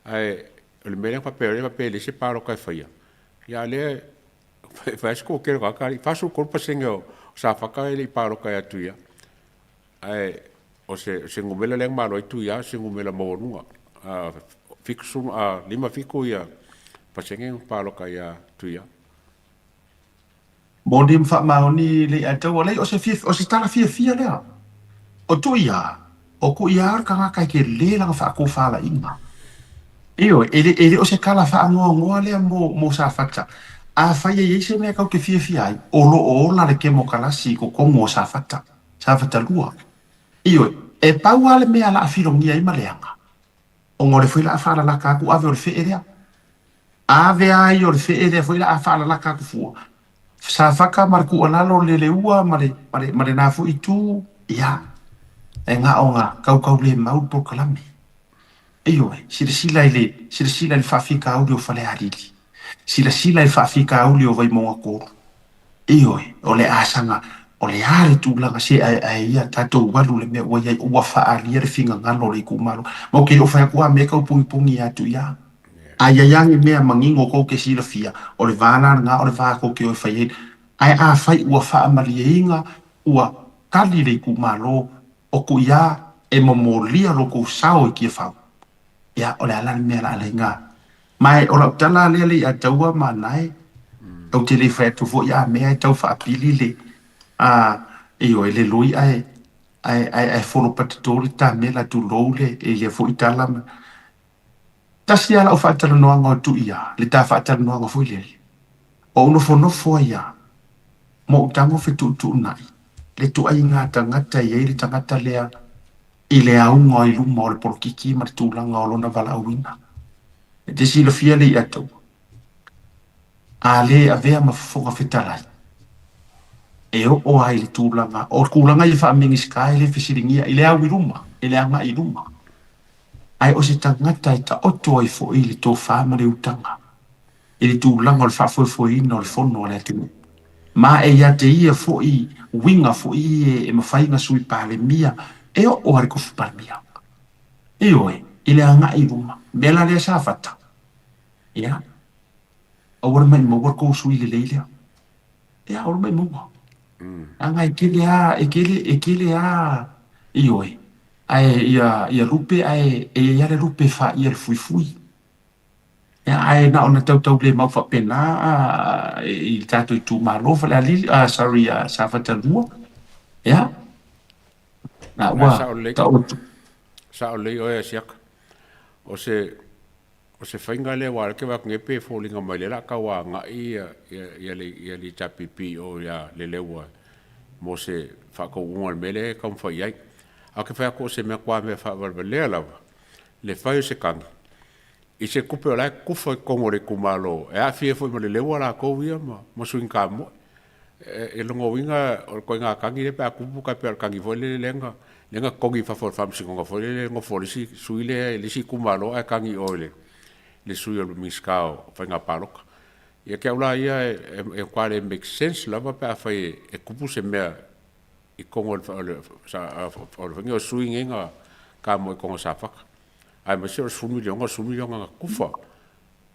ai le mele papel se paro ka faia ya le faz ko que ka faço corpo sem o sa faka le paro ka tuia ai o se ngumela le malo tuia se ngumela mo nua fixo lima fico ia pasenge paro ka tuia. Bodi mfa maoni le ato wala o se tala fia lea. O tu ia, o ku ia ka ngaka ke le la fa ko fala inga. Io ele o se kala fa ngoa le mo sa fakta. A fa ye se me ka ke fia ai. O la le ke mo kala si ko mo sa fakta. Sa fakta lua. Io e pa wale me ala afilo ngia i maleanga. O ngore foi la fa la ka ku ave o fe area. Ave ai o fe area foi la fa la ka ku fu. Sa faka marku alalo le ua mare na fu itu ya e nga onga kau le mau po kalami iyo sila le fafika audio fale harili sila le fafika audio vai mo ko iyo o le asanga o le hare tu langa se ai ya tato walu le me wa ya wa fa ali re finga ngalo le ku malo mo ke o fa ku me ka pungi ya tu ya ai yang me mangingo ko ke sila fia o le vana nga o le va ko ke o fai ai a fai ua fa maliinga ua kali le ku malo o ku ya e momolia lo ku sao ki fa ya o le ala me ala nga mai ora tala le ia taua manai au te le fa tu fo ia me tau fa pili le a e o le lui ai folo patatori ta me la tu lole e le fo itala ta sia la fa tala no ngo tu ia le ta fa tala no ngo fo le o no fo ia mo tango fe tu nai le tu ai ngata ye le tangata le ile au ngo i lu mo le por kiki ma tu la ngo na vala wina te si le fia le ato ale avea ma foga fetala e o ai le tūlanga o kūlanga i whaamingi skai le fisiringia i le au i ruma i le anga i ruma ai o se tangata i ta oto ai fo i le tō whaama le utanga i le tūlanga o le whaafoe ina o le fono le atu ma e ia te ia fo i winga fo i e mawhainga sui pāle mia e o ari kofu pāle mia e oe i le anga i ruma mela le sa fata ia o wara mai mo war ko sui le leile ia o mai mo anga e kele a i oe ai ia rupe ai e ia le rupe fa ia le fui ia ai na ona tau le mau fa pena i tato i tu malo fa ali sorry sa fata lua ia na wa sa o le o e siaka o se whainga le wale ke wak ngepe fōlinga mai le laka wā ngā ia le tapipi o ia le lewa mo se whako unga mele kam whai ai a ke whai ako se mea kwa mea whawalwa lea lawa le whai o se kangi i se kupe o lai kufa i kongore kumalo e a fie fwoi ma le lewa la kou ia ma suin ka mo e longo winga o koe ngā kangi le pe a kupu ka pe al kangi fwoi le lenga kongi whawhol whamsingonga fwoi le ngofo sui le si kumalo a kangi o le sui o miskao whainga paloka. Ia ke aula ia e kwa le make sense lava pe a whai e kupu se mea i kongo le whainga o sui ngenga ka mo i kongo sa whaka. Ai ma se o sumi leonga nga kufa.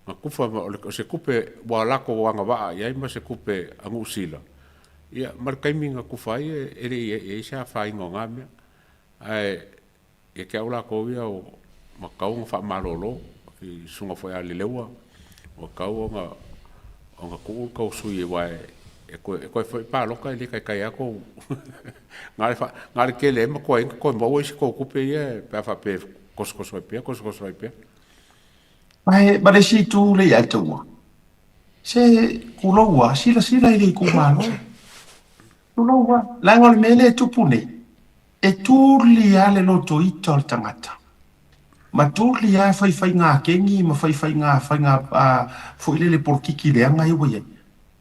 Nga kufa o se kupe wa lako wanga waa iai ma se kupe angu sila. Ia markaimi nga kufa ia e isa whainga ngā mea. Ai ia ke aula ko ia o makau nga wha malolo i sunga foi a lewa o kau o nga ku ko sui wai e ko foi pa loka le kai ako ngale ke le ma ko mo isi ko kupe ye pa fa pe kos vai pe mai ba le si tu le ya tu se kulowa sila ile ku malo kulowa la ngol mele tu pune e tu li ale lo to itol tangata ma tūli ia whai ngā kengi, ma whai ngā fo ile le porkiki le anga iwa ia.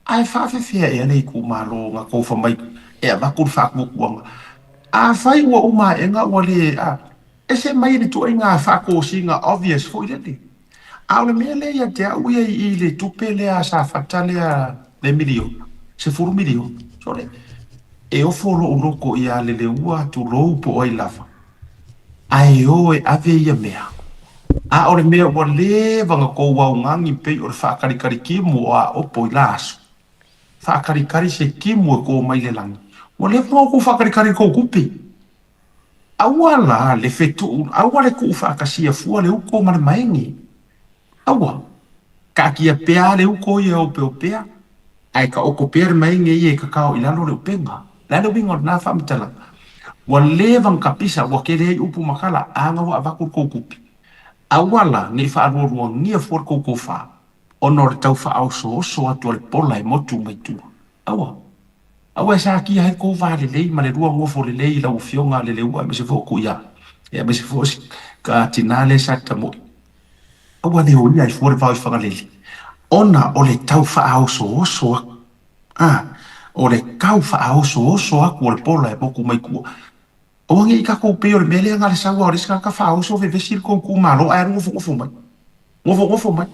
Ai whawhewhia e anei ku malo ngā kouwha mai, e a makuru whakukuanga. A whai ua uma e ngā ua le, e se mai le tu ai ngā whakosi ngā obvious fo ile le. A ole mea le ia te au ia i le tupe le a sa whata le milio, se furu milio. So le, e ofo lo uloko ia le ua tu rou po oi lava. Ai oe ave ia mea. A ore mea ua lewanga kou wau ngangi pei ore whaakarikari kimu a opo i lasu. Whaakarikari se kimu e kou mai le langi. Ua lewanga kou whaakarikari kou kupi. Aua la le fetu, aua le kou whaakasia fua le uko mara maingi. Aua, ka kia pea le uko i e ope o pea. Ai ka oko pea le maingi i e kakao i lalo le upenga. Lalo wingo na whamitala. Wa levang kapisa wa kere upu makala anga wa avaku kukupi. Awala ni whaarorua ngia fuar kukufa. Onor tau whaau so atu ale pola e motu mai tu. Awa e sa kia he kou wha le lei ma le rua ngofo le lei lau fionga le leua me se fo kuia. E me se fo ka tinale sa tamo. Awa le hoi ai fuare whau i whangaleli. Ona o le tau whaau so o le kau whaau so aku ale pola e moku mai kua. O ngi ka ko pe o mele nga le sawa o riska ka fa o so ve vesil ko ku malo a ngofo mai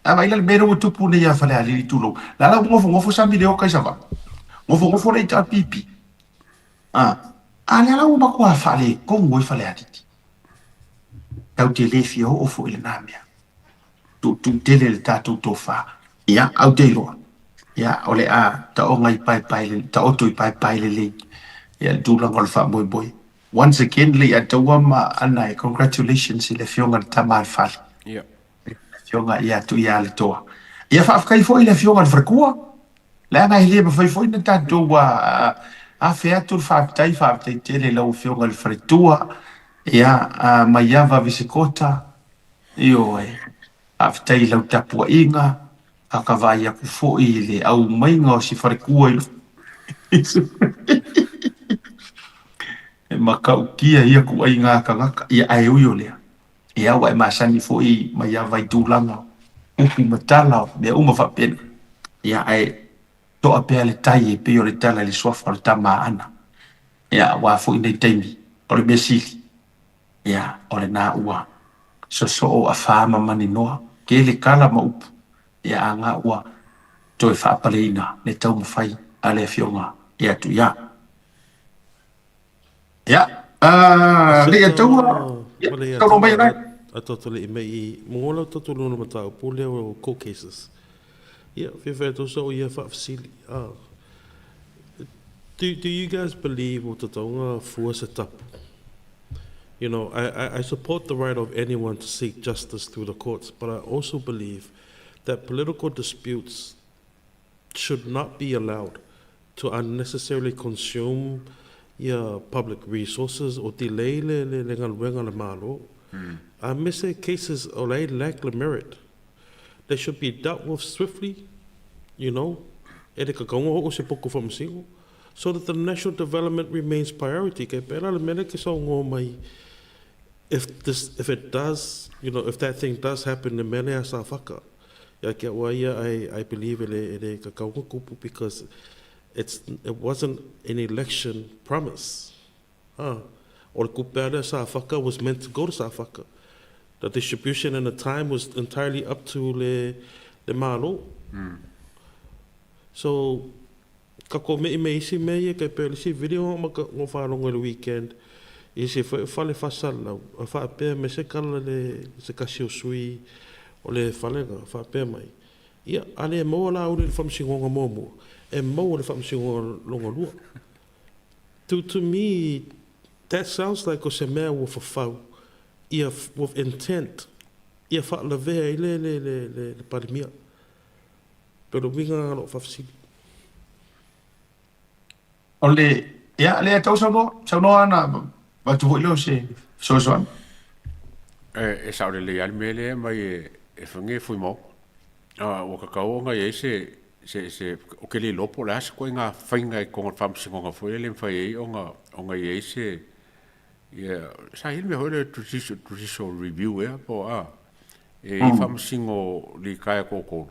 a vai le mero tu pune ya fale ali tulo la ngofo sa video ka sa va ngofo le ta pipi ale la u ba ko fale ko ngoi fale ati tau te le fio o fo ile namia tu tele le ta tu to fa ya au te lo ya ole a ta o ngai pai le ta o tu pai le ya tulang al fa boy once again le atawama anai congratulations ile fionga tamal fal fionga ia tu ia le toa ia fa kai foi le fionga le frekua la ngai le ba foi na tanto wa a fe atu fa tai tele la fionga le fretua ia mai ava visikota io a tai la tapu inga a ka vai a ku foi le au mai ngo si frekua e makau kia ia ku ai ngā kangaka ia ai uio lea ia wai masani fo i mai ia vai tūlanga upi matala mea uma whapena ia ai toa pēr le tai e peo le tala le soafa le tama ana ia wā fo i nei teimi o le mea sili ia o le nā ua so o a whāma mani noa ke le kala ma upu ia a ngā ua toi whaapaleina le tau mawhai a le fionga ia tu ia ya le tau tau mai rai a totole me I mola totolo no mata pole o court cases yeah fe to so ia fa facility do you guys believe o tatonga force it up you know I support the right of anyone to seek justice through the courts but I also believe that political disputes should not be allowed to unnecessarily consume public resources or delay le ngalwenga le malo. I miss cases or they lack the merit. They should be dealt with swiftly, you know, so that the national development remains priority. If it does, you know, if that thing does happen, the mele asafaka. I believe it because it wasn't an election promise. Or Kupera Safaka was meant to go to Safaka. The distribution and the time was entirely up to the Malo. So, kako me isi me ke pele si video mo fa longo le weekend. Isi fale fasala, fa pe me se kala le se kasi sui o le fale fa pe mai. Ia ale mo la o le famsingo mo. And more if I'm saying long to me, that sounds like a mayor with a foul, if with intent, if I love le pandemia. But we got a lot of city. Only, yeah, le tau so no ana, but to lo se so. E sa le al mele mai e fange fui mo. O kakao nga se o ke le lopo la se ko nga fainga I ko fam singo nga foi le fai o nga ye se ia sa il me hole to so review po fam singo li kai ko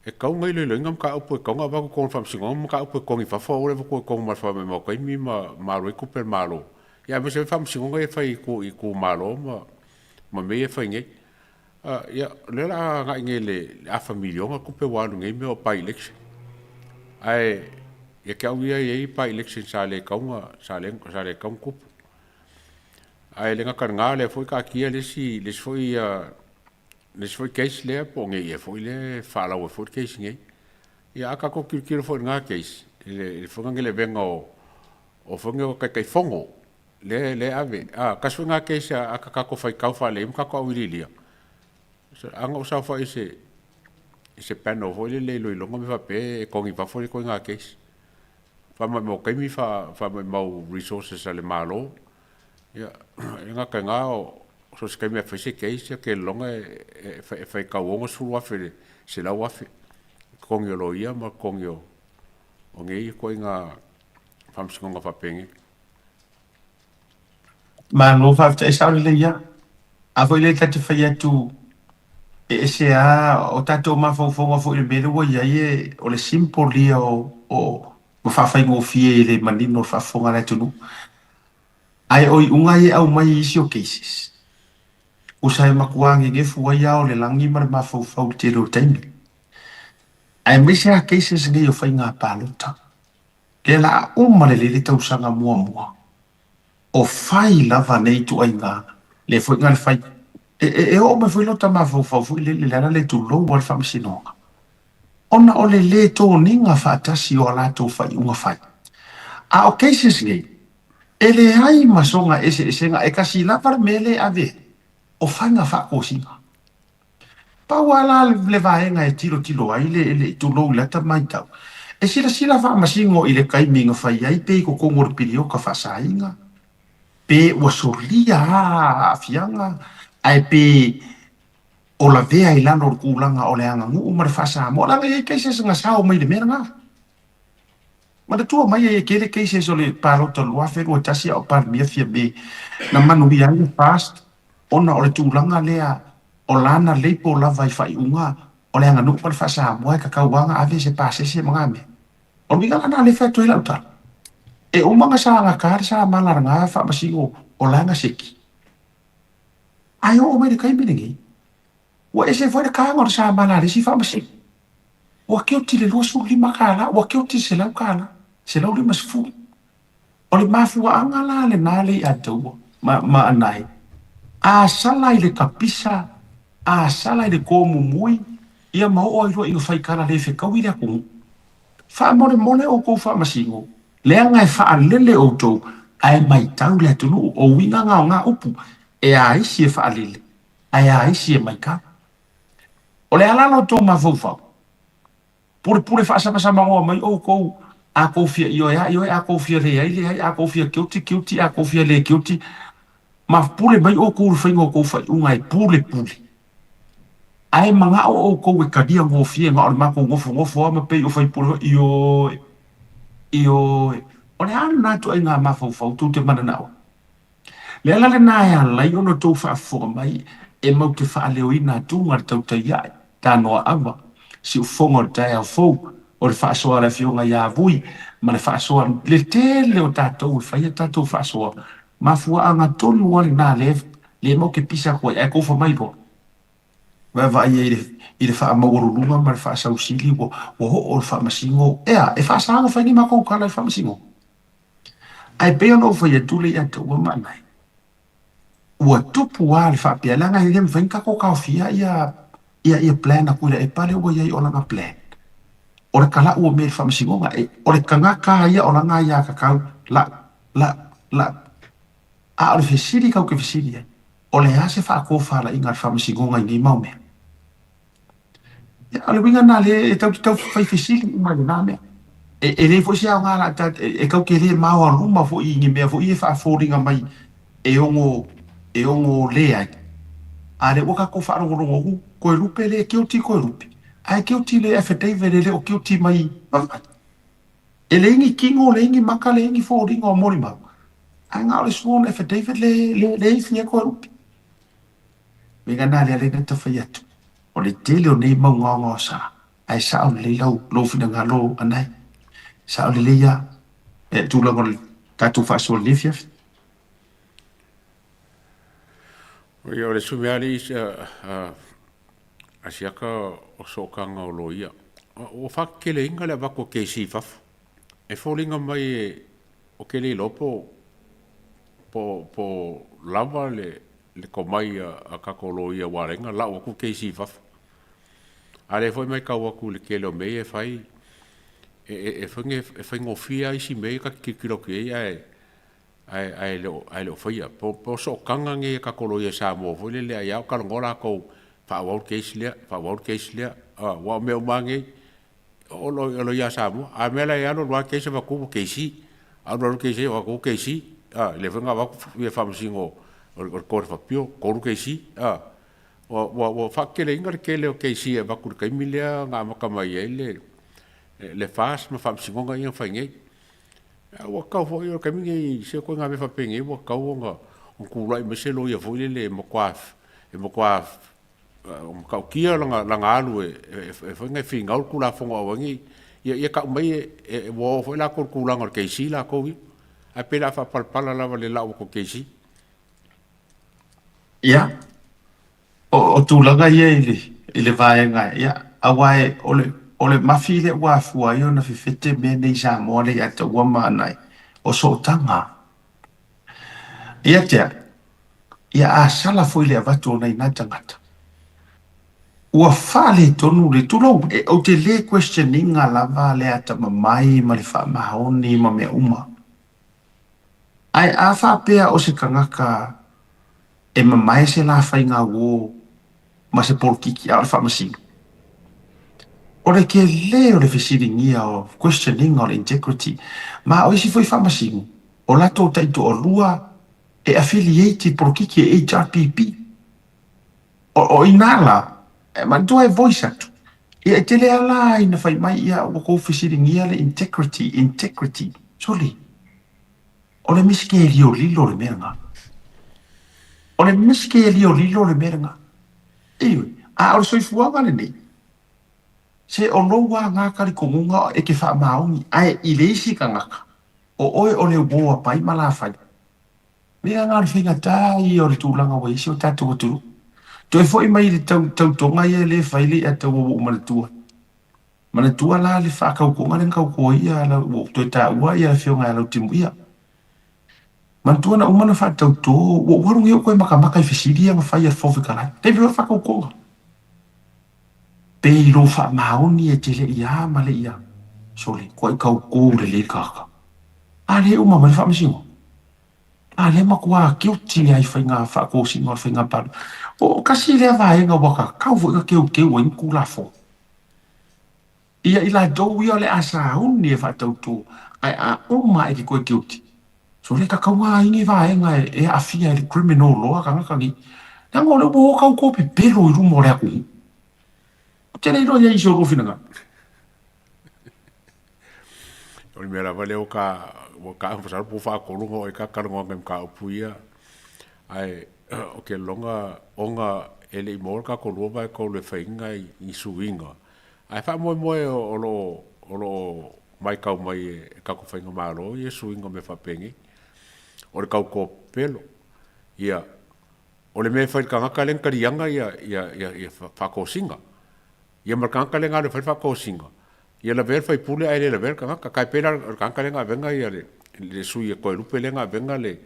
e ka ngai le ngam ka o ko nga ba ko fam singo ka o ko ngi fa fo le ko ma fa me mo ko mi ma ro ko per malo ia me se fam singo nga fai ko malo ma me e fai ngai ia le la nga ngele a familia nga ko pe wa ngai me o pa election ai ia ka wi ai pa election sa le ka ko ai le nga ka nga le foi ka ki le si le foi case le po ngai e foi le fala o foi case ngai ia ka ko ki foi nga case le foi nga le venga o foi nga ka fongo le ave ka foi nga case ka ko fai ka fa le ka ko wi anga sa fa ese pano foi le lo me fa pe con I fa foi ko nga case fa mo kai mi fa mo resources ale malo ya nga ka nga so se kai me fa se case ke longa fa ka wo su wa fe se la wa fe con yo lo ia ma con yo o ngai ko nga fam singa fa pengi ma no fa te sa le ya a foi le tatu fa ya tu e se o tato ma fo le mele wo ia ye o le simple lia o fa fa ngo fie le manino fa fonga la tunu ai oi unga ye au mai isi o cases o sai makuangi nge fu ia o le langi ma fo te ro taimi ai me se cases nge yo fa nga palota ke la uma le tau sanga mua o fai lava nei tu ai nga le fo nga le fai o me foi lota ma fo le le tu lo wal fam sinonga ona o le to ninga fa tasi o la to fai unga fai a o cases ngai ele ai masonga ese nga e kasi la par mele ave o fanga fa kosinga pa wala le vaenga e tilo ai le tulo le ta mai tau e sila fa masingo i le kaiminga fai ai pe ko kongor pilio ka fa sainga pe wa solia afianga ai pe o la vea i lano kulanga o le anga ngu ma le fa sa mo la e ke se nga sa o mai le meranga ma le tua mai e ke le ke se so le palo to lua fe o tasi o par mia fia be na manu ia i fast ona o le tulanga lea o lana leipo la vai fai unga o le anga nuku pa le fasa mo ka kauanga ave se pase se mangame o minga lana le fa to ila uta e o manga sa nga kar sa malar nga fa masingo o langa seki ayo o mai de kai mingi o ese foi de kanga o sa malar si fa masi o ke o tile lo su lima kala o ke o tile se la kala se la lima fu o le mafu anga la le nale a to ma anai a sala ile kapisa a sala ile komu mui ia mau o iro i fai kala le fe kawi le ku fa mone o ko fa masingo le anga fa lele o to ai mai tau le tu o winga nga upu e ai si fa lele ai si mai ka o le ala no to ma fofa por fa sama o mai o ko a ko fia io a ko fia le ai a ko fia kiuti a ko fia le kiuti ma pure mai o ko fa ngo ko fa ungai pule ai manga o ko we kadia ngo fie nga o ma ko ngofo ma pe o fa pure io o le anu na tu ai nga ma fo tu te mana na le ala le na ya la yo no to fa fo mai e mo ke fa le ina tu ngar tau ta ya ta no ava si o fongo ta ya fo o le fa so ala fio nga ya vui ma le fa so le tele o ta to fa ya ta to fa so ma fu anga tonu o na le mo ke pisa ko e ko fo mai po va i le fa mo ro lunga ma le fa sa usili o fa masingo e fa sa nga fa ni ma ko kala fa masingo ai pe no fa ya tu le ya to ma mai o tupu wa le fa pe la nga le venka ko ka fia ia plan ku le e pale o ia o nga plan o le kala o me fa masingo nga o le kanga ka ia o nga ia ka ka la a o le fesiri ka o ke fesiri o le ase fa ko fa la inga fa masingo nga ni mau me ale winga na le tau fa fesiri ma na me e le fo sia nga la ta e ka ke le ma wa ruma fo i ngi me fo i fa fo ringa mai e ongo le ai ale o ka ko fa ro ko rupe le ke o ti ko rupe ai ke o ti le fa dai vele le o ke o ti mai e le ngi kingo le ngi maka le ngi fo ringa o mori ma ai nga le suon fa dai vele le fia ko rupe winga na le ta fa yatu o le tele o nei mau ngongo sa ai sa o le lo fina nga lo anai sa o le ya e tu la gol tatu fa so le fia o le sumiari a siaka o sokanga o loia o fa kele inga le bako ke si fa e folinga mai o kele lopo po lava le komai a kakoloia warenga la o ku ke si fa ale foi mai ka wa ku le kele o me e fai e fai ngofia i si me ka kikiro ke ai le fai po so kanga nge ka koloia sa mo foi le ai ka ngola ko fa wa ke islia wa me o mangi o lo ya sa mo a me la ya lo wa ke se va ku ke si a lo ke se va ku ke si le venga va ku fa msingo o ko fa pio ko ke si wa fa ke le inga ke le ke si va ku ke milia nga ma ka mai le fas ma fa msingo nga ia fa nge wa ka fo yo ka mingi se ko nga me fa penge wa ka nga ku lai me se lo ya fo le mo kwa ka kia langa alu e foi ngai finga o kula fonga wangi ia ka mai e wo foi la ko kula ngor ke si la ko wi a pela fa palpala la le la ko ke si ya o tu langa ia ile vai nga ya awai ole mafile wa fu ayo na fifete me nei sa mo le ya to wa manai o so tanga ia ia a sala foi le vato nei na tangata ua fale tonu le tulo o te le questioning la vale ata mai ma le fa mahoni ma me uma ai a fa pea o se kangaka e mai se la fa inga wo ma se polkiki a le whaamasinga. O le ke le o le fesiringia o questioning o le integrity, ma o isi foi whaamasinga, o lato taito o lua e affiliated polkiki e HRPP. O inala, ma tua e voice atu. E tele ala ina whai mai ia o kou fesiringia le integrity, soli. O le miske e lio lilo le merenga. O le miske e lio lilo le merenga. Iwe, a o soifuanga le nei. Se o loa ngā kari kongunga e ke wha maungi, ai i leisi ka ngaka. O oe o le woa pai mala whai. Mea ngā le whinga tai o le tūlanga wa isi o tātou aturu. To e fwoi mai le tau tonga ia le whaile a tau o manatua. Manatua la le whakau konga le ngau koa ia la o to e tā ua ia le whionga ia lau timu ia. Manatua na umana whātau tō, o warungi o koe makamaka i whisiri anga whai a whowhikalai. Te whio whakau konga. Pe i lo wha maoni e te le ia ma le ia. Sole, koe kau kou le kaka. A le uma ma le whaamasingo. A le makua kiuti ai whai ngā whaakosi ngā whai ngā paru. O kasi lea vaenga waka, kau waka keu wa inku la fo. Ia ila dou ia le asa huni e whaatau tō, ai a uma e ki koe kiuti. So le ka kaunga ingi vaenga e afia e le criminal law ka ngakangi. Nanga le mo kau ko pe pero i rumo le aku. Tēnei roa ia iso rofi nanga. O le mera vale o ka awhasara po whaakolunga o e ka karangoa ngai mka upuia. Ai, o ke longa onga ele i mōra ka kolua vai kou le whainga i suinga. Ai wha moe o lo mai kau mai e kako whainga mālo i e suinga me whapengi. O le kau ko pelo. Ia, o le mea whaikangaka len karianga ia whakosinga. Ia markangaka len ngāre whakosinga. Ia la ver fai pule ai le ver kangaka kai pera kangaka len ngā venga ia le sui e koe lupe len ngā venga le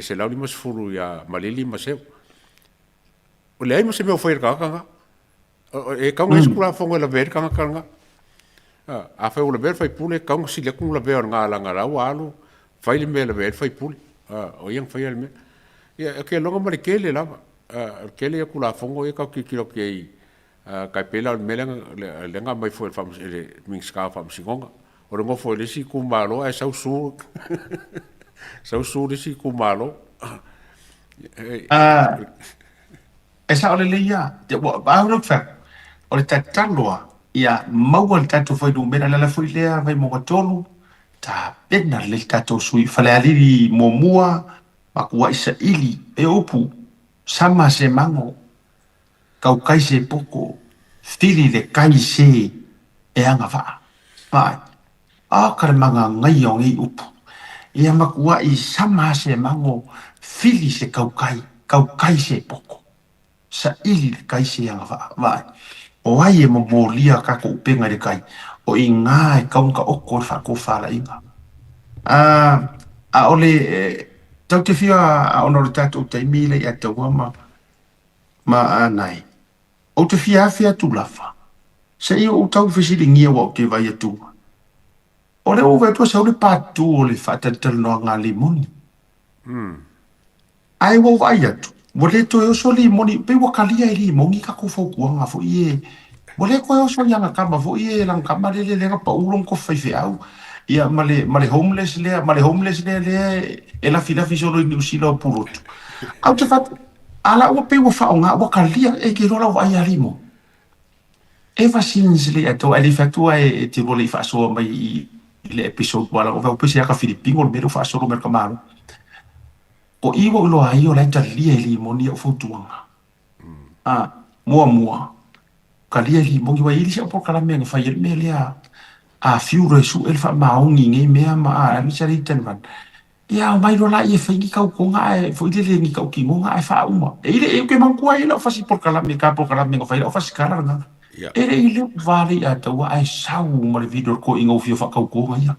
se lau lima sefulu ia malili maseu. O le ai ma se mea whair kangaka. E kaunga eskula fonga la ver kangaka nga. A whai o la ver fai pule kaunga si lekung la ver ngā langa rau alu. Whai le mea la ver fai pule. O iang whai ale mea. Ia ke longa mare kele lava. Kele e kula fonga e kau kikiro ke i. Kai pela o mea lenga mai fo le mingska whamsingonga. O ringo fo le si kumalo ai sau su. Sau su le si kumalo. E sa ole le ia, auruk whak, o le tataloa, ia maua le tato whai mena lala fui lea vai moka tolu, ta pena le tato sui, whale aliri mua, makua isa ili, e upu, sama se mango, kau kai se poko, stili le kai se e anga wha. Mai, a kare manga ngai o ngai upu, ia makua i sama se mango, fili se kau kai se poko. Sa ili le kai se anga wha. Mai, o ai e mamolia kako upenga le kai, o i ngā e kaunga oko le whako whala inga. A ole, tau te whia a ono le tato taimi le i a taua ma anai. O te whia tu lafa. Se i o tau whisiri ngia wa o te vai atua. O le o vetua sa o le pātu o le whātatala noa ngā limoni. Ai wau vai atu. Mo le to e oso limoni, pe wakalia i limoni ka kufau kuanga fo i e. Mo le koe oso yanga kama fo i e lang kama le lenga pa ulong ko fai au. Ia male homeless le e la filafi solo i niusila o purotu. Au te fat, ala ua pe ua whaonga, wakalia e ki rola wa ia limo. Eva sins le ato, ali fatua e te role i whaasoa mai i le episode wala, o vau pese aka Filipingo, o mero whaasoro merka maru. O iwa ulo ai o laita lia i limoni o fautuanga. Mua. Ka lia i limoni wa ili sa po kalame nga whai me lea a fiura su elfa maungi nge mea ma a misa ritan van. Ia o mai rola i e whaingi kau ko ngā e fo ile le ngi kau ki mo ngā e wha uma. E ile e uke mangkua e la o fasi por kalame ka por kalame nga whai la o fasi karanga. Ere ile vale a taua ai sau ma le video ko inga ufio whakau ko ngā ia.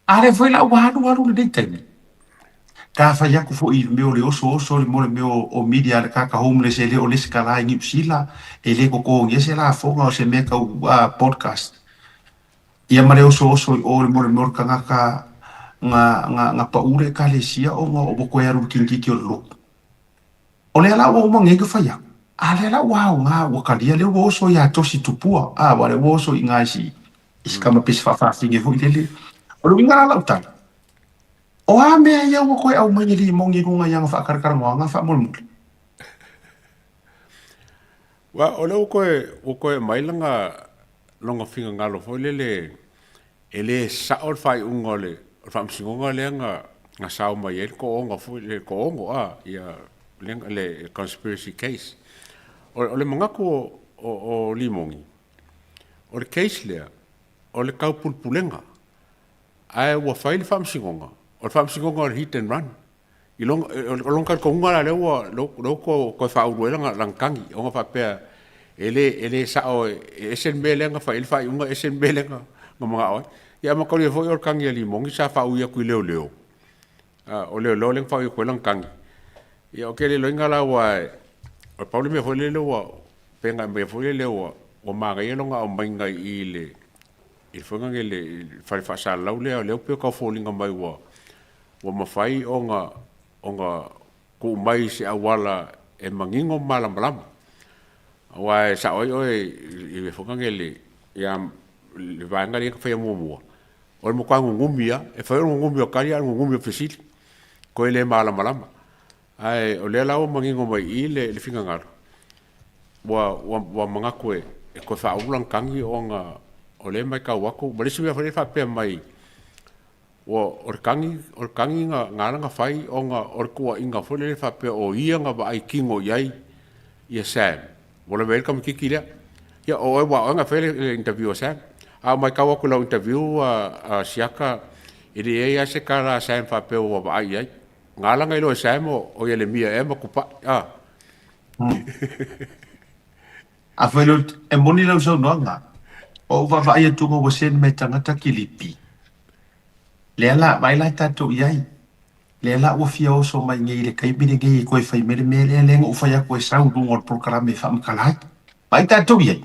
Are foi la waru le deitani. Ka whai aku fo i meo le oso le mo le meo o media le kaka homeless e le o lesi kala i ngipsila e le koko ngia se la fonga o se mea kau podcast. Ia ma le oso o le mo le meo ka ngaka nga paure ka le sia o nga o boko e aru kinkiki o lo. O le ala o mange ke faya. A le ala wow nga wakalia le woso ya tosi tupua. A wale woso ingasi. Iskama pis fa finge fu ile. O lu ngala la utan. O a me ya wo ko au mange li mongi runga yang fa kar nga fa mul mul. Wa ole o koe mailanga longa finga ngalo fo le ele sa or fai ungole fam singonga le nga sao mai el ko onga fu le ko ongo a ia le conspiracy case ole manga ko o limongi o le case le o le kau pulpulenga ai wa fai le fam singonga o fam singonga hit and run ilong ka ko ngala le wa lo ko fa u le lang kangi onga fa pe ele sa o esen belenga fa il fa unga esen belenga ngomanga o ya ma ko le fo yor kangi limongi sa fa u ya ku leo o le lo leng fa u ko lang kangi ya o ke le ngala wa o pa me fo le wa penga me fo le wa o ma ga yelonga o mainga ile il fo ngele fa sa la le pe ko fo linga mai wa ma fai onga ku mai se awala e mangingo malam wa sa oi i fo ngele ya le vanga le fa mo o mo kwa ngumia e fa ngumia kali ngumia fesil ko ele malam ai o le la o mangingo mai ile le finga ngar wa manga ko e ko fa ulang kangi onga o le mai ka wako ba le fa pe mai or kangi nga fai onga or ko inga fo le fa pe o ia nga ba ai kingo yai ia sam wala welcome kikila ya o wa nga fele interview sam a mai ka wako lo interview siaka ile ia se kala sam fa pe o ba ai ngala ngai lo sam o ia le mia e ma ku pa a felo e moni lo so no nga o va vai tu mo sen metanga ta kilipi le ala vai la ta tu yai le ala o fia o so mai ngai le kai bine ngai ko fai mele le ngo fa ya ko sa u ngor programa fa mkala vai ta tu yai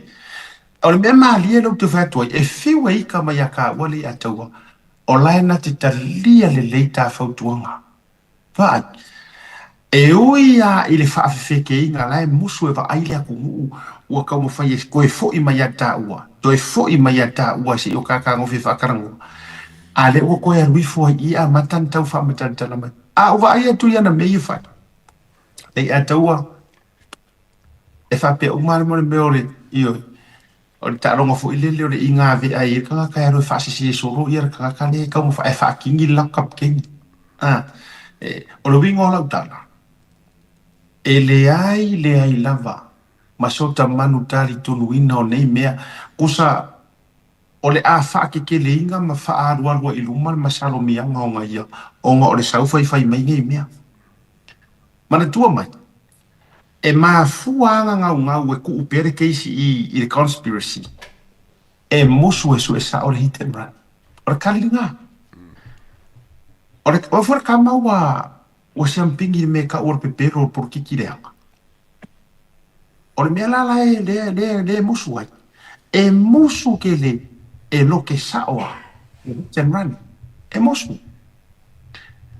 o le ma li lo tu fa tu e fi wei ka mai ka wali atawa o la na ti ta lia le leita fa tuanga fa e uia ile fa fe ke inga la musu e va ai le ku o ka mo fa ye ko e fo i mai ta ua to e fo i mai ta ua si o ka ngo fi fa karango ale o ko ya lui fo i a matan tau fa matan tana mai a o va ai tu ya na me fa e a taua e fa pe o mar mo me ole io o ta rongo fo ile le inga ve ai ka ka ro fa si so ro ia ka ka le ka mo fa e fa kingi la kap kingi o lo vingo la utala e le ai lava masota manu tali tunu ina o nei mea kusa o le a fa ke le inga ma fa arua iluma masalo mianga o ngai o o le sau fai mai ngai mea mana tua mai e ma fuanga nga ku upere keisi i le conspiracy e musu e su e sa o le hit and run o le kalinga o le o for kama o siampingi me ka or pepero por kikireanga o le mea la le musu ai e musu ke le e lo ke saoa hit and run e musu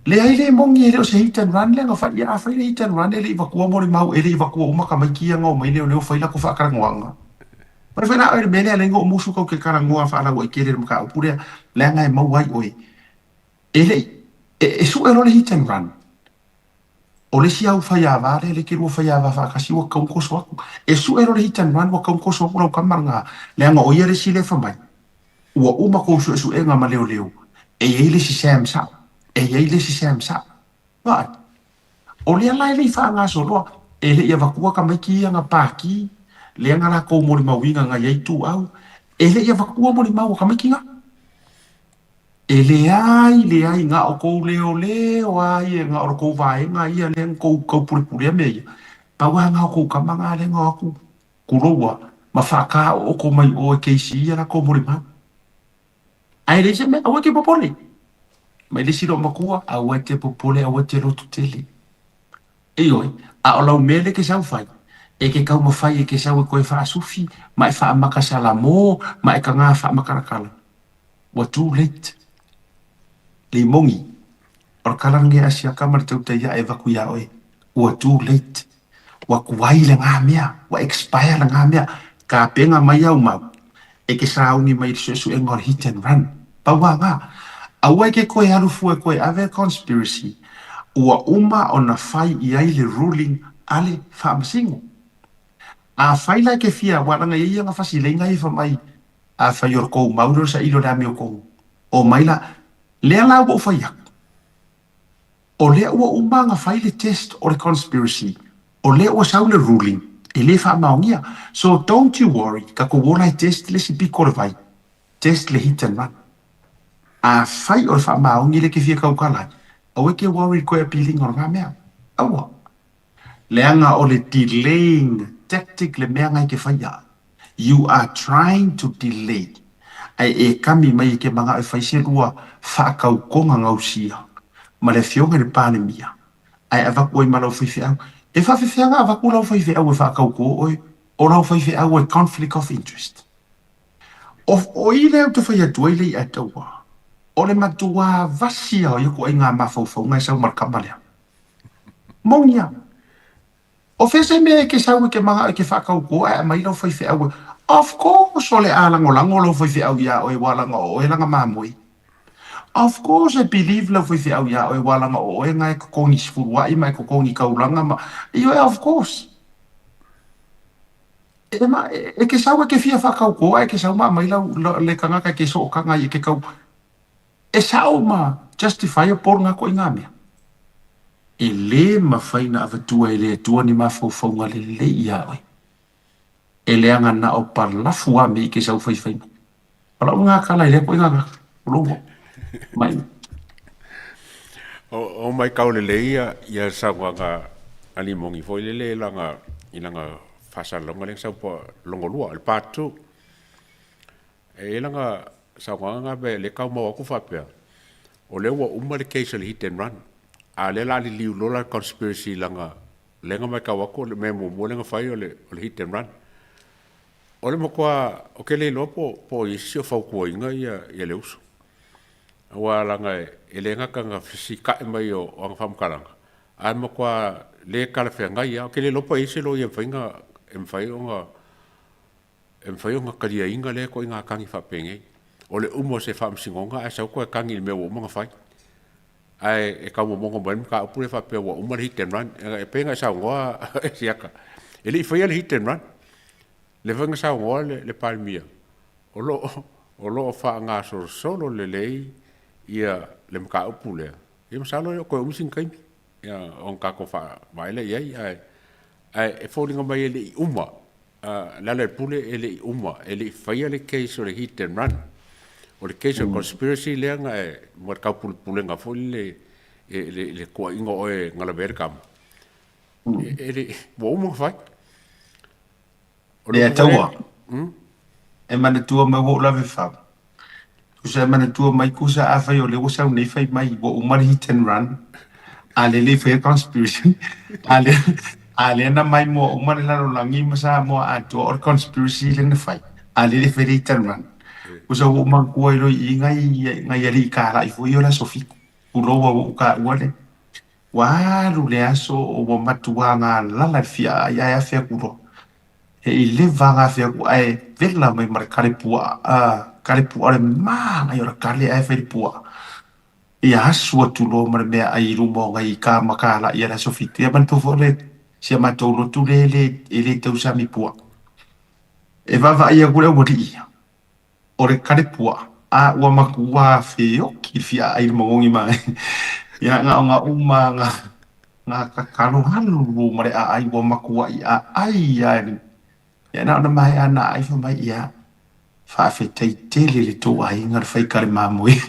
le ai le mongi e le o se hit and run le nga fa ia fa le hit and run e le vakua mo le mau e le vakua uma ka mai kia ngo mai le fa ila ko fa karangoanga pa fa na e mele le ngo musu ko ke karangoa fa la wo ke le mka pure le nga e mau ai oi e le e su e lo le hit and run o le sia u fa ia va le ke ro fa ia va fa kasi wa ka ko so e su e lo le hit and run wa ka ko so ko ka manga le nga o ia le si le fa mai wa uma ko su e nga ma leo e ele si sam sa e ele si sam sa va o le ala le fa nga so lo e le ia va ku ka mai ki nga pa ki le nga la ko mo le mawinga nga ye tu au e le ia va ku mo le mawu ka mai ki nga e le ai nga o ko leo ai nga o ko vai nga ia le ko pure me pa wa nga ko ka manga le nga ku roa ma fa ka o ko mai o ke si ia ko mo le mawu ai le se me o ke popole mai le siro makua a wete popole a wete lo tutele e oi a o lau mele ke sau fai e ke kau mawhai e ke sau e koe wha sufi mai wha makasala mo mai ka ngā wha makarakala wa too late le mongi or kalange asia kamar tau te ia e vaku ia oi wa too late wa kuai le ngā mea, wa expire le ngā mea, ka penga mai au mau, e ke saungi mai su e ngor hit and run. Paua ngā, aua ke koe harufu e koe ave conspiracy, ua uma o na fai i ai le ruling ale whaamasingo. A fai lai ke fia, waranga i ia ngā whasilenga i whamai, a whai or kou mauro sa ilo rame o kou. O maila, lea lau o whai aku. O lea ua uma ngā whai le test o le conspiracy, o lea ua sau le ruling, e le whaamaongia. So don't you worry, ka ko wolai test le si piko le vai, test le hit and run. A whai o le whaamaongi le ke fia kaukalai, au e ke worry koe appealing o ngā mea. Aua. Leanga o le delaying tactic le mea ngai ke whaia. You are trying to delay. Ai e kami mai ke mga e whaise rua whaakau konga ngausia. Ma le fionga le pāne mia. Ai avaku oi malau whaife au. E whawhiwhia ngā avaku lau whaife au e whaakau ko oi. O lau whaife au e conflict of interest. O i leo te whaia tuaile i ataua. O le matua vasia o ioko ai ngā mawhauwhau ngai sau markamalea. Maunia. O fese me ke sau ke mga ke whakau ko ai mai lau whaife au. Of course, o le alango lango lau whaife au ia o e walanga o e langa mamui. Of course, I believe lau whaife au ia o e walanga o e ngai kukongi sifurua i mai kukongi kaulanga ma. Io of course. E ke sau ke fia whakau ko ai ke sau ma mai lau le kangaka ke so o kanga i ke kau. E sau ma justify o por ngā koe ngā mea. E le mawhaina avatua e le atua ni mawhauwhaunga le le ia oi. E le anga na o parlafu a me i ke sau whaiwhaina. Pala o ngā kala i le koe ngā longo. Mai. O mai kaule le ia sa ngā alimongi foi le langa i langa whasalonga le sau po longolua le pātu. E langa sa ngā be le kau mawa ku whapea. O le ua uma le case le hit and run. A le la li liu lola conspiracy langa lenga mai kawako le memo mo lenga fai o le hit and run. O le makua o ke le lopo po isi o fau kua inga ia le uso. Awa langa e le ngaka nga fisika e mai o ang whamkaranga. A makua le kalawhea ngai ia o ke le lopo isi lo ia mwhainga e mwhainga karia inga le ko inga kangi whapengei. O le umo se whamsingonga a sau koe kangi le mea o mga whai. Ai e ka mo mongo mai ka upure fa pe wa umar hit and run e penga sa ngoa e siaka ele foi ele hit and run le venga sa ngoa le palmia o lo fa nga solo le lei ia le ka upule e msalo ko umsin kai ya on ka ko fa mai le ai e falling mai ele uma la le pule ele uma ele foi ele case o le hit and run. O le case of conspiracy le nga e mo ka pule nga fo le ko ingo e ngala verkam ele wo mo fai le tawa e mana tua ma wo la fa tu sa mana tua mai ku sa afa yo le wo sa nei fai mai wo umar hit and run ale le fe conspiracy ale na mai mo umar la lo langi ma sa mo a to or conspiracy le na fai ale le fe hit and run. Usa wo man ko ilo i ngai ali kara i foi ola sofi u lo wa ka wale wa lu le aso o wo matua nga la fia ya fia ku ro e le va nga fia ku ai vela mai mar kale pua le ma ngai ora kale ai fe pua ia aso tu lo mar me ai ru mo ngai ka makala ia la sofi te ban to vole sia ma to lo tu le tau sa mi pua e va ia ku le mo di o le kare pua a ua makua feo ki fia ai mongongi mai ia nga uma nga kakalo halu mare a ai ua makua i a ai ia na mai ana ai fa mai ia fa fe tei tele le to ai ngar fai kare mamoi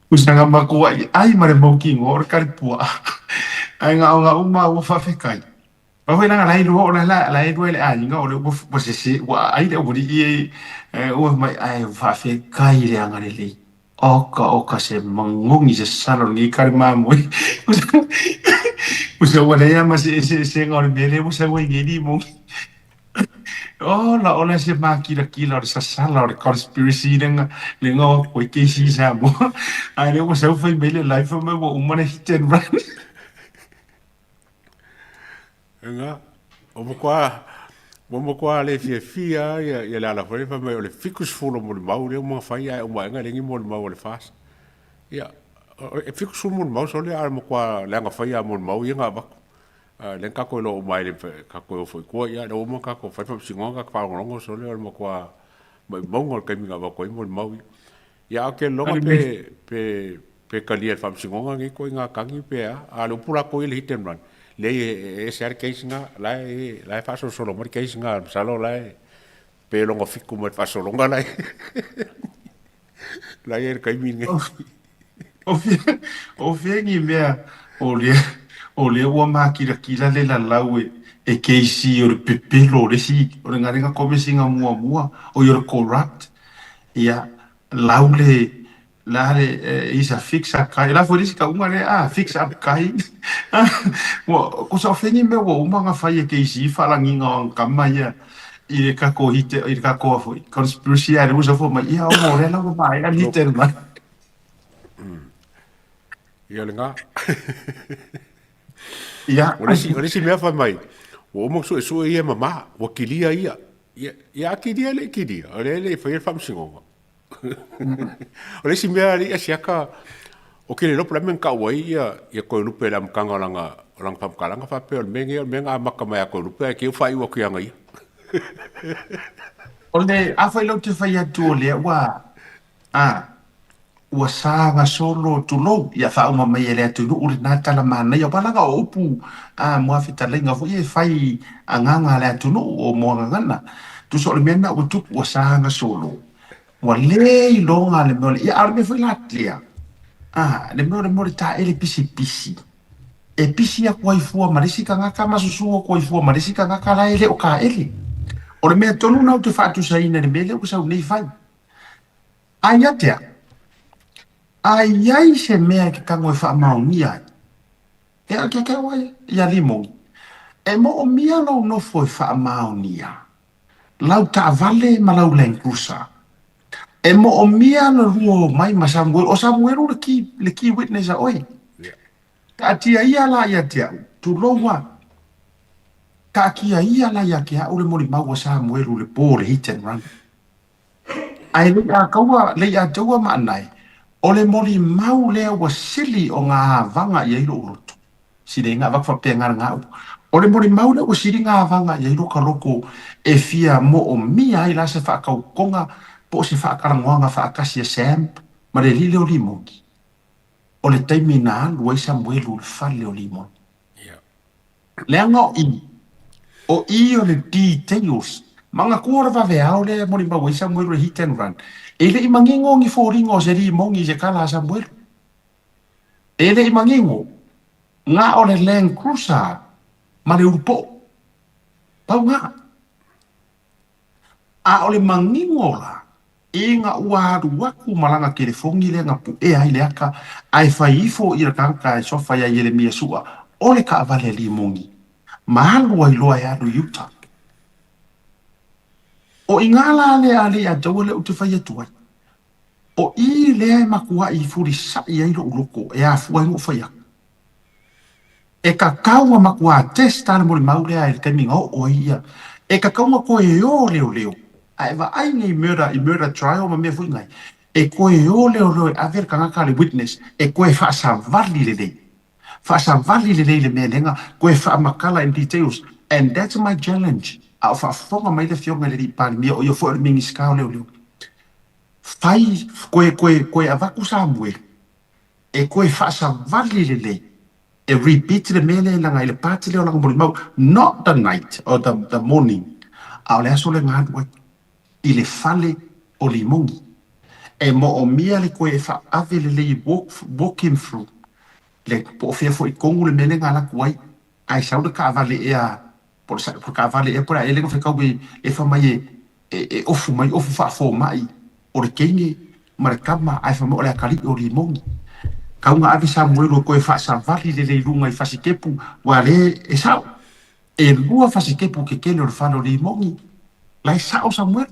usanga makua i ai mare moki ngor kare pua ai nga uma ua fa fe kai. Pahoi nanga lai ruo la le ai nga o le bo se wa ai le bo di o mai ai fa fe kai le anga le oka se mangongi se salon ni karma mo usa wala ya ma se ngol bele usa wa ngedi mo Oh, la ola se kila o sa sala o conspiracy le ngo ko ke si sa mo. Ai le mo sa fai mele life mo mo umana hiten ran. Nga, o mo kwa le fia ia la foi fa me o le ficus fulo mo le mau le mo fai ai o mai nga le mo le mau le fas. Ia, e ficus fulo mo le mau so le ar mo kwa le nga fai mo le mau ia nga ba. Le ka ko lo mai le ka ko foi ko ia le mo ka ko fai fa singo ka pa ngo so le mo kwa mo ngol ka mi nga ba ko mo le mau. Ia ke lo pe kalia fa singo nga ko nga ka ngi pe a lo pula ko le hiten ran. Le e ser case nga la fa so solo mo case nga salo la pe lo ngo fiku mo fa solo nga la la er kai min O ngi mea o le wa ma kila le la laue e ke si o pepelo le si o nga ringa ko singa mua o you're corrupt ia laule lare isa fixa kai la foi ka uma le fixa kai wo ko sa feni me wo uma nga fai ke si fala nginga kamaya i ka ko hite i ka ko foi conspiracy ai usa fo ma ia o mo le la ma ai ali terma ia lenga ia o si me fa mai o mo so ia mama o kilia ia kilia le kilia le foi fam singo o le si mea ria siaka o ke le lopo la men ka wai ia koe lupe la mkanga lang pamkalanga fa pe o menga maka mai a koe lupe ke ufai ua kia ngai o le a fai lau te fai atu o lea ua sanga solo tu lo ia fa uma mai ele atu ule na tala mana ia palanga o upu mua fita lenga fu ia fai anganga le atu o mua ngana tu so le mena o tupu ua sanga solo wa lei longa le mole ia arme foi latlia le mole ta ele pisi e pisi a koi fua marisi ka ngaka masusu o koi fua marisi ka ngaka la ele o ka ele o le mea tonu na te fatu sa ina le mele o sa nei fai ai se mea ke kango e fa maunia e a ke wai ia limo e mo o mia no foi fa maunia lau ta vale ma lau len kusa e mo o mia na ruo mai ma Samuel o Samuel le ki witness a oi ka tia ia la ia tia tu lowa ka kia ia la ia kia ule moli mau o Samuel le po le hit and run ai le a kaua le a taua ma nai o le moli mau le wa sili o nga vanga ia ilo urutu si le nga vakfa pe nga o le moli mau le o sili nga vanga ia ilo ka loko e fia mo o mia ila se fa kau konga po se fa karangoanga fa akasia Sam ma le lile o limon o le taimina luai Samuel le fale o limon le anga o i o le details manga kua va vea o le mori ma Samuel le hit and run ele i mangingo ngi foringo se limon i se kala Samuel ele i mangingo nga o le Land Cruiser ma le upo pau nga a o le mangingo la inga ua waku malanga ke le fongi le ngapu e ai le aka ai fai fo i kanka e sofa ya yele mia sua o le ka vale limongi mahalu ai loa ya lu yuta o ingala le ale a dawale o te fai atu ai o i le ai makua i furi sa i ai lo uloko e a fua ingo fai aku e ka kaua makua testa le mori maule ai le teminga o ia e ka kaua ko e o leo ai va ai nei murder trial ma me foi ngai e koe o leo a ver kanga ka le witness e koe fa sa vali le me lenga koe fa makala in details and that's my challenge a fa fonga mai le fionga le pan mi o yo fo le mingi ska leo fai koe avaku Samuel e koe fa sa vali le e repeat le me le langa ile party le langa mo not the night or the morning a le aso le ngadu i le fale o limongi e mo o mia le koe fa ave le walk him through le po fia fo i kongu le mele ngala kuai ai sau de ka vale e a por ka vale e por a ele fa kaui e fa mai e ofu fa fo mai o le kenge marakama ai fa mo le akali o limongi ka unga ave Samuel o koe fa sa vale le lunga i fasikepu wa le e sau e lua fasikepu ke kele o le fale o limongi lai sa o Samuel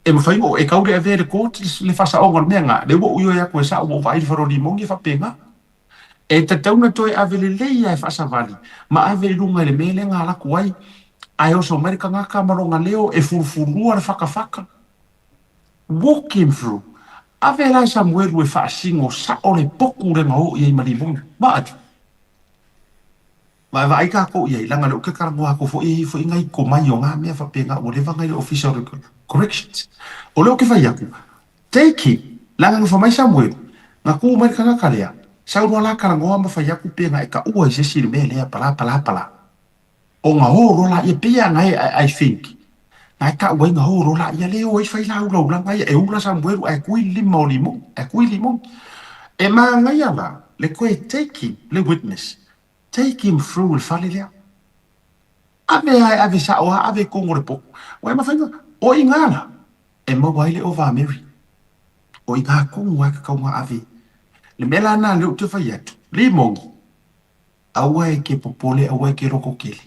e mo fai o e kau le ave le court le fasa o ngol menga le wo uyo ya ko sa o vai faro di mongi fa penga e te tauna toi ave le leia e fasa vali ma ave lunga le mele nga la kuai ai o so merika nga ka maronga leo e furfurua le faka walking through ave la Samuel we fa singo sa o le poku le ngau i malimong ma vai ka ko ia langa lo ke karango ko fo ngai ko mai o nga me fa penga o le vanga le official corrections o lo ke fa ya ku take it langa no mai Samuel na ku mai ka kalea sa ro la karango ma fa ya ku penga e ka u se sir me le pala o nga ho ro la e pia ngai I think na ka we nga ho ro la ia le o fa la ro la ngai e u la Samuel e ku limo e ma ngai ala le ko take le witness take him through el falilia ave sa o ave kongore po o ma fanga o ingala e mo waile o va Mary o inga kongwa ka nga ave le mela na le tu fa yatu le mongi awa ke popole awa ke roko kele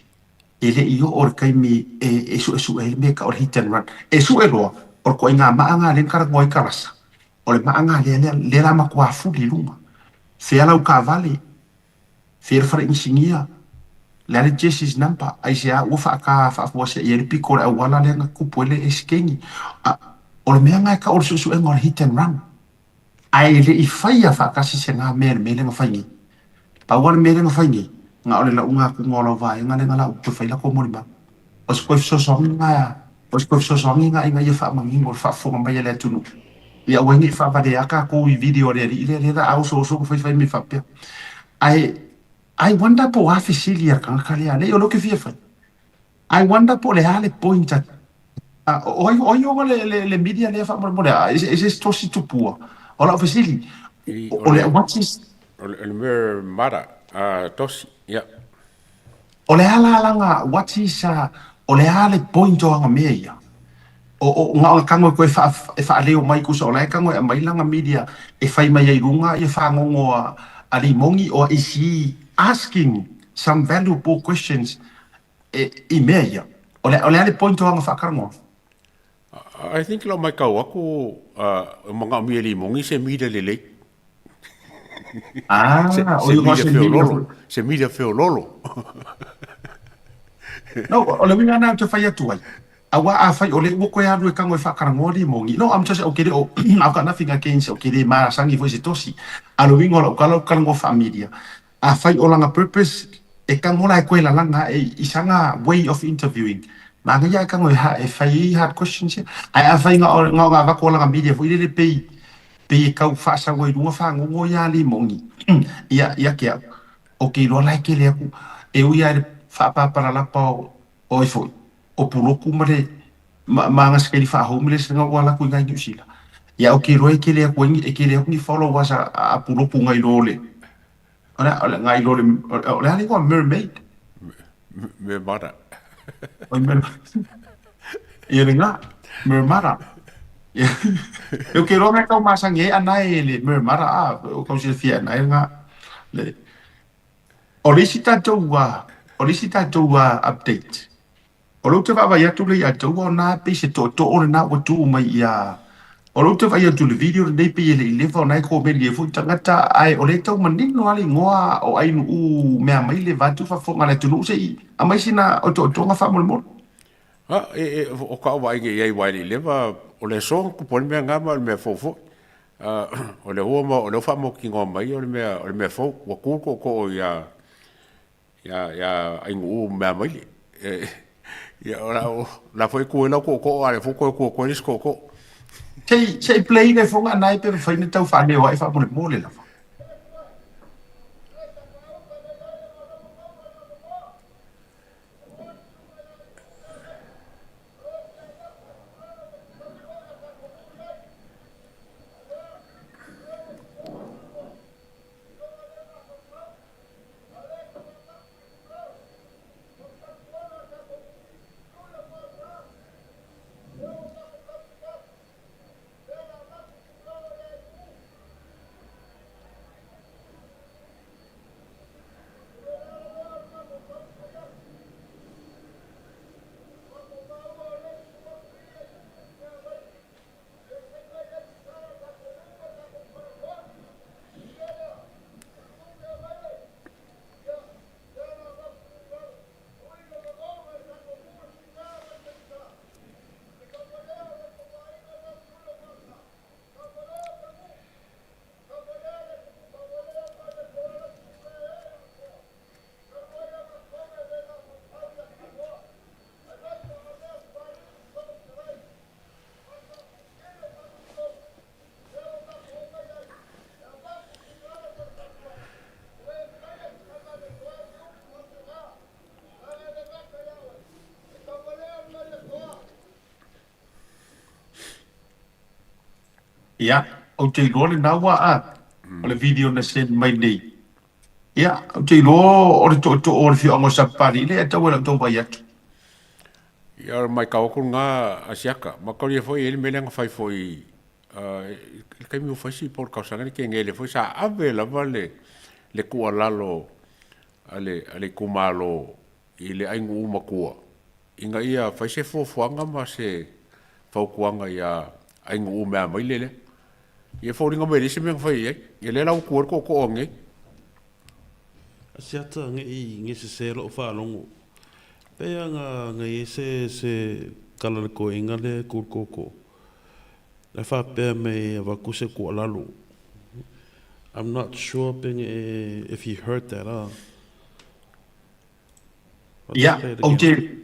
ele io or kai mi e su ele me ka or hit and run e su elo or ko inga ma anga le kar ngoi karasa o le ma anga le la ma kwa fu li lunga se ala u cavale fer fara insingia la le Jesus nampa ai sia u fa ka fa fo se ye piko la wala le ku pole eskengi o le menga ka o su ngor hit and run ai le I faia fa ka si se nga me le fangi pa wala me le fangi nga ole la unga ku ngolo vai nga le nga la ku fa la ko mo ba o se ko so nga o se ko so nga ye fa ma ngor fa fo ma ye le tunu ya wengi fa va de aka ko video le au so fa mi fa pe I wonder po a fisilia kan kalia le lo ke fie fa I wonder po le hale point at o le media le fa mo is tosi tu pua o la fisili o le what is le mer mara tosi ya o le hala langa what is o le hale point o nga meia o nga ka ngo ko fa le o mai ku so la ka ngo mai langa media e fai mai ai runga e fa ngo ali mongi o is he asking some valuable questions I meia o le ale point o nga fa karmo I think lo mai kau aku mga mieli mongi se mida lele o yo se lolo se mida feo lolo no o le winga na te fai atu ai awa a fai o le wo ko ya ru ka ngo fa karmo li mongi no am just okay o aka na finga kense okay de mara sangi foi se tosi a lo winga lo ka ngo familia a fai o langa purpose e ka mola e koela langa e isanga way of interviewing na nga ya ka ngo ha e fai hard questions ai a fai nga va ko langa media foi le pe ka fa sa ngoi lunga fa ngo ya li mongi ya ke o ke lo like le ku e u ya fa pa para la pa o foi o pulo ku mare ma nga skeli fa homeless nga wala ku nga nyusila ya o ke ro ke le ku e ke le ku ni follow was a pulo ku ngai lo le Ona ngai lo le ole ali ko mermaid me mara o ia nga mermara eu que ro me ka masange anai le mermara o ko se fia nai nga le olisita toua update o lo te va ya tu le ya tu na pe se to o na o tu mai ya o lo te va ya tu le video nei pe le va nai ko be le fu tangata ai o le tau mani no ali ngoa o ai u me mai le va tu fa fo ngala tu no se a mai sina o to nga fa mo o ka wa nge ye wa le va o le so ku pon me nga ma me fo o le ho mo o le fa mo ki ngo mai o le me fo o ku ko ya ai ngu me mai ya la foi ku la ko ale fo ko ris ko sei play le fo nga nai pe fa ni tau fa ne wa fa mo le la Ia, o te iloa le nawa o le video na sen mai nei. Ia, o te iloa o le to o le fionga sapari, le atau e lau tau vai atu. Ia mai ka oku ngā asiaka, makau ia foi ele melenga fai foi kai mi ufasi por kausanga ni ke ngele foi sa ave lava le kua lalo ale kumalo i le aingu umakua. Inga ia fai se fofuanga ma se faukuanga ia aingu umea mai lele. Ia fōringa mai lese mea fai ei, ia le lau kuar ko onge. Asiata nge se lo whaalongo. Pea nga se kalale ko inga le kūkoko. Le whapea me wakuse ko alalo. I'm not sure if you heard that. Ia, o te...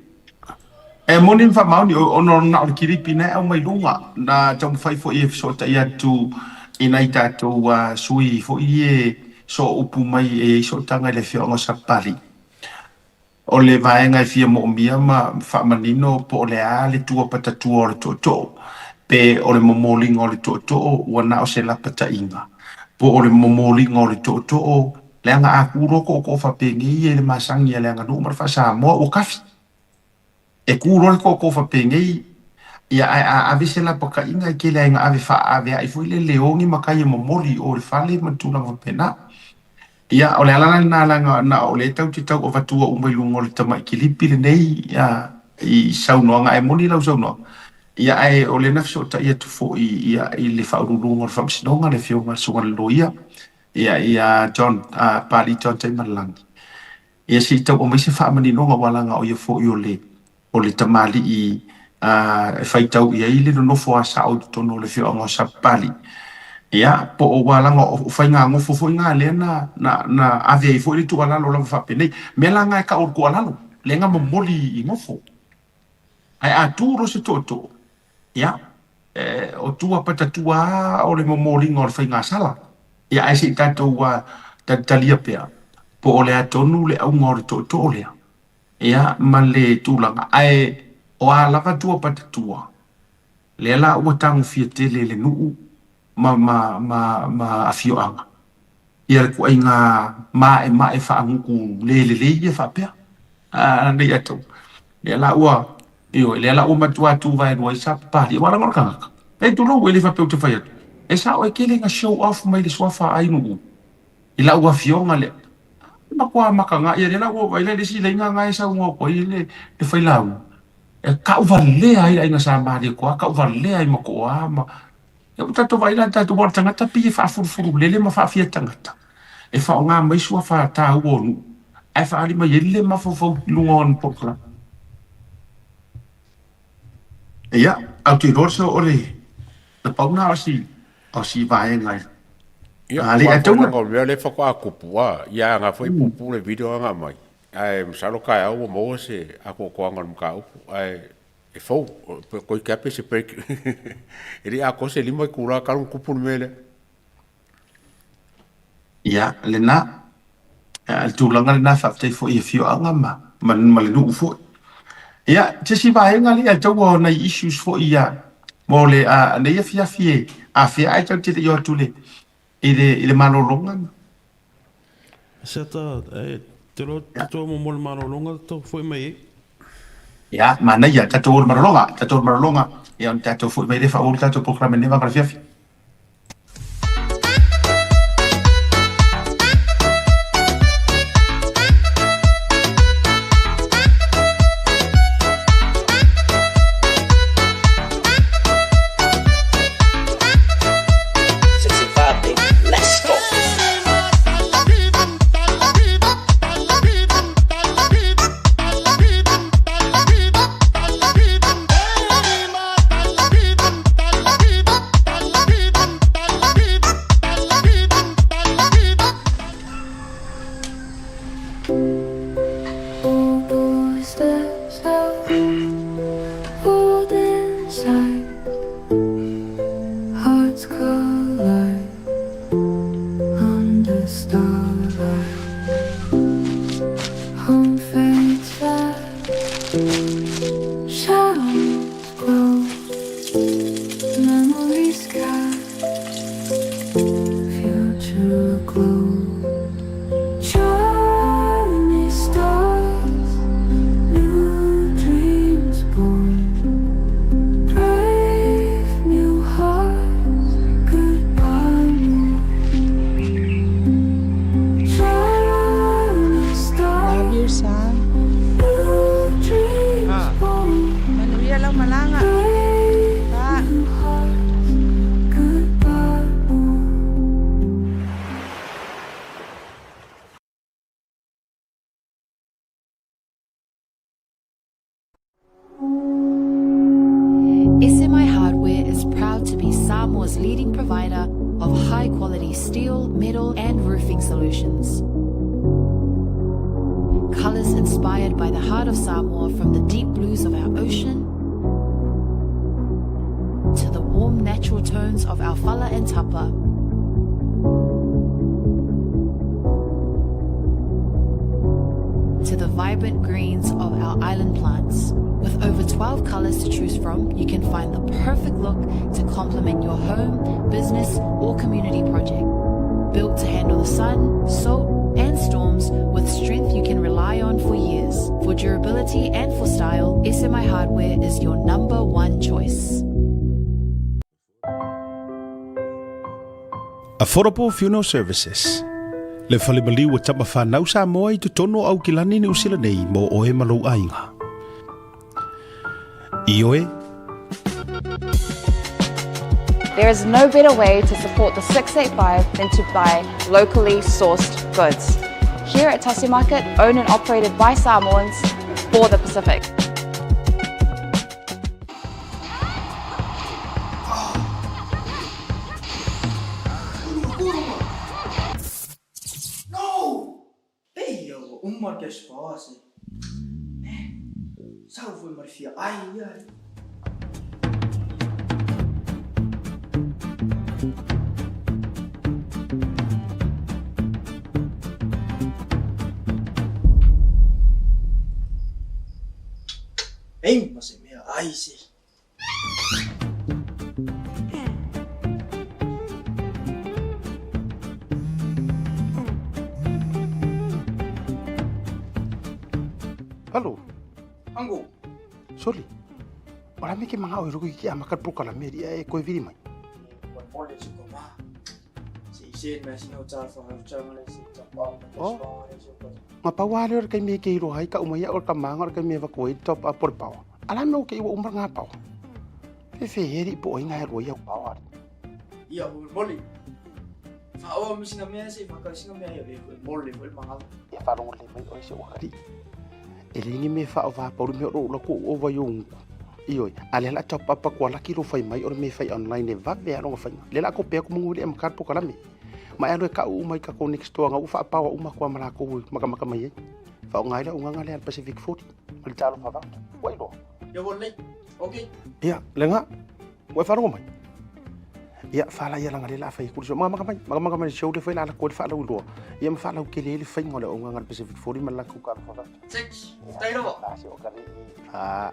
E moni wha mauni o na o kiripi nei au mai lunga na tau mwhai fo i e fisota i atu i nei tātou sui fo i e so upu mai e so tanga le whionga sapari. O le vaenga i fia mo mia ma whamanino po o le a le tua patatua o le toto. Pe o le momolinga o le toto ua na o se lapata inga. Po o le momolinga o le toto le anga a kuroko o whapengi e le masangi e le anga numar whasa moa o kafi. E kūroi ko whapengei ia a vise la paka inga ke le inga ave wha ave ai fui le leongi makai e momori o le whale matuna wapena. Ia o le alana na langa na o le tau te tau o vatua umai lungo le tamai ki lipi le nei i saunoanga e moni lau saunoanga. Ia ai o le nafso ta ia tufo ia i le whaurulungo le whamsinonga le whionga sunga le loia. Ia John Pali John Taimalangi. Ia si tau o maise whaamani nonga walanga o ia fo i o le tamali i whaitau ia i le nofo a sa au tono le whionga sapali. Ia, po o walanga o whainga ngofo fo inga le na ave i fo i le tu alalo la whapenei. Me langa e ka orko alalo, le nga momoli i ngofo. Ai a tūro se toto. Ia, o tua patatua o le momoli ngor whainga sala. Ia, ai se tatou talia pea. Po o le atonu le au ngor toto lea. Ia ma le tūlanga ai o a lava tua patatua. Le la ua tangu fia tele le nuu ma afioanga. Ia le kua inga ma e whaanguku le ia whapea. Nei atau. Le la ua matua tu vai rua i sa pari. Wala ngor kangaka. E tulo ue le whapeu te whaiatu. E sa oe kele nga show off mai le swafa ai nuu. I la ua fionga le. Makua makanga ia la ua vai le si le inga ngai sa ua ko i le whailau. E ka uvalea ai nga sa maari koa. Ka uvalea ai makoa ma. E tato vai la tato bora tangata pi e whaafurufuru lele ma whaafia tangata. E whao ngā maisua wha tā uonu. E whaari ma yele ma whawhau lunga on pokla. Ia, au te rosa o le. Na pauna o si vae ngai. Ia, whaafuranga o mea le whako a kupua. Ia ngā whai pupu le video ngā mai. Ai msalo kai au o moa se ako koanga mga upu. Ai e fau, koi kape se break. Eri a kose lima i kura karun kupun mele. Ia, le na. Tūlanga le na whaaftei fo i a fio anga ma le nuu fo. Ia, te si vaenga li a tau o nei issues fo i a. Mo le nei a fia fie. A fia ai tau te i o tule. I le malolonga. Seta, te lo tō mo le malolonga tō fo i mai e. Ia, mana ia, tatou maralonga. Ia, tatou fo i mai le whaori tatou programa ne wangara fiafi. provider of high quality steel, metal, and roofing solutions. Colours inspired by the heart of Samoa, from the deep blues of our ocean to the warm natural tones of our fala and tapa. To the vibrant greens of our island plants. With over 12 colours to choose from, you can find the perfect look to complement your home, business, or community project. Built to handle the sun, salt, and storms with strength you can rely on for years. For durability and for style, SMI Hardware is your number one choice. Affordable Funeral Services. Le whalemaliu wa tama whanau sa moa I te tono au ki lani ni usila nei mo oe malau ainga. Ioe. There is no better way to support the 685 than to buy locally sourced goods. Here at Tasi Market, owned and operated by Samoans for the Pacific. No! Ei, uma que esposa. Salve, Marfia. Ai, ai. Ei, mas é minha. Ai, sim. Hello. Ango. Sorry. Ora me ke manga o ruku ki amakat pro kala meri e ko viri mai. Pole se koma. Si mas no tal fa chama le si top. Ma pawale or kai me ke ro hai ka umaya or ka manga or kai me va ko top up por pau. Ala me o ke umar nga pau. Fe heri po inga ro ya pau. Ia moli. Fa o mi singa me se fa ka singa me ya moli mol manga. Ya fa ro le mai o se o kari. Elingi me fa o va por me ro lo ko o va yung. Ioi, ale la top up ko la ki ro fai mai or me fai online e va be ro fai. Le la ko pe ko munguli am kar po kala me. Ma alo ka u mai ka ko next to nga u fa pa u ma ko mala ko maka mai. Fa ngai la u nga le Pacific 40. Mal talo fa va. Wai lo. Ya boleh. Okay. Ya, lenga. Wai fa ro mai. Ya fa la ya la ngai la fai ku so maka mai show le fai la ko fa la u lo. Ya ma fa la ke le fai ngole u nga Pacific 40 mal la ku ka fa va. 6. Dai lo. Ah.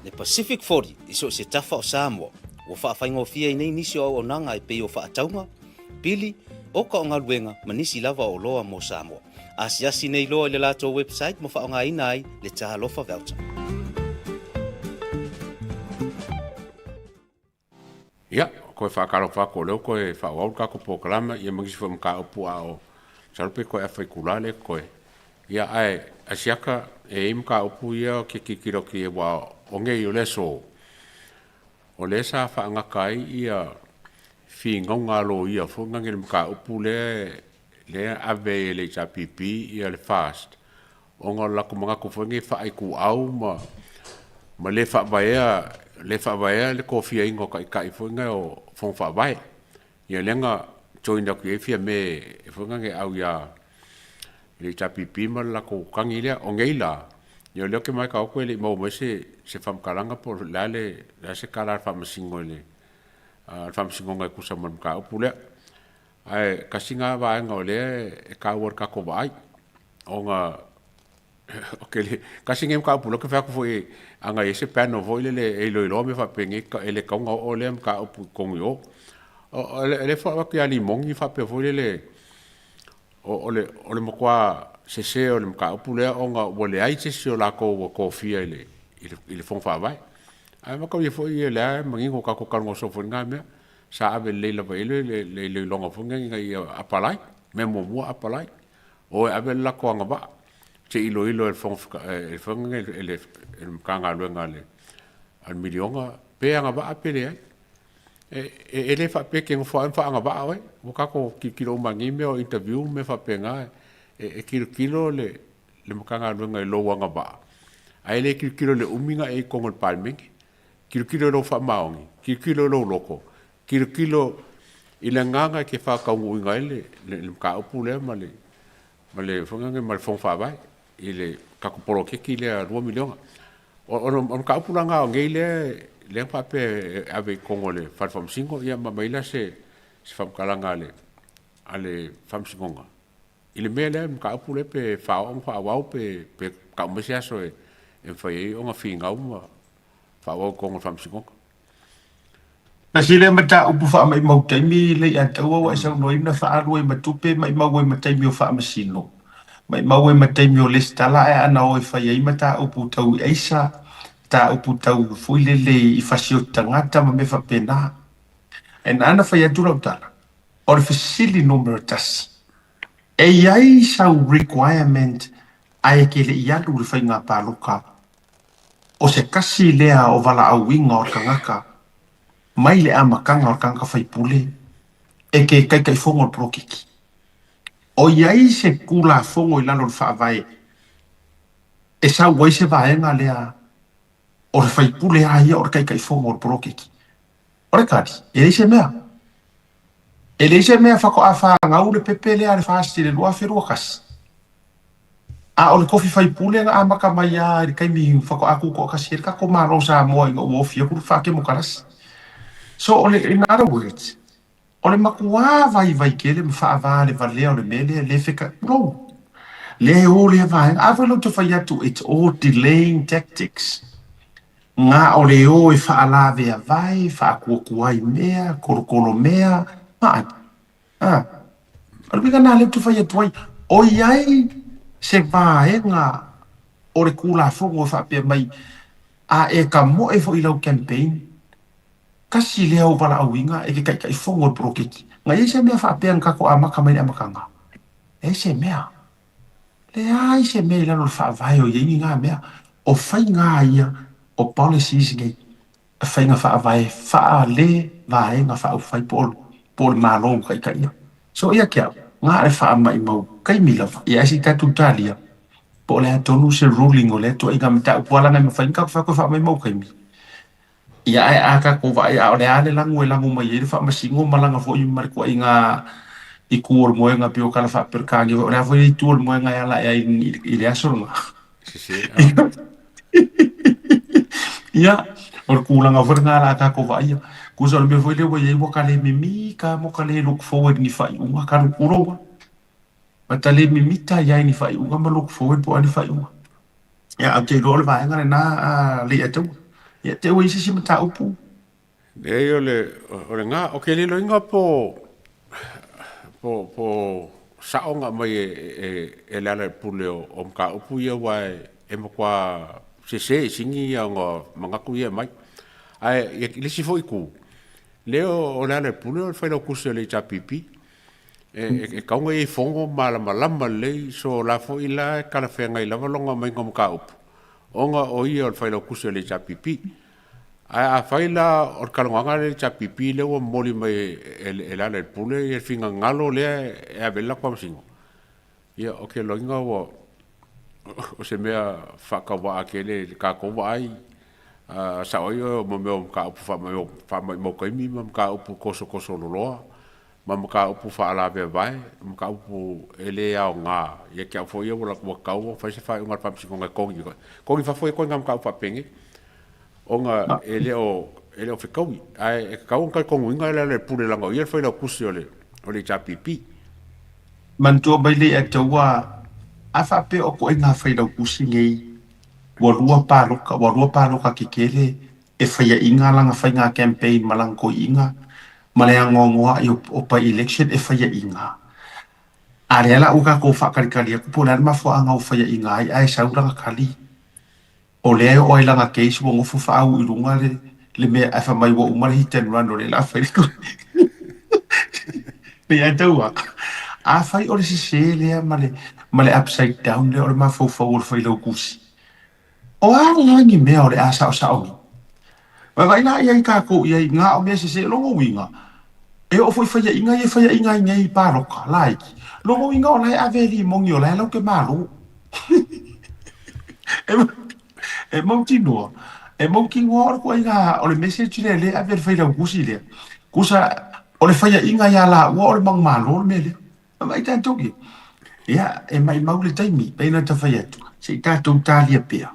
Le Pacific 40 iso se tafa o Samoa. O whaafaingo fia nei nisi o nanga e peo whaataunga. Pili, o ka o ngā luenga manisi lava o loa mo Samoa. Asiasi nei loa le lato website mo whaonga ina ai le taha lofa voucher. Ia, koe whaakaro whako leo koe whaawau kako pōkalama ia mangisi wha mka opu a o sarupe koe a whaikulale koe. Ia ai, asiaka e imka opu ia ke kikiro ki e wa o ngei o leso. O le sa whaangakai ia fi ngaunga lo ia whungangi le mka opu le ave le ta pipi ia le fast. O ngā lako mga kuwhangi whaaiku au ma le whaabaya le kofia ingo kai whunga o whong whaabai. Ia lenga join aku e fia me e whungangi au ia le ta pipi ma lako kangi lea o ngei la. Ia leo ke mai ka okoe le mau mai se whamkaranga po lale se kala whamasingo le. Whamasingo ngai kusa man ka opu lea. Ai kasinga vaenga o lea e ka uar ka ko vai. O ngā okay le kasinga im ka opu lo ke whaku fo e anga e se pano vo le e loilo me whapenge ka ele kaunga o lea ka opu kongi o. O le whaki ali mongi whape vo le o le makua se o le mka upu lea o ngā wale ai te se o la ko kofia ile fong whaavai. Ai maka i fo i lea mangingo ka kokarongo sofo ngā mea sa ave leila wa le longa funga i apalai, me mua apalai. O ave lako anga ba, te ilo e funga ele mka ngā luenga le al milionga pe anga ba apere ai. E le whape ke ngofo anga ba awe, wakako kilo mangi me o interview me whape ngā e kilo le makanga luenga e lo anga ba. Ai le kilo le uminga e kongol palmengi, kilo lo wha maongi, kilo lo loko, kilo I le nganga ke whakaungu i ngai le mka upu le ma le whangange ma le whong whawai i le kakuporo keki le a 2 milionga. O mka upu langa o ngei le pape ave kongo le whawhamsingo ia ma maila se whamkalanga ale whamsingonga. I le mea le mka upu le pe whaong whawau pe kaumese aso e whai o ngā whingau ma whawau kongo whamsingonga. Na sile mata upu fa mai mau taimi le ya tawa wa sa no ina fa alwe matupe mai mau mai taimi o fa masino mai mau mai taimi o listala e ana o fa ye mata upu tau eisa ta upu tau fuile le I fasio tangata ma me fa pena en ana fa ya dura utala or facility number tas e ai sa requirement ai ke le ya lu fa nga pa luka o se kasi lea o vala au winga o kangaka mai le amakanga o kanga whaipule e ke kai fongo o prokiki. O iai se kula fongo I lalo le whaavai e sa wai se vaenga lea o le whaipule a ia o le kai fongo o prokiki. O le kari, e le se mea. E le se mea whako a whaangau le pepe lea le whaasti le lua whirua kasi. A o le kofi whaipule nga amaka mai a le kai mi whako a kuko kasi e kako maro sa moa inga uofia kuru whake mo karasi. So, in other words, ole makua vai kele mfa le valea ole mele le fika no. Le ole vai avelo to faya to it's all delaying tactics. Nga ole o fa ala ve vai fa kuai mea korokolo mea ma. Ole biga na le to faya to o yai se vai nga ole kula fongo fa pe mai a e kamo e fo ilo campaign. Kasi leo wala awinga e ke kai fongo prokeki. Ngai se mea fa peang kako amaka mai amakanga. E se mea. Le ai se mea lano fa vai o yengi nga mea. O fai nga ia o policies ngai. Fai nga fa vai fa le vai nga fa fai pol malo kai kai. So ia kia nga e fa mai mau kai mila. Ia si tatu talia. Po le tonu se ruling o le to inga mta wala nga fa inga fa mai mau kai mi. Ia ai aka ko vai a ole ale langu mai e fa masingo malanga fo yumar ko inga ikur mo nga pio kala fa per kangi ora fo I tur mo nga ala ai ile asorma ia or kula nga for nga aka ko vai ku so me fo le wo ye wo kale mimi ka mo kale look forward ni fa unga ka kuro matale mimi ta ya ni fa unga ma look forward po ani fa unga ia a te rol vai nga na le atu ia te ui sisi mata upu. E ole ngā, o ke lilo inga po saonga mai e lala pule o mka upu ia wai e makua se singi ia ngā mangaku ia mai. Ai, lisi fo iku. Leo o lala pule o whaila kusi o le tapipi. E kaunga e fongo malama lei so la fo ila kala whenga I lava longa mai ngā mka upu. Onga o ia o whaila kusi o le tapipi. A whaila o kalonganga le tapipi le o moli mai e lana e pule e whinga ngalo le e a vela kwa msingo. Ia o ke loinga o se mea whakawa a ke le kakowa ai. Sa oi o meo mga upu whamai mo kaimi ma mga upu koso loloa. Ma mga upu whaalawe vai, mga upu ele au ngā. Ia kia ufo ia wala kua kaua, whaise whai ungar pamsingo ngai kongi. Kongi whafoi koe ngā mga upa penge. O ngā ele o whikaui. Ai e kau ngai kongu inga ele le pule langa. Ia whaila kusi o le tapipi. Mantua mai le e taua a whape o koe ngā whaila kusi ngei. Warua pāloka ki kele e whaia inga langa whai ngā campaign malang ko inga. Malea ngongoa I o pa election e whaia inga. Are ala uka ko whakarikari aku po lana mawha anga o whaia inga ai sauranga kali. O lea o langa keisi wo ngofu whaau I runga le mea e whamai wo umara hit and run o le la whairiko. Mea taua. A whai o le se lea male upside down le o le mawhau o le whailau kusi. O a langi mea o le asa o saongi. Wa ina ia I kako ia ngā o mea se longo winga. E o foi whaia inga ngai pāroka, laiki. Longo inga o lai averi mongi o lai lau ke mālo. E mauti noa. E mauki ngoa o kua inga o le message le averi whaila kusi le. Kusa O le whaia inga ia la ua o le mang malo me le. Mai tātou ki. Ia, e mai mau le taimi, peina ta whai atu. Se i tātou tālia pia.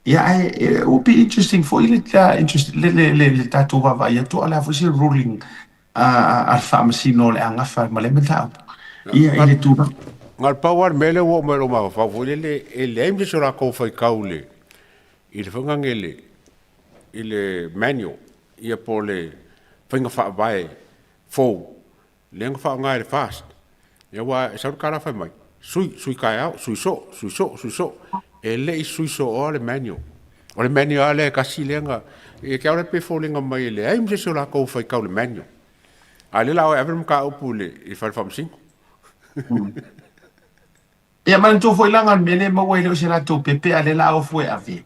Ia, it would be interesting for you le tātou wawa ia tu ala fusi ruling al whaamasino le angafa ma le metau. Ia, i le tūra. Ngal pawar mele wo me lo ma fa fo le le aim de sura ko fa kaule. Il fa ngangele. Il manual ia po le finga fa vai fo. Le fa ngai fast. Ia wa sa kara fa mai. Sui kai au, sui so. E le sui so o le manual. O le manual le kasi lenga. E ka ora pe fo lenga mai le aim de sura ko fa kaule manual. Ale la o ever ka upule i fa fam sing. Ia man tu foi langan mene mo wei le o se la tu pepe ale la o foi ave.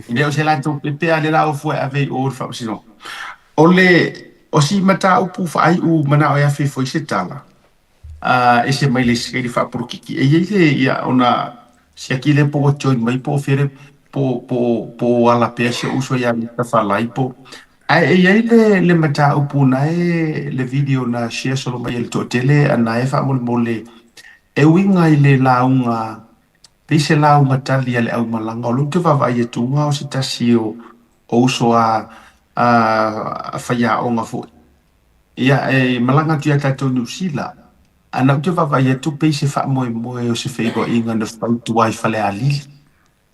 Le o se la tu pepe ale la o foi ave o fa sino. O le o si mata o pu fa ai u mana o ya fe foi se tala. E se mai le se fa por kiki. E ye ia ona se aqui le po join mai po fere po ala pe se uso ya ta fa lai po. Ai le mata o pu na le video na share solo mai el totele ana e fa mole e winga i le launga, pese launga tali ale au malanga, o lunga wawa i e tunga o se tasi o uso a whaia o ngā fo. Ia e malanga tu a tatou New Zealand, ana te wawa i e tu pese wha moe o se whaigo inga na whaitu ai whale a lili.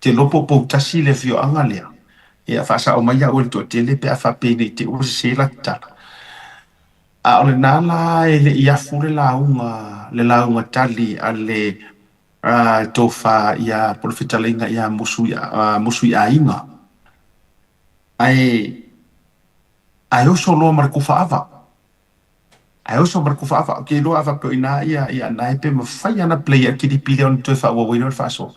Te lopo po tasi le fio anga lea. Ia whaasa o maia o le to te le pe a whapene te o se la tala. A ole nala e le iafu le launga tali a le tofa ia profitalinga ia musu ia inga. Ai oso loa markufa ava. Ai oso markufa ava. Ke loa ava ko ina ia nai pe mawhai ana player ki di pile on tue wha wawino le whaso.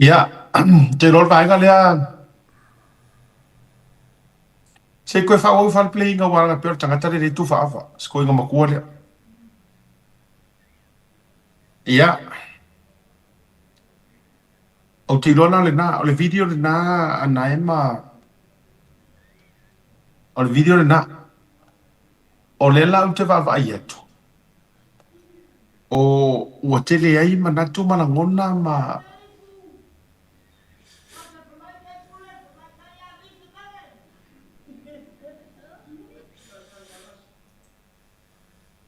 Ia, te rol vaenga lea. Se koe wha wau whan play inga waranga pēr tangata re tu wha awa. Se koe inga makua lea. Ia. O te rona le na, o le video le na ana ema. O le video le na. O le la u te wawa ai atu. O ua tele ai manatu malangona ma.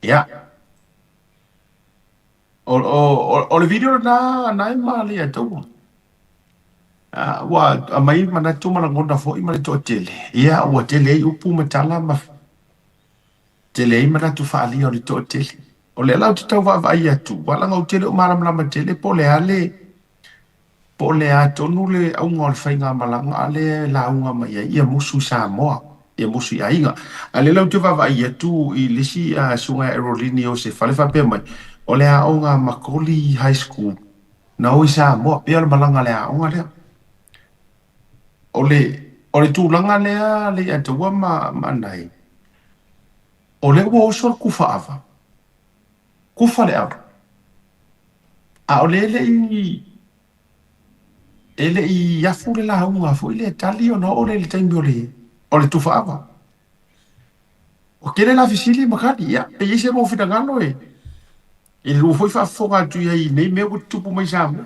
Ia. O le video na nai mali atu. Wa mai mana tu mana ngona fo i mana to tele. Ia wa tele upu matala ma tele ai mana tu faali o le to tele o le lau te tau vai atu wala ngau tele o maram tele po le ale po le atonu le au ngol fainga malanga ale launga mai ia musu Samoa ia musu ia inga ale lau te vai atu i lisi a sunga Erolini o se fale fa pe mai o le aonga Makoli High School na o Samoa pe al malanga le aonga le o le tūlanga lea le atua ma nai. O le ua osor kufa ava. Kufa le ava. A o le i afu le la unga fu ile tali o no o le taimi o le tufa ava. O kere la fisili makani ia. E ise mo fina ngano e. I le ua foi fa fonga tu ia i nei mea ko tupu mai Samoa.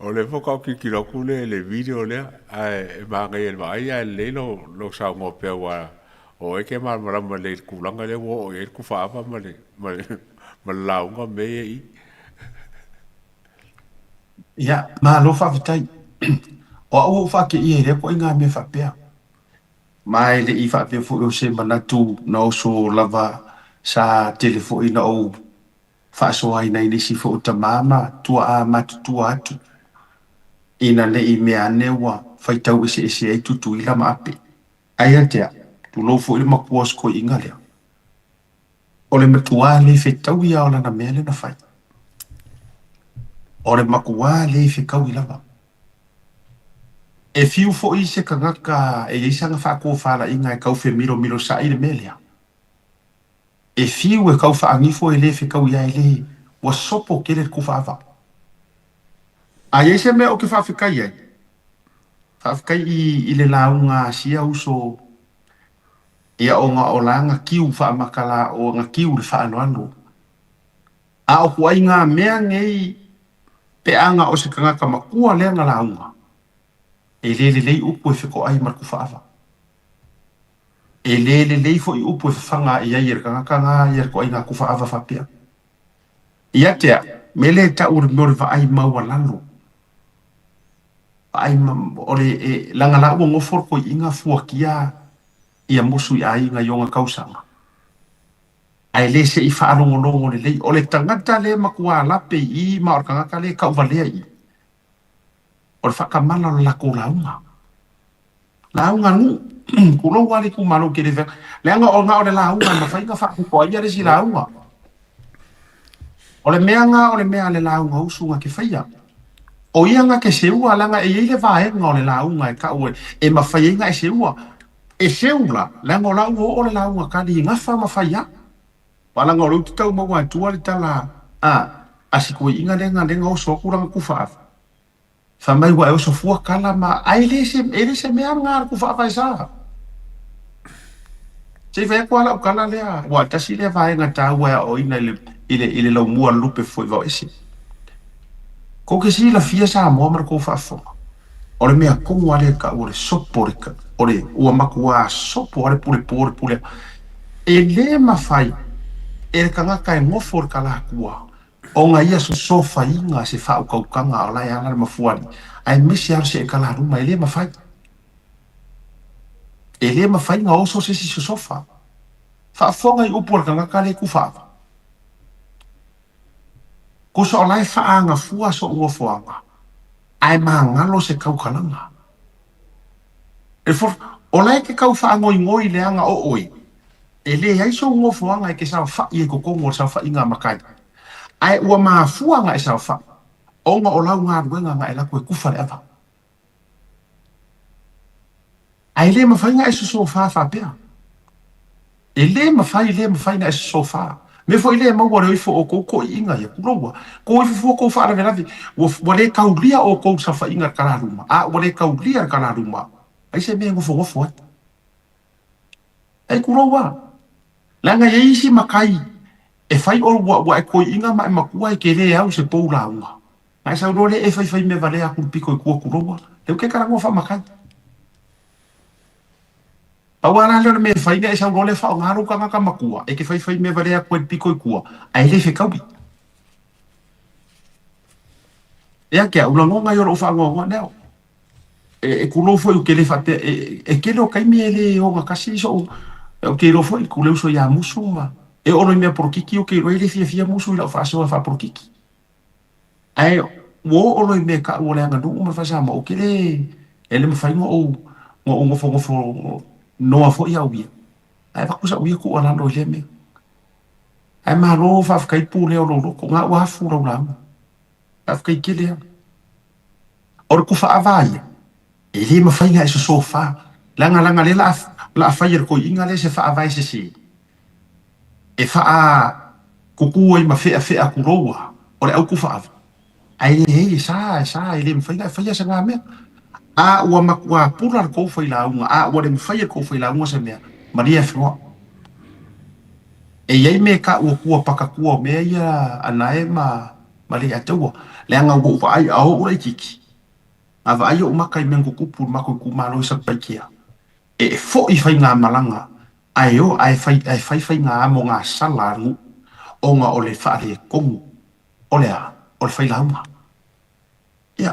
O le foka o ki roku le video lea, e maanga i vai a le lo sa ngo pe wa o e ke mara le kulanga le wo e ku fa ma launga me i. Ya, ma lo fa vitai. O fa ke i re ko inga me fa pe. Mai le i fa pe fo o se manatu no so lava sa telefoni na o fa so ai nei ni si fo ta mama tua matu atu. Ina le i mea newa whaitau ese ai tutu i lama ape. Aia tea, tu lofo i makuas ko inga lea. O le matua le whetau i aola na mea le na whai. O le makua le whekau i lama. E fiu fo i se kangaka e isanga whako whala inga e kau miro sa i le mea lea. E fiu e kau whaangifo e le whekau i ai le wa sopo ke le kufa ava. Ai ese mea o ke whawhikai ai. Whawhikai i le launga sia uso ia o ngā o la ngā kiu whaamakala o ngā kiu le whaanoano. A o kuai ngā mea ngei pe anga o se kangaka makua lea ngā launga. E lei upo e whiko ai marku whaava. E lei fo i upo e whanga i ai kangaka ngā i ko ai ngā ku whaava whapea. Ia tea, mele ta uri mori wa ai maua lalo. Ai ole e langa la ngo for ko inga fuakia ia musu ia inga yonga kausanga ai le se i fa longo le ole tangata le makua lape i ma orkanga kale ka vale i or fa kamala la ko launga nu kulo wali ku malo ke le nga o le launga ma fa inga fa ko ia le si launga ole mea le launga usunga ke faia. O ia nga ke seua langa e ile vae nga o le launga e ka ue e mawhai nga e seua e seula langa o launga o le launga ka li ngafa mawhaia walanga o lauti tau maua tua li tala asiko inga lenga o sokuranga kufaaf fa mai wa e o sofua kala ma ai le se mea nga kufaaf ai sa se vea kwa la o kala lea wa tasi le vae nga taua o ina ile lau mua lupe foi vau esi. Ko ke si la fia Samoa mar ko fafo. Ore mea kongu ale ka ore sopo reka. Ore ua makua sopo ore pule. E le mawhai. E kangaka e ngofor ka la kua. O nga ia so sofa inga se whau kaukanga o lai ala mafuari. Ai misi arse e ka la ruma e le mawhai. E le mawhai nga oso se si sofa. Whaafonga i upo kangaka le kufafa. Ko so lai whaanga fua so ua fuanga. Ai maa ngalo se kaukalanga. E for, o lai ke kau ngoi leanga o oi. E le hai so ua fuanga e ke sao wha i e kokongo sao wha inga makai. Ai ua maa fuanga e sao wha. Onga o lau ngā ruenga ngā e lako e kufa le ava. Ai le mawhainga e so wha pia. E le mawhainga e so wha. Me fo ile maua reo ifo o koko inga ia kuroua. Ko ifo ko whaara veravi. Wale kaulia o kou sa wha inga kararuma. Wale kaulia kararuma. Ai se mea ngofo atu. Ai kuroua. Langa ye isi makai. E whai o wa e koi inga ma e makua e ke le au se pou launga. Ai sa urole e whai me vale a kurpiko e kua kuroua. Leo ke karango wha makai. Awana le me fai ne sa role fa ngaro ka makua e ke fai me vale a ko piko kua ai le fe kaubi e ke u longa yo fa ngo neo e kulo foi o que le fate e que lo kai me le o kasi so o que lo foi kulo so ya musuma e ono me por kiki o que lo ele fia musu la fa so fa por kiki ai wo ono me ka o le anga du ma fa sama o que le ele me fa o fo no a fo ya ubi ai fa kusa ubi ku ala no le me ai ma lo fa kai pu le o lo ko nga wa fu lo la fa kai ki le o ku fa avai ele ma fai nga eso sofa langa le la fai ko inga le se fa vai se si e fa kuku i ma fe ku roa o le au ku fa ai e sa ele ma fai sa nga me a wa ma wa pura ko fai la unga a wa le fai ko fai la unga se me maria fo e ye me ka o ku pa ka ku me ya anae ma le atu le anga go fa ai au ora kiki ava ai o makai mengo kupu mako ku malo sa pakia e fo I fai nga malanga ai o ai fai nga mo nga salaru o nga ole fa le kongu ole a ole fai lauma ya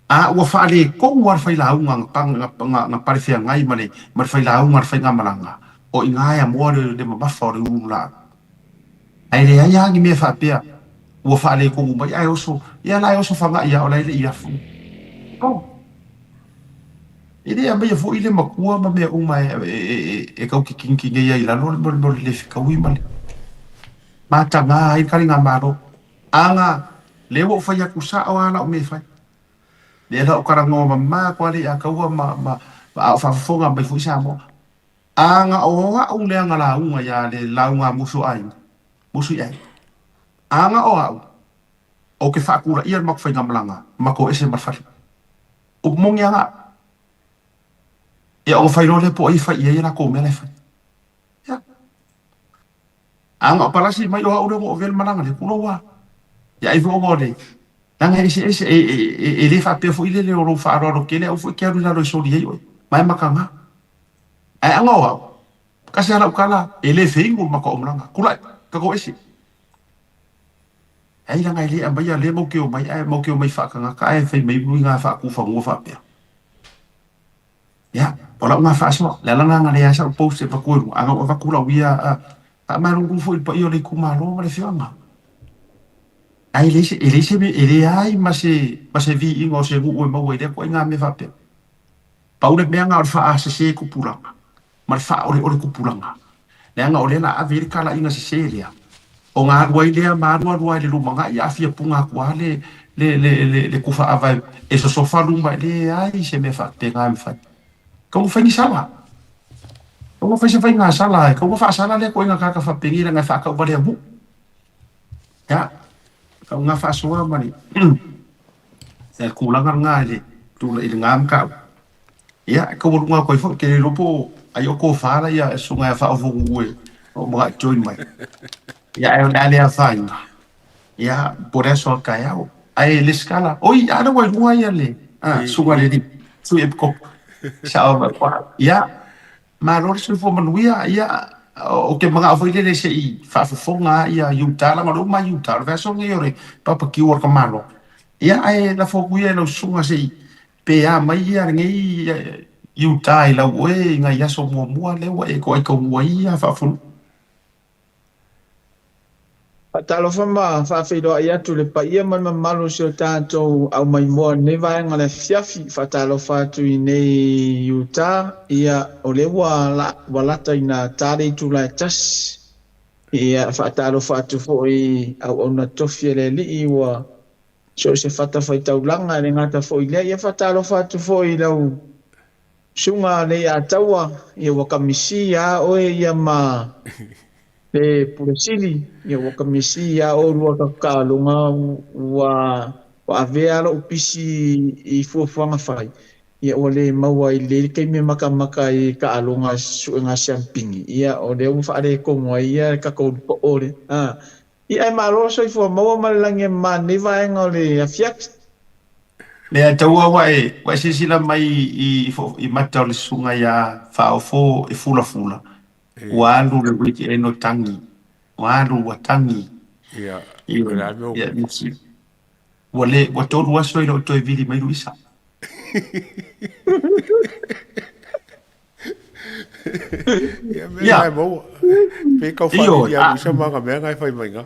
a wa fa le kongu wa fai lauma nga pare fia ngai male ma fai lauma fai nga malanga o inga ya mo de ma fa le ula ai le ya ngi me fa pia wa fa le kongu mai ai o so ya la o so fa nga ya ole le ya fu Ele a meia foi ele makua ma me uma e kau ki kinki nge ia no le fika ui male. Ma tanga ai kari nga maro. Anga le wo fa ya kusa o ana o me fa. Le la o karango ma kwa le a kau ma fa fonga mai fu sa mo. Anga o nga o le anga la unga ya le la unga musu ai. Musu ai. Anga o ke fa kura ia mak fa ngamlanga. Mako ese ma fa. O mongi anga e o fai role po I fai ia na ko me le fai ya anga palasi mai o o vel mananga le kulo wa ya I vo ngole nanga ese e le fa pe fo ile le o fa ro ke le o fo ke ru na ro so li yo mai makanga ai anga wa kasi ala kala e le feingu mako omlanga kula ka ko ese ai langa ile amba ya le mo ke o mai fa kanga ka ai fai mai buinga fa ku fa ngo fa pe ya ola nga fa so la nga le asa post pa ko anga o va kula wia a ma rungu fo pa io le kumalo ma le fianga ai le ai ma se vi ingo se bu o mo we de ko nga me va pe pa o le me nga fa se ku pulanga ma fa o le ku pulanga le nga o le na Amerika la inga se seria o nga wai le ma le lumanga ya fia punga kwa le ku fa ava e so fa lumba le ai se me fa pe nga me fa kau fai ni sala kau fai nga sala kau fa sala le ko nga ka fa pingi nga fa ka ba le bu ya kau nga fa so ma ni e ku la nga le tu le ngam ka ya kau nga ko fo ke lo po ayo ko fa la ya so nga fa vo ngwe o ma join mai ya e le fa ya por eso ka ya ai le scala oi ana wa ngwa ya le so wa le di su e ko sao mà qua ya mà nó sẽ phụ mình ya ya ok mà ngạo với đây sẽ phải phong nga ya yuta là mà đúng mà yuta và xong nghe rồi papa kêu cái mà nó ya ai là phụ quý nó sung sẽ pe ya mấy ya nghe yuta là quê ngày ya xong mua lấy quê coi công quê ya phải phụ Talo fama fa feido ia tu le pa ia man malu so tanto au mai mo ne vai ngale fiafi fa talo fa tu nei yuta ia ole wala ta ina tare tu la tas ia fa talo fa tu foi au ona tofi le li wa so se fata fa taulanga le ngata foi le ia fa talo fa tu foi lau sunga le atawa ia wa kamisi ya o ia ma le puresili ia wa kamisi ya o rua ka lunga wa avea lo pisi I fuafanga fai ia o le maua I le kai me maka I ka alunga suenga champingi ia o le u fa le ko ia ka ko po ore ia malo so I fu maua malange man ne vai ngole afiak le ataua wa sila mai I mata le sunga ya fa fo I fula walu le wiki eno tangi walu wa tangi ya ya wale watoru waso ilo to vili mai luisa Ya mo. Pe kau fa ya bisa manga me ngai fai mai nga.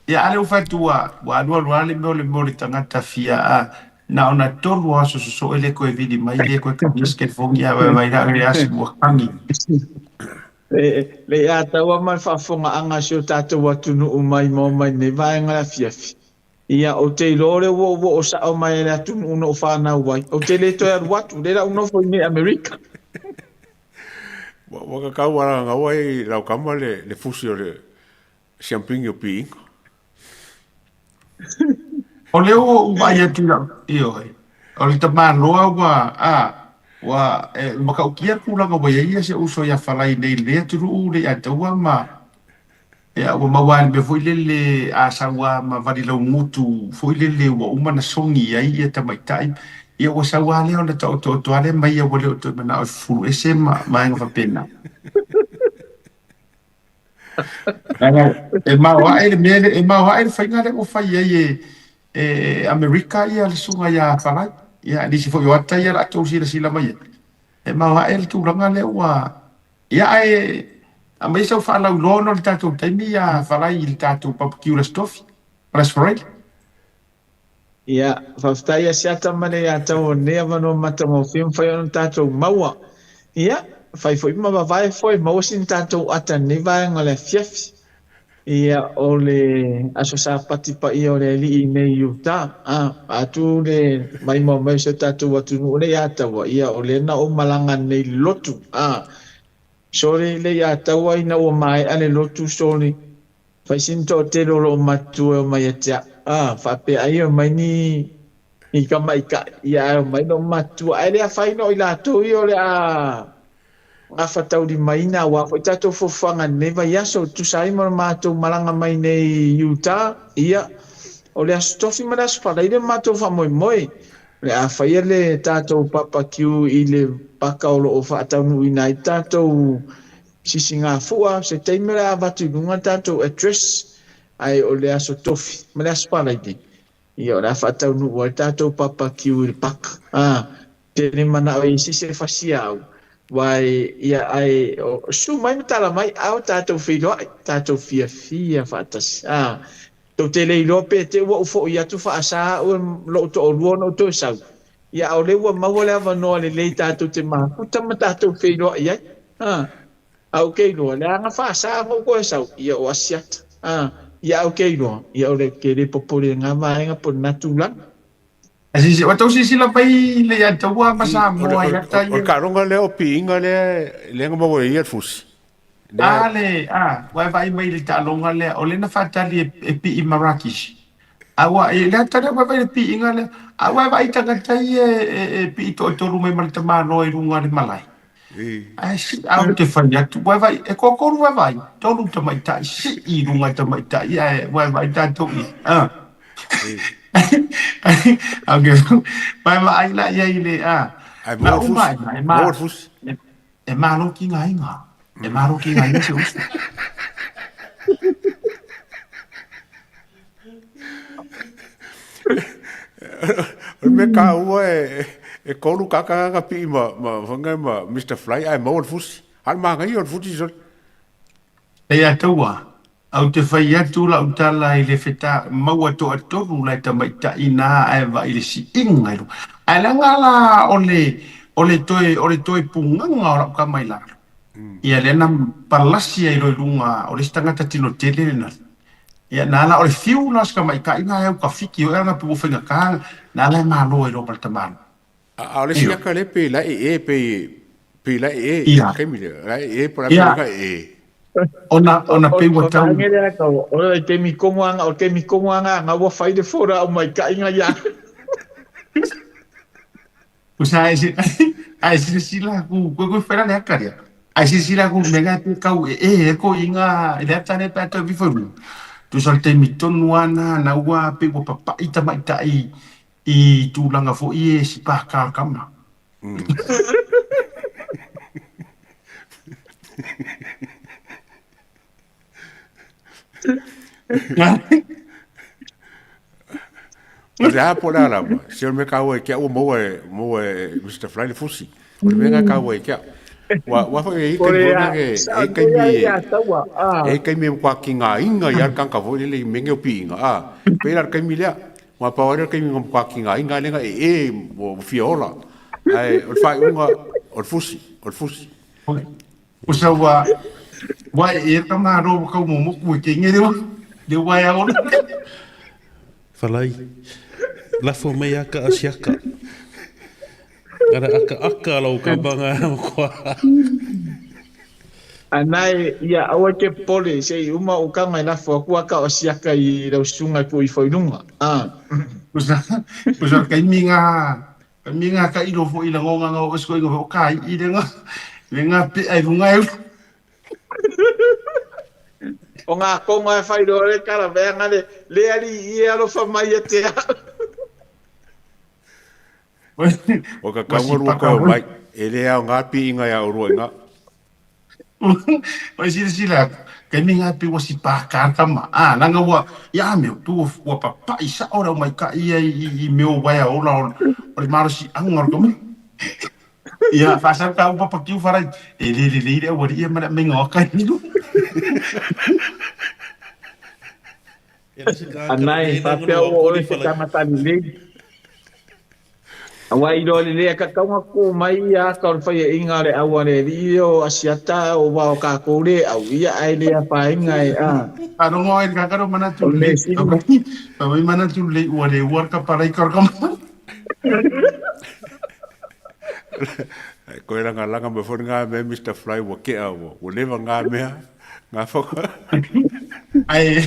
Ya ale o fatua wa lua le mo le tangata fia a na ona tolu a so ele ko e vidi mai le ko ka bisket fongi a vai na le as mo kangi. Le a taua mai whaafonga anga sio tātou watunu o mai mo mai ne vai ngara fiafi. Ia o te lore wo o sa o mai le atunu uno o whanau wai. O te le toi aru watu, le ra uno fo i me Amerika. Waka kau wara nga wai lau kama le fusi o le champagne o piingo. O leo o vai atu la io ai. O le tamaloa wa maka ukia kula nga wai ia se uso ya falai nei le turu le ataua ma ya o mawan be foi le asawa ma vali lo mutu foi le wa umana songi ai ia tamaitai ia o sawa le ona to ale mai ia o le to na o fulu ese ma nga fa pena e ma wa ele fai ngale o fai e America ia le sunga ya falai ia di si foi o ata ia la to sila mai e ma wa ele tu ranga le wa ia a mai sau fa lau lono le tatou taimi ia falai i le tatou papakiu le stofi restaurant Ia whaftai a siata mane ia tau o nea wano mata mo film whai ono tatou maua. Ia whai fo ima wawai foi maua sin tatou ata ne vai ngale fiafi. Ia o le aso sa pati pa ia o le li i nei yuta. Atu le mai mo mai se tatou watu nu le ia taua ia o le na o malanga nei lotu. Sore le ia taua ina o mai ale lotu sore. Fai sinto te lolo matu o mai atia. Fa pe ai o mai ni i ka mai ka ia o mai no matu. Ai le fai no i la to i o le a fatau di mai na wa ko tato fo fanga neva ia so tu sai mo matu malanga mai nei Utah ia o le stofi madas fa le matu fa moi moi. Le a fai le tato papa kiu i le pakaolo o fa tau nu ina i tato si singa fua se teimera avatu nunga tato address ai o le aso tofi ma le aso palaiti ia o le afatau nu o tato papa kiu i pak tene mana o isi se fasia au wai ia ai o su mai mtala mai au tato filo tato fia fatas to te le lope te wo fo ia tu fa asa o lo to lo no to sa ia o le wo ma wo le va no le tato te ma puta tato filo ia au kei loa, le anga wha sa mo koe sau, ia o asiat. Ia au kei loa, ia o le kere popore ngā vaenga po natulang. Watau sila pai le ia taua masa moa ia tai. O karonga le o piinga le nga mawa ia fusi. Wai vai mai le talonga le, o le na whatali e pi i Marrakesh. Awa, le atare wai vai le piinga le, awa vai tangatai e pi i toru mai maritamano i runga le malai. Au te whai atu, wai e kokoru wai, tolu tamaitai, si i runga tamaitai, wai tātou i. Au ke, wai la ia i le, na umai, e malo ki ngā inga, e malo ki ngā inga se usu. Me ka ua e kolu kaka pi ma whangai ma Mr. Fly ai mau fusi. Har ma ngai on fusi so. E ataua, au te whai atu la utala i le wheta mau ato atoru lai tamaita i nā ai wa i le si ingairu. Ai la ngala o le toe punganga o rap ka mai laro. Ia le na palasi ai roi lunga o le stangata tino tele na. Ia nala o le fiu nas ka mai ka inga au ka fiki o nga pu whenga ka nala e malo i ro paltamano. A le siaka le pe la pe la kemile la por la ona pe wa tau o le te mi kongoanga o te mi kongoanga nga wa fai de fora o mai ka inga ya usa ai sila ku fera le akaria ai sila ku mega te kau ko inga le tane pa to biforu tu salte mi tonuana na wa pe wa papa ita mai tai i tūlanga fo i si pākā kama. le apo la la se me ka we kia o mo Mr. Fly le fusi o le venga ka we kia wa fa e ke bona ke me kwa kinga inga ya kan ka vo le me nge pinga pe la ke mi le wa pa wa ke mi kwa kinga inga le e mo fiola ai o fa unga o fusi o sa wa e ka ma ro ka mo ku ke nge de wa ya o Falai. Lafo mai aka asiaka. Ara aka lau ka banga kwa. Anai ia awa ke pole se uma o ka mai lafo ku aka asiaka I lau sunga ku I foinunga. Usa kai minga ka ilo fo ila ngonga ngo sko ngo ka I denga. Venga pe ai vunga O ngā konga e whairo re kara venga le ali I alo whamai e te o ka kaungaru ka mai e lea o ngā pi inga ya urua inga o sila kai minga pi wasi pa kama nanga wa ya me tu wa papa isa ora mai ka I me o wai ola o maro si angor ko ia fasa ka o papa kiu fara e le o ri me me ngoka ni Anai papea o le se tamatani le. Awa ilo le ka kaunga ko mai ia ka whai e inga le awa le rio asiata o wa o ka kore au ia ai le a whainga e Aro ngoi ka karo mana tu le. Pa mai mana tu le o le worka para I kama. Ko era ngā langa me whori ngā me Mr. Fly wa ke awa o lewa ngā mea ngā whaka ai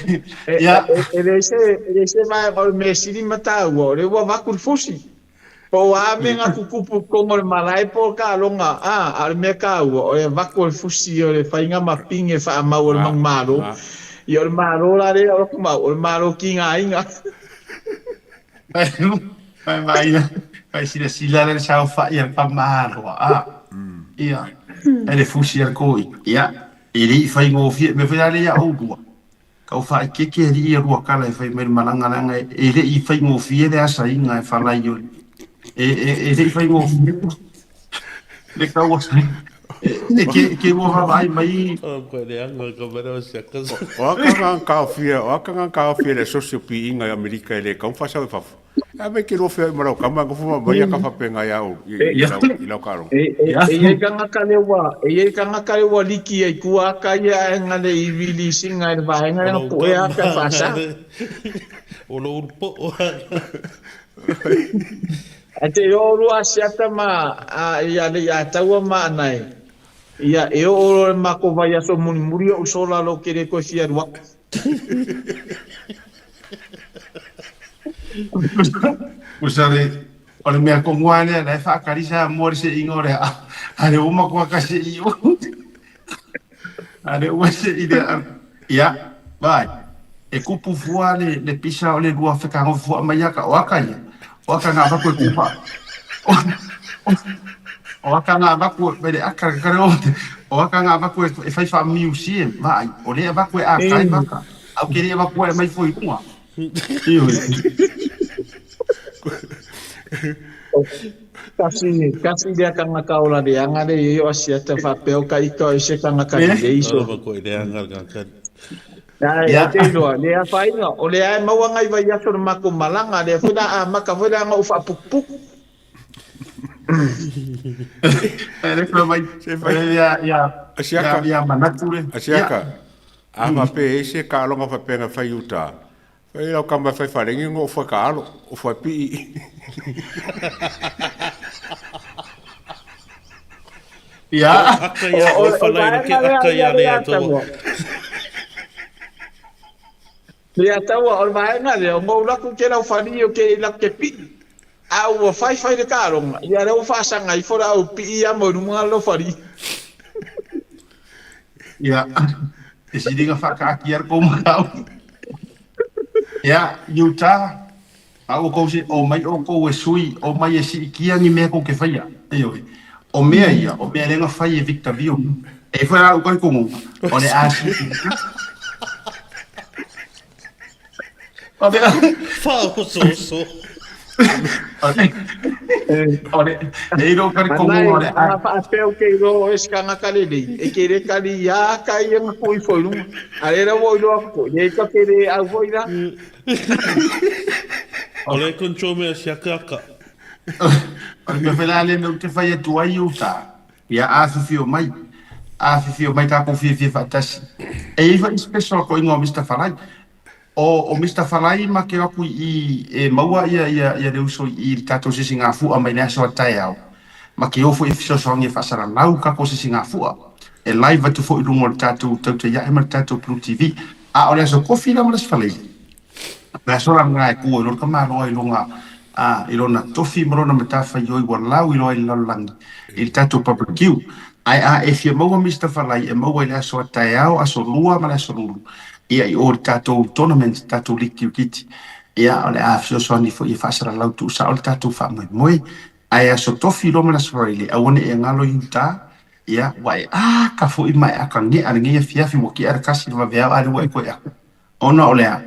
ya ele se mai o me siri mata o le wa vakul fusi po a me nga kukupu kongo le malai po ka longa al me ka o le vakul fusi o le fainga mapinge fa ma o le mangmaro I o le maro la le o kuma o le maro ki nga inga ai sila le sa fa ia pa maro ia ele fusi al koi ia Iri fai ngo fie me fai ale ya o dua. Kau fai keke ri rua kala fai me malanga langa iri fai ngo fie le asa inga fala yo. Iri fai ngo fie. Le kau was. Ke mo vai mai. Ko le anga ko vera se ka. O ka ka fie le social pi inga Amerika le kau fa sa fa. A me ke lo fie mara ka ma ko fa mai ka fa penga ya o. I lau karo. E kanga kalewa liki e kua kaya e ngale I releasing ai vaenga e po e aka fasa. O lo urpo. A te oro a siata ma ia le ia taua ma anai. Ia e oro ma ko vai aso muni muri o sola lo kere ko fia rua. Usare ole mea ko ngwane na fa karisa mori se ingore ale uma ko ka se I ale uma se ide ya vai e kupu fuale le pisa ole dua feka ngo fu amaya ka wakanya wakanga ba ko kupa wakanga ba ko bele akara karo wakanga ba ko e fai fa museum vai ole ba ko a kai ba ka au queria ba ko mai foi uma Kasi dia kanga kaula dia ngade yo asiata fa peo ka iko e se kanga ka dia iso. Ko ide anga ka. Ya te no le a fainga o le ai mau ngai vai aso ma ko malanga le funa a maka funa nga ufa pupuk. Ele foi mai se foi ya asiaka ya manature asiaka ama pe ese ka longa fa penga fa yuta. Fai lau kamba fai wharengi ngō wha ka alo, o wha pi. Ia. Aka ia, o whalai ke aka ia lea toa. Lea taua, o vaenga lea, o mou laku ke lau whani o ke ila ke pi. Au o fai de kāronga, ia rau whasanga I fora au pi ia mo runga lo whari. Ia, e si ringa whakaaki ar kōmau. Ya, Utah, au ko se o mai o ko e sui o mai e si kia ni me ko ke faia. O mea ia, o mea lenga fai e Victor View. E foi au ko ko mo. O le asi. Fa o so. Ore, e ro kari kongo ore. Ana fa apel ke ro eskanga kalele. E kere kali ya kai nga foi foi lu. Ale ra wo lo ko. Ye ka kere a voi ra. Ole control me siaka. Ore me fela le no te fai tu ai uta. Ya afifio mai. Afifio mai ka ko fi fatasi. E ifa special ko ingo Mr. Falai. O Mr. Falai ma ke aku I maua ia de uso I tato se singa fu a mai na so tai au. Ma ke ofo if so songe fa sara lau ka ko se singa fu. E live tu fo ilungo tato te ya e tato Blue TV. A ole so ko fi na mo Falai. Na so ra ngai ku no ka ma no ilunga. Ilona tofi mrona matafa yo I lau ilo I lalangi. Il tato barbecue. Ai if you mo Mr. Falai e mo ile so tai au aso lua ma so lulu. Ia I o tato tournament tato liki kiti. Ia ole a fio so ni fo I fasara lau tu sa ole tato fa moi. Ai aso tofi lo mana Australia. A wone e ngalo yuta. Ia wai ka fo I mai aka ngi ana ngi fiafi mo ki ar kasi va vea ari wai ko ya. Ona ole a.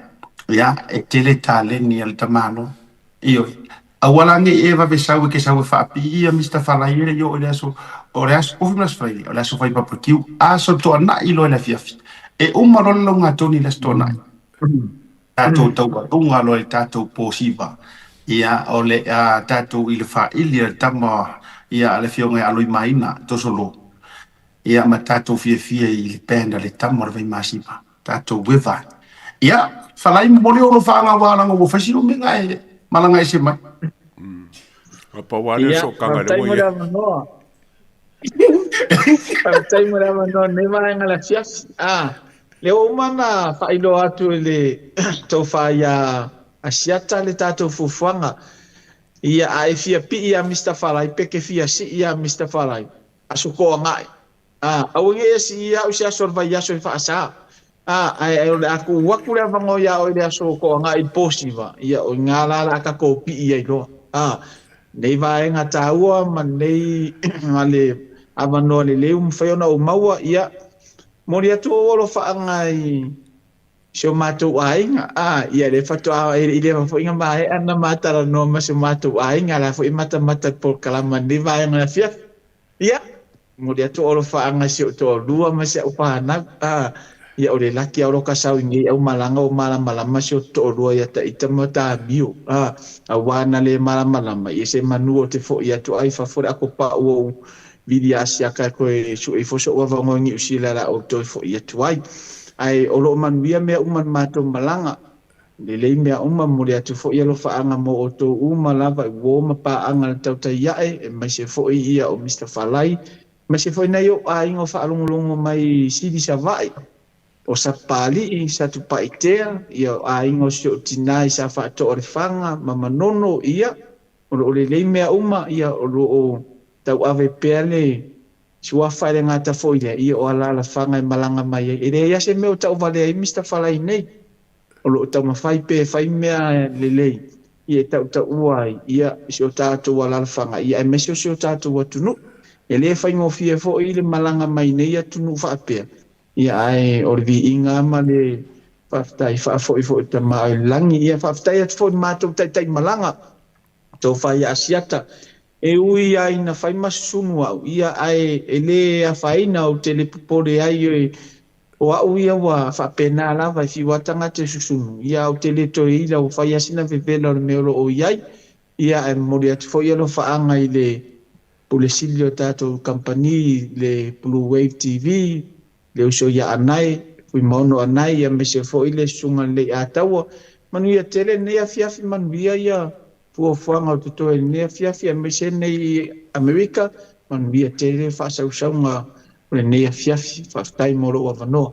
Ia e tele tale ni al tamano. Io awala ngi e va besau ke sa fa pi ia Mr. Falai yo ole aso o fina Australia. Ole aso fai barbecue. Aso to na ilo na fiafi. E umarolo nga toni la stona. Tato tau tunga lo tato posiva. Ia ole tato il fa ilia tama ia ale fionga aloi maina to solo. Ia ma tato fie il penda le tama vai masiva. Tato weva. Ia falai mo le o fa nga wala ngo fasilo me ngai malanga ese mai. Apa wale so kanga le mo. Partai mura no ne vai ngala fias. Le o mana failo atu le to fa ya asiata le tato fufuanga ia ai fia pi ia Mr. Falai peke fia si ia Mr. Falai asuko ngai au nge si ia usia sorva ya so fa sa ai aku waku le vango ya o le asuko ngai posiva ia o ngala la ka ko pi ia ro nei vai ngata ua man nei ngale avano le fayona o maua ia Moria tu olo fa ngai so matu ainga ia le fatu ile fo inga mai ana mata no ma so matu ainga la fo mata por kalama ni vai nga fia ia moria tu olo fa ngai so to dua ma se upa na ia ole laki olo ka sau ngi au malanga o malama so to dua ia ta itamata biu awana le malama ia se manu o te fo ia tu ai fa fo ako pa o vidia sia ka ko su e foso wa ngo ngi usila la o to fo ia tuai ai o lo man via me man mato malanga le me umma mo le tu fo ia lo fa anga mo o to uma lava wo ma pa anga tau tai ia e mai se fo ia o Mr. Falai mai se fo na yo ai ngo fa longo mai si di savai o sa pali sa tu paitea ia ai ngo so tinai sa fa to o fanga mama nono ia o le me umma ia o lo tau ave pele sua fai ngata foi ia o ala la fanga malanga mai e ia se meu tau vale Mr. Falai nei o lo tau ma fai pe fai mea lelei ia tau uai ia so tatu ala la fanga ia me so tatu watunu e le fai ngo fie fo ile malanga mai nei atunu fa pe ia ai o vi inga ma le faftai fa fo ta mai langi ia faftai at fo ma tai malanga to fai asiata e ui ai na fai masunu au ia ai ele a fai na o telepopore ai o au ia wa fa pena la vai fi watanga te susunu ia o teleto ila o fai asina vevela o meolo o iai ia e moria te foi lo fa anga ile pulesilio tato company le Blue Wave TV le uso ia anai fui mono anai ia me se foi le sunga le atawa manu ia tele ne ia fiafi manu ia fu fuanga to ne fiafi me se nei America man via tele fa sa usanga ne fiafi fa tai moro wa no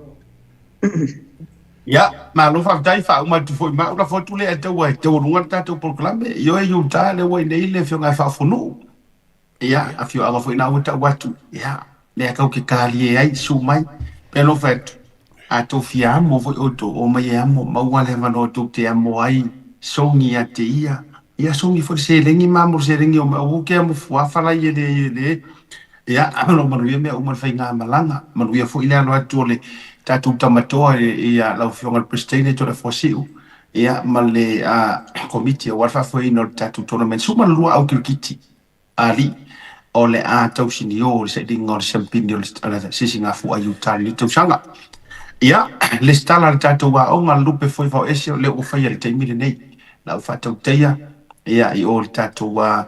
ya ma lo fa dai fa ma tu foi ma la foto le te wa te runga ta to proclame yo e yu ta le wa nei le fionga fa funu ya a fio ava foi na uta watu ya le ka ke kali ai su mai pelo fet a to fia mo vo o to o mai amo ma wa le ma no tu te amo ai songi a te ia songi for se lengi ma mo se lengi o ma o ke mo fa fa ye le ya no ma ru me o ma fa nga malanga ma ru fo ile no atu le tatu tamatoa ia lau fionga prestine to le fosiu ia ma le komiti o whawhawhoi no tatu tournament suma lua au kirikiti ali o le tau sini o le saidinga o le champini o le sisi ngā fua Utah ni tau sanga ia le stala le tatu wa o ngā lupe foi vau ese o le o whaia le teimile nei la u whatau teia ia i o le tatu wa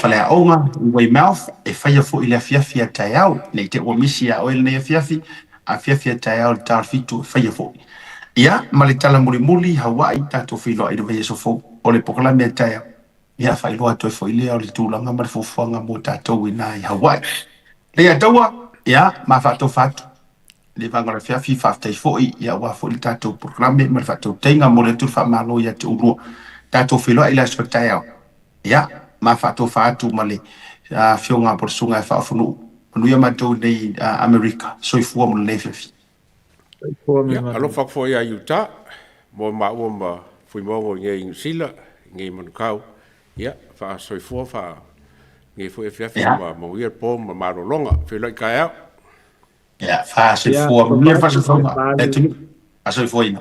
whale a onga Weymouth e whaia fo i le fiafia tai au nei te o misi a oel nei a fiafia tai au le tarfitu e whaia fo ia ma le tala muli Hawaii tatu whiloa i le veia sofo o le pokalame a tai au ia whailoa toi fo i lea o le tūlanga ma le fofuanga mo tatou i nā i Hawaii le a taua ia ma whatou fatu le vangara fiafi whaftai fo i ia wa fo i tatou pokalame ma le whatou teinga mo le tū whamalo ia te urua tatou whiloa i le aso tai au ia ma whatou fatu ma le whionga porsunga e whaafunu manuia matou nei Amerika soifua mo le lefiafi alo whakfo ia Utah mo maua ma fuimongo nge Inusila nge Manukau ia wha soifua wha nge fu e fiafi ma mawia po ma marolonga whiloi kai au ia wha soifua ma mia wha soifua e tunu a soifua ina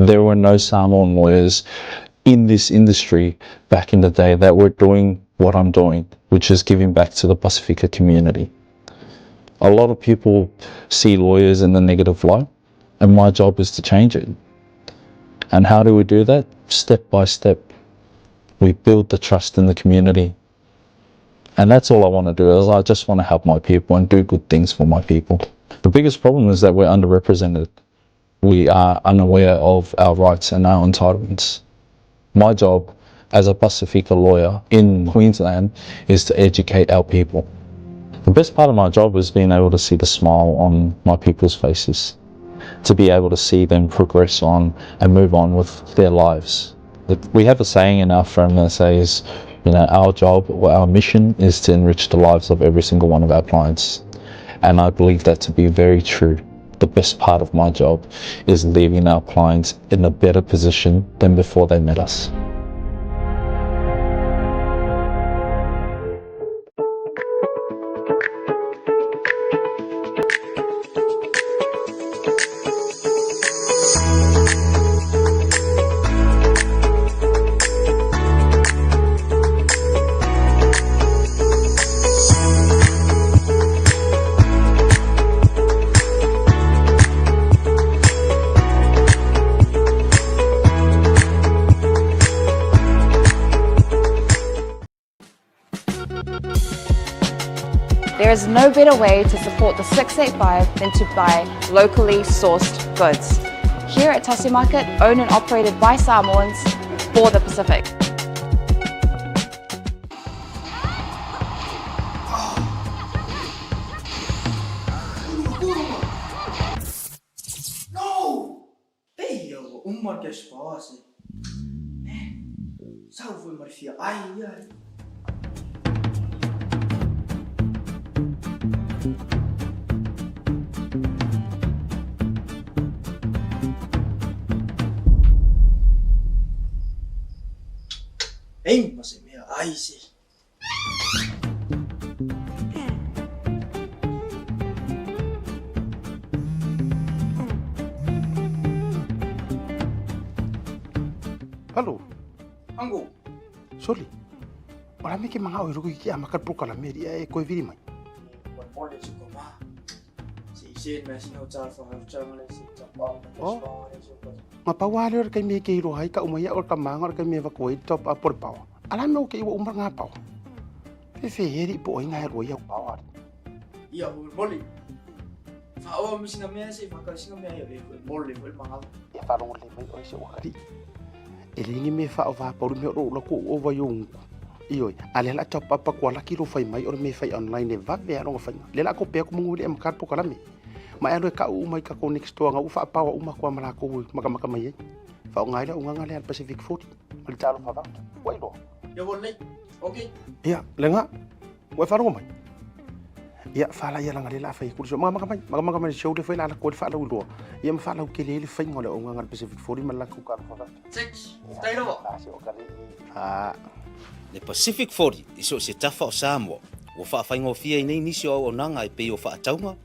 There were no Samoan lawyers in this industry back in the day that were doing what I'm doing, which is giving back to the Pasifika community. A lot of people see lawyers in the negative light, and my job is to change it. And how do we do that? Step by step. We build the trust in the community. And that's all I want to do, is I just want to help my people and do good things for my people. The biggest problem is that we're underrepresented. We are unaware of our rights and our entitlements. My job as a Pasifika lawyer in Queensland is to educate our people. The best part of my job is being able to see the smile on my people's faces, to be able to see them progress on and move on with their lives. We have a saying in our firm that says, our job or our mission is to enrich the lives of every single one of our clients. And I believe that to be very true. The best part of my job is leaving our clients in a better position than before they met us. is no better way to support the 685 than to buy locally sourced goods. Here at Tasi Market, owned and operated by Samoans for the Pacific. Uma que esposa. Salve, Marfia. Ai, ai. Ei, mas é minha. Ai, sim. Halo, Anggo. sorry. Wala may mga oiro ko makan po ka lamir ko viri mai. Boleh cukup mah. Si Isin masih nak cakap macam mana si cakap. Oh. Mapawali or kay may kiro hay ka umaya or kamang or kay may evacuate top up por pao. Alam mo kay umar nga pao. Feferi po ay nga roya pao. Iya, boleh. Faawa mesti namanya si makal si namanya ya boleh mahal. Ya farong limay o si wakari. Ilingi me fa ova por me ro ko ova yung iyo ale la top up ko la kilo fai mai or me fai online va be ro fai le la ko pe ko munguli am kar po kala me ma ero ka u mai ka ko next to nga u fa pa u ma ko mala ko maka mai fa ngai la unga ngale al Pacific 40 mal talo fa ba wai lo Ya boleh. Okey. iya lenga wai fa ro mai iya fa la ya la ngale la fai ku so maka mai show de fai la ko fa la u lo iya ma fa la ke le fai ngole unga ngal Pacific 40 mal la ku ka fa ba Stay lo. Le Pacific 40 iso se tafa o Samoa o whaafaingofia i nei nisi o nanga e pei o whaataunga,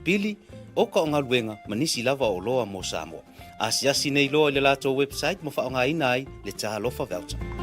pili o ka o ngā luenga manisi lava o loa mo Samoa. Asiasi nei loa le lato website mo whaonga ina ai le taha lofa voucher.